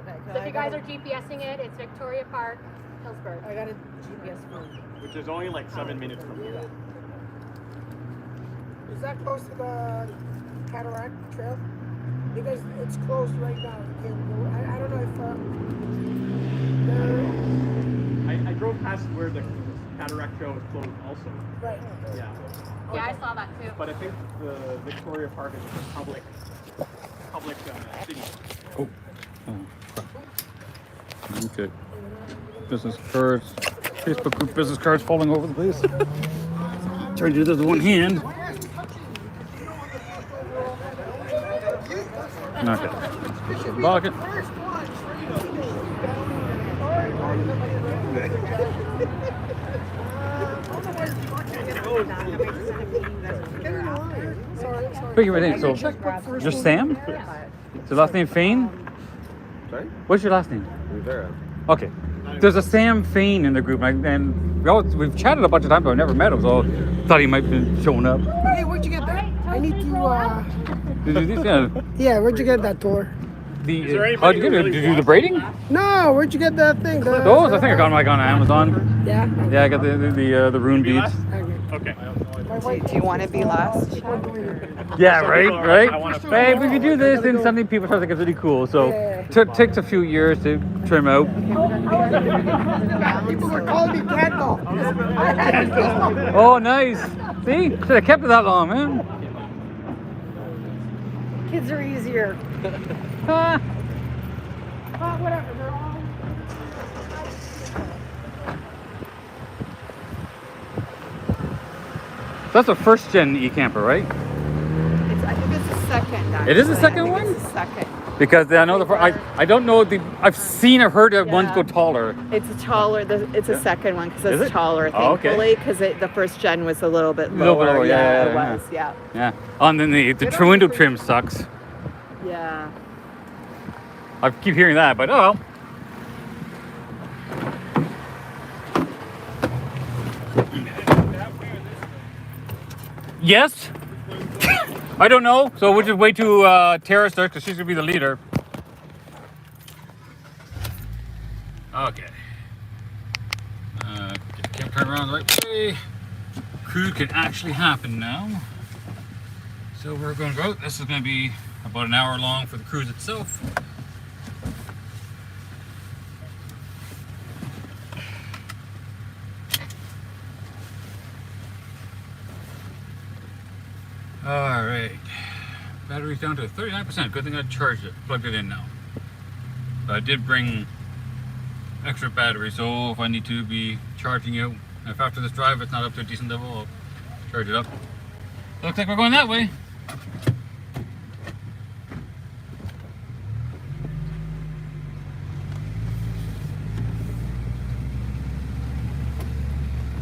Okay. So if you guys are GPSing it, it's Victoria Park, Hillsburg. I got a GPS for you. Which is only like 7 minutes from here. Is that close to the Cataract Trail? Because it's closed right now. You can't go. I don't know if I drove past where the Cataract Trail was closed also. right. Yeah. Yeah, I saw that too. But I think the Victoria Park is a public city. Oh. Okay. Business cards. Facebook group business cards falling over the place. Trying to do this with one hand. Okay. Bucket. Speaking of anything, so just Sam? Is your last name Fain? Sorry? What's your last name? Rivera. Okay. There's a Sam Fain in the group, and we've chatted a bunch of times, but I've never met him, so I thought he might have been showing up. Hey, where'd you get that? I need to. Yeah, Yeah, where'd you get that tour? how'd you get it? Did you do the braiding? No, where'd you get that thing? Those, I think I got them like on Amazon. Yeah. Yeah, I got the rune beads. Okay. Okay. My wife Do you want to be last? Yeah, right? Babe, if you do this, then suddenly people start to think it's really cool. So it takes a few years to trim out. People are calling me Kendall. Oh, nice. See? Should have kept it that long, man. Kids are easier. Whatever. They're all. That's a first gen e-camper, right? I think it's the second. It is the actually. second I think one? It's the second. Because I know I don't know I've seen or heard that ones go Yeah. taller. It's a taller. It's a second one because Is it's it? taller, Oh, okay. thankfully. Because the first gen was a little bit Little lower. bit lower, yeah, it yeah, was. Yeah. Yeah. Oh, and then the true window trim sucks. Yeah. I keep hearing that, but oh well. Yes? I don't know, so we'll just wait till Tara starts because she's gonna be the leader. Okay. Get the camera turned around the right way. Cruise can actually happen now. So we're gonna go. This is gonna be about an hour long for the cruise itself. All right, battery's down to 39%. Good thing I charged it, plugged it in now. But I did bring extra battery, so if I need to be charging it, if after this drive it's not up to a decent level, I'll charge it up. Looks like we're going that way.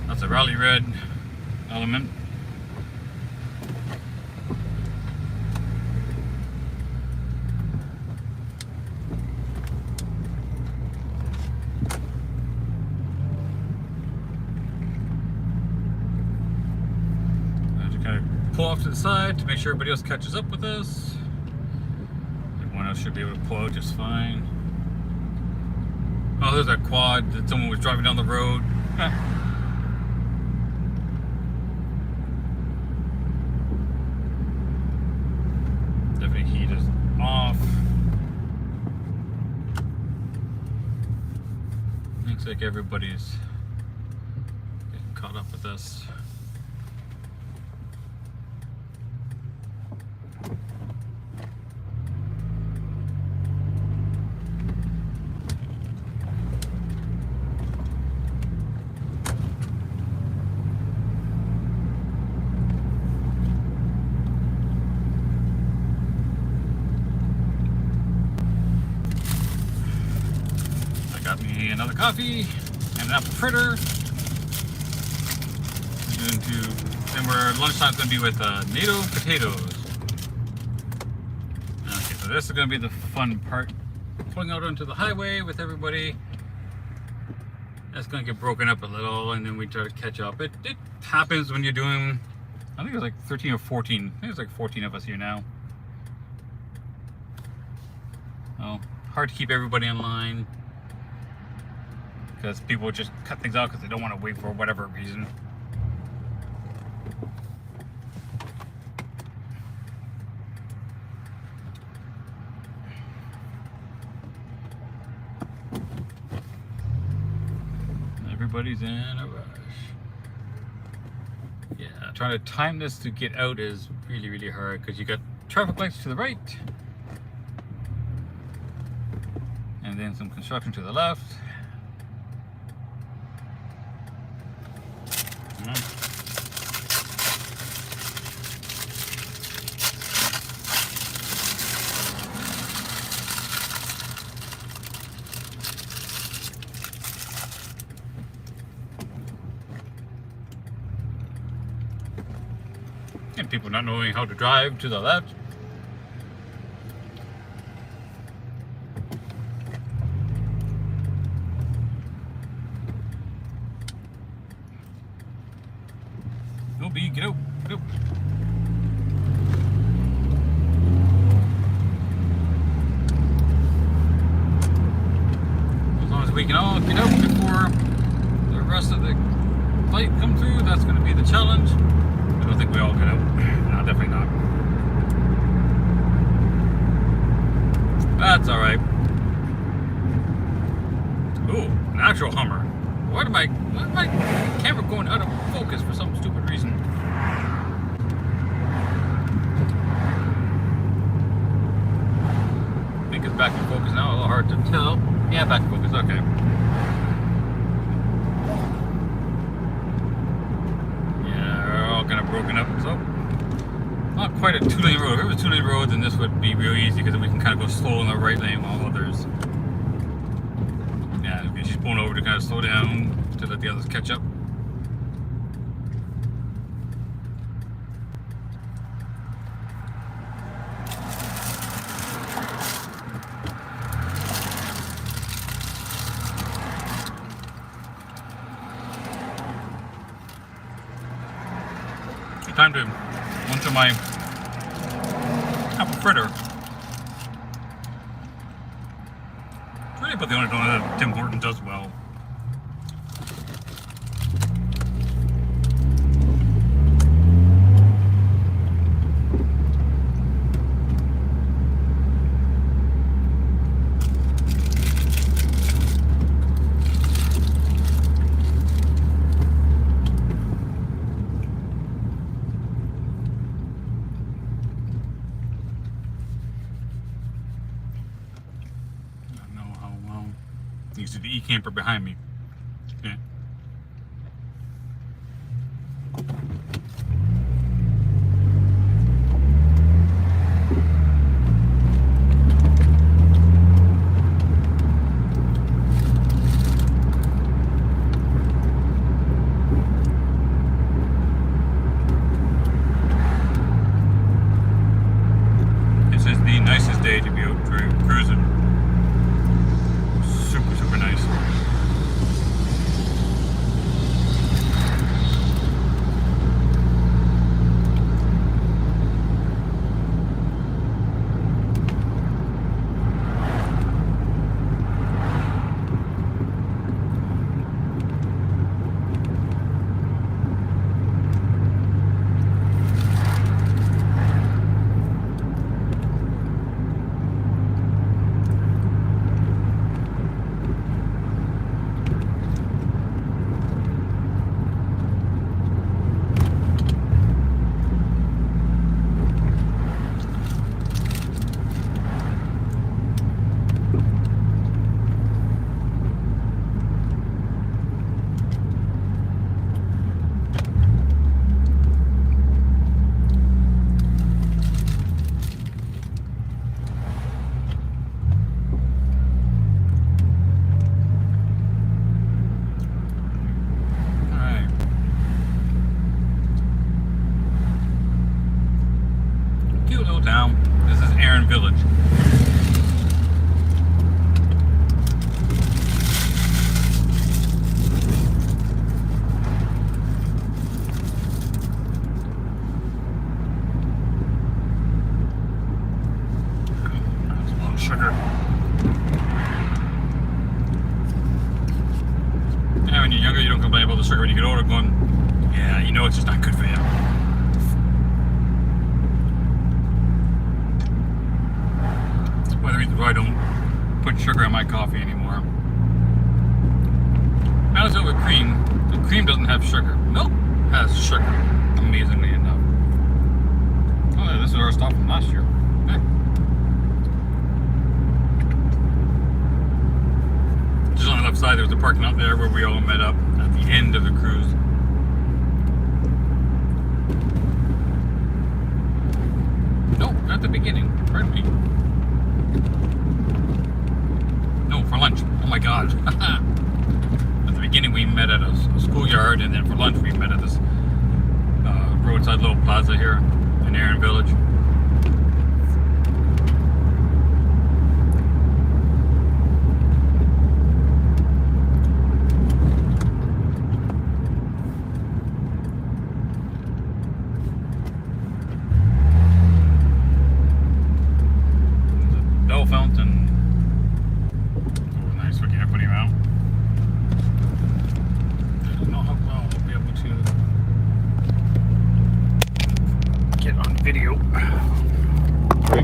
That's a Rally Red Element. Pull off to the side to make sure everybody else catches up with us. Everyone else should be able to pull out just fine. Oh, there's that quad that someone was driving down the road. Definitely heat is off. Looks like everybody's getting caught up with us. Got me another coffee and an apple fritter. Then lunchtime's gonna be with NATO potatoes. Okay, so this is gonna be the fun part. Pulling out onto the highway with everybody. That's gonna get broken up a little, and then we try to catch up. It happens when you're doing, I think it was like 13 or 14. I think it's like 14 of us here now. Oh, hard to keep everybody in line. Because people just cut things out because they don't want to wait for whatever reason. Everybody's in a rush. Yeah, trying to time this to get out is really, really hard because you got traffic lights to the right. And then some construction to the left. And people not knowing how to drive to the left. No B, get out, get out. As long as we can all get out before the rest of the flight come through, that's going to be the challenge. That's all right. Ooh, an actual Hummer. Why is my camera going out of focus for some stupid reason? I think it's back in focus now. A little hard to tell. Yeah, back in focus. Okay. Yeah, they're all kind of broken up. So, not quite a 2-lane road. If it was 2-lane road, then this would be real easy because we can kind of go slow in the right lane while others. Yeah, she's pulling over to kind of slow down to let the others catch up. Time to munch on my apple fritter. It's really about the only donut that Tim Horton does well. You see the e-camper behind me. Yeah. This is the nicest day to be out cruising. Super nice. Town. This is Aaron Village. That's a lot of sugar. Yeah, when you're younger, you don't complain about the sugar. When you get older, going, yeah, you know it's just not good for you. One of the reasons why I don't put sugar in my coffee anymore. How's it with cream? The cream doesn't have sugar. Milk has sugar, amazingly enough. Oh, yeah, this is our stop from last year. Okay. Just on the left side, there's a parking lot there where we all met up at the end of the cruise. No, not the beginning. Pardon me. No, for lunch. Oh my god. At the beginning we met at a schoolyard, and then for lunch we met at this roadside little plaza here in Aaron Village. Bell fountain. Nice looking at putting him out. I don't know how well we'll be able to get on video. Right.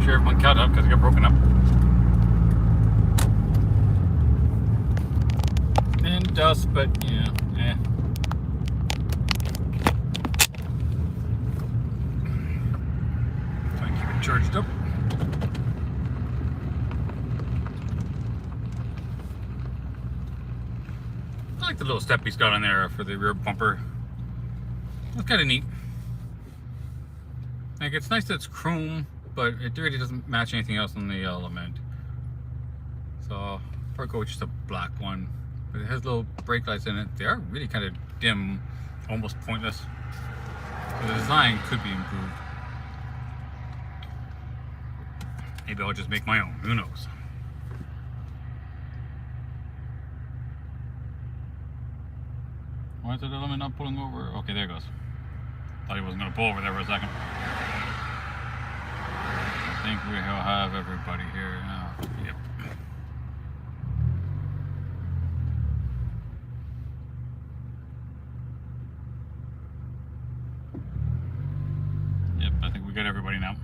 sure everyone caught up because it got broken up. And dust, but yeah, try and keep it charged up. I like the little step he's got on there for the rear bumper. It's kind of neat. Like, it's nice that it's chrome, but it really doesn't match anything else on the Element. So I'll probably go with just a black one. But it has little brake lights in it. They are really kind of dim, almost pointless. So the design could be improved. Maybe I'll just make my own. Who knows? Why is the Element not pulling over? Okay, there it goes. Thought he wasn't going to pull over there for a second. I think we'll have everybody here now. Yep. Yep, I think we got everybody now.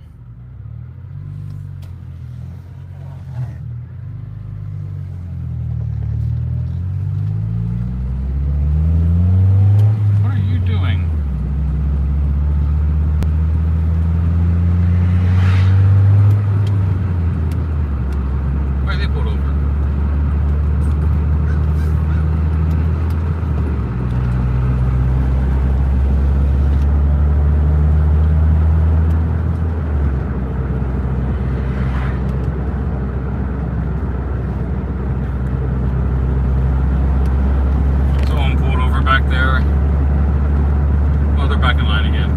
What are you doing? Why are they pulled over? Someone pulled over back there. Oh, they're back in line again.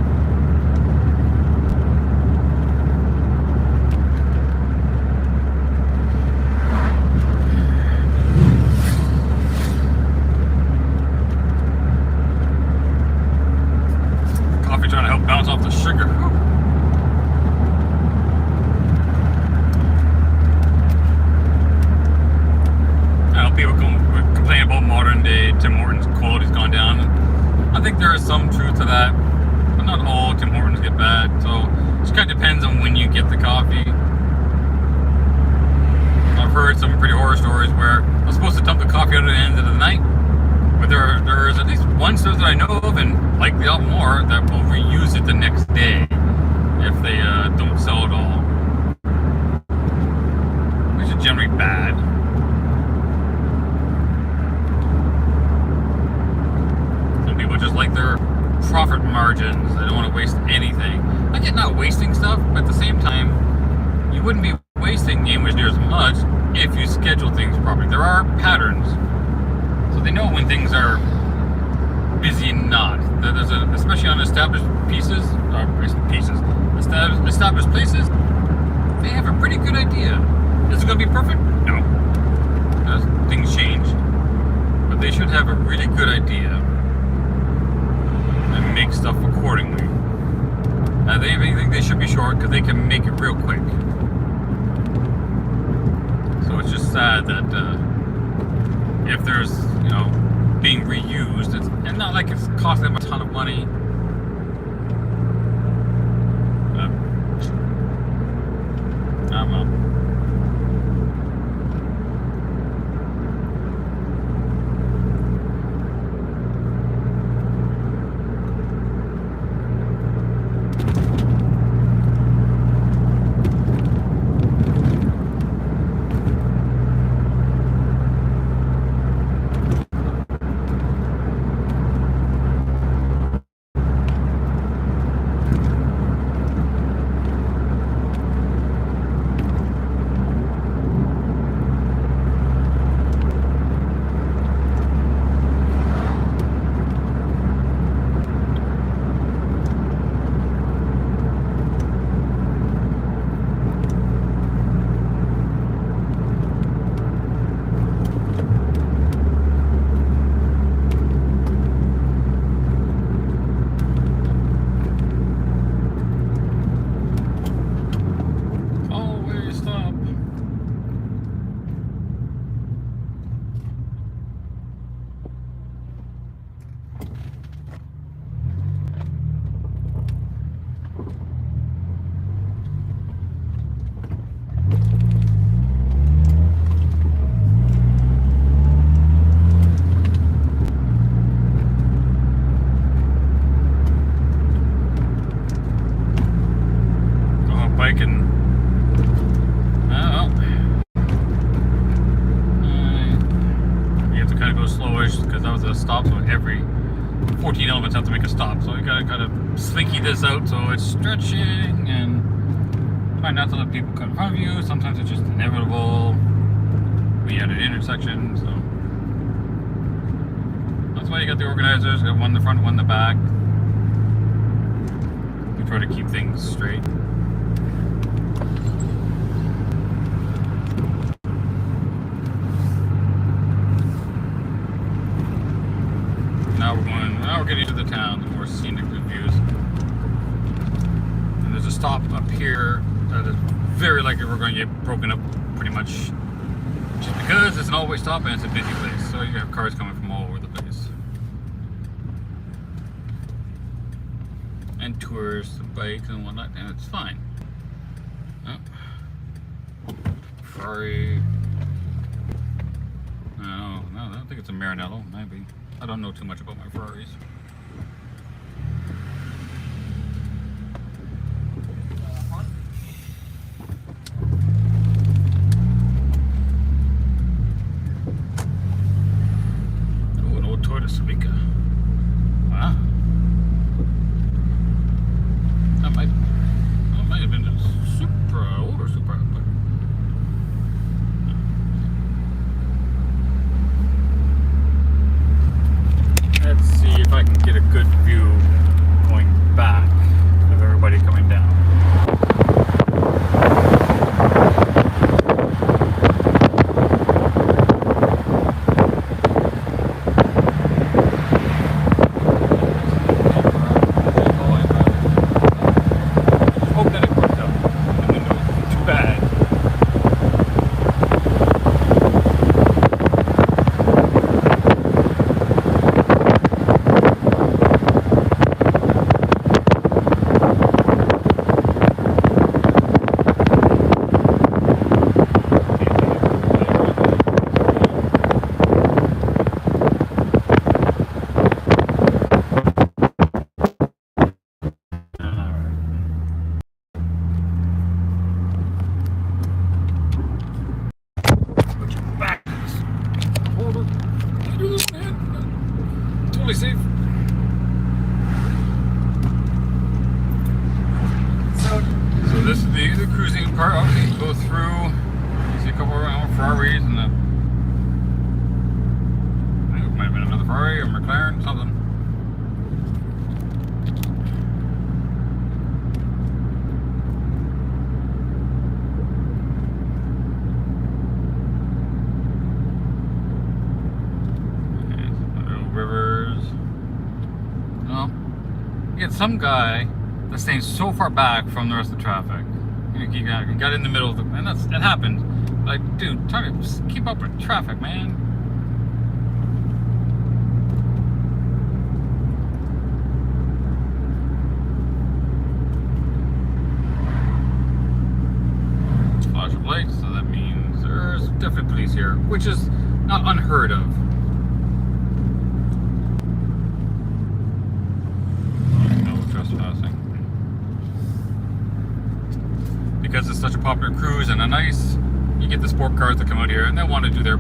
Coffee trying to help bounce off the sugar. I know people complain about modern day Tim Hortons quality's gone down. I think there is some truth to that, but not all Tim Hortons get bad. So it just kind of depends on when you get the coffee. I've heard some pretty horror stories where I'm supposed to dump the coffee out at the end of the night, but there is at least one store that I know of, and likely a lot more, that will reuse it the next day if they don't sell it all, which is generally bad. Some people just like their profit margins. They don't want to waste anything. I get not wasting stuff, but at the same time, you wouldn't be wasting anywhere near as much if you schedule things properly. There are patterns, so they know when things are busy and not. There's especially on established established places, they have a pretty good idea. Is it going to be perfect? No. Things change, but they should have a really good idea and make stuff accordingly. They think they should be short because they can make it real quick. So it's just sad that if there's, being reused, and not like it's costing them a ton of money. Well. stop, so every 14 elements have to make a stop. So you gotta kind of slinky this out so it's stretching and try not to let people cut in front of you. Sometimes it's just inevitable. We had an intersection, so that's why you got the organizers. You got one in the front, one in the back. We try to keep things straight. Now we're getting to the town, the more scenic views. And there's a stop up here that is very likely we're going to get broken up pretty much just because it's an all-way stop and it's a busy place. So you have cars coming from all over the place. And tourists and bikes and whatnot, and it's fine. Oh. Ferrari. No, I don't think it's a Maranello, maybe. I don't know too much about my Ferraris. Oh, an old Toyota Celica. Wow. That might have been a Supra, older Supra, but let's see if I can get a good view going back of everybody coming down. Hope that it worked out. The window isn't too bad. Totally safe. So this is the cruising part. Obviously, you go through. You see a couple of Ferraris and the. I think it might have been another Ferrari or McLaren, something. Rivers. No. You get some guy that's staying so far back from the rest of the traffic. You got in the middle of the, and it happens. Like, dude, try to just keep up with traffic, man. Flash of lights, so that means there's definitely police here, which is not unheard of. Because it's such a popular cruise and a nice, you get the sport cars that come out here and they want to do their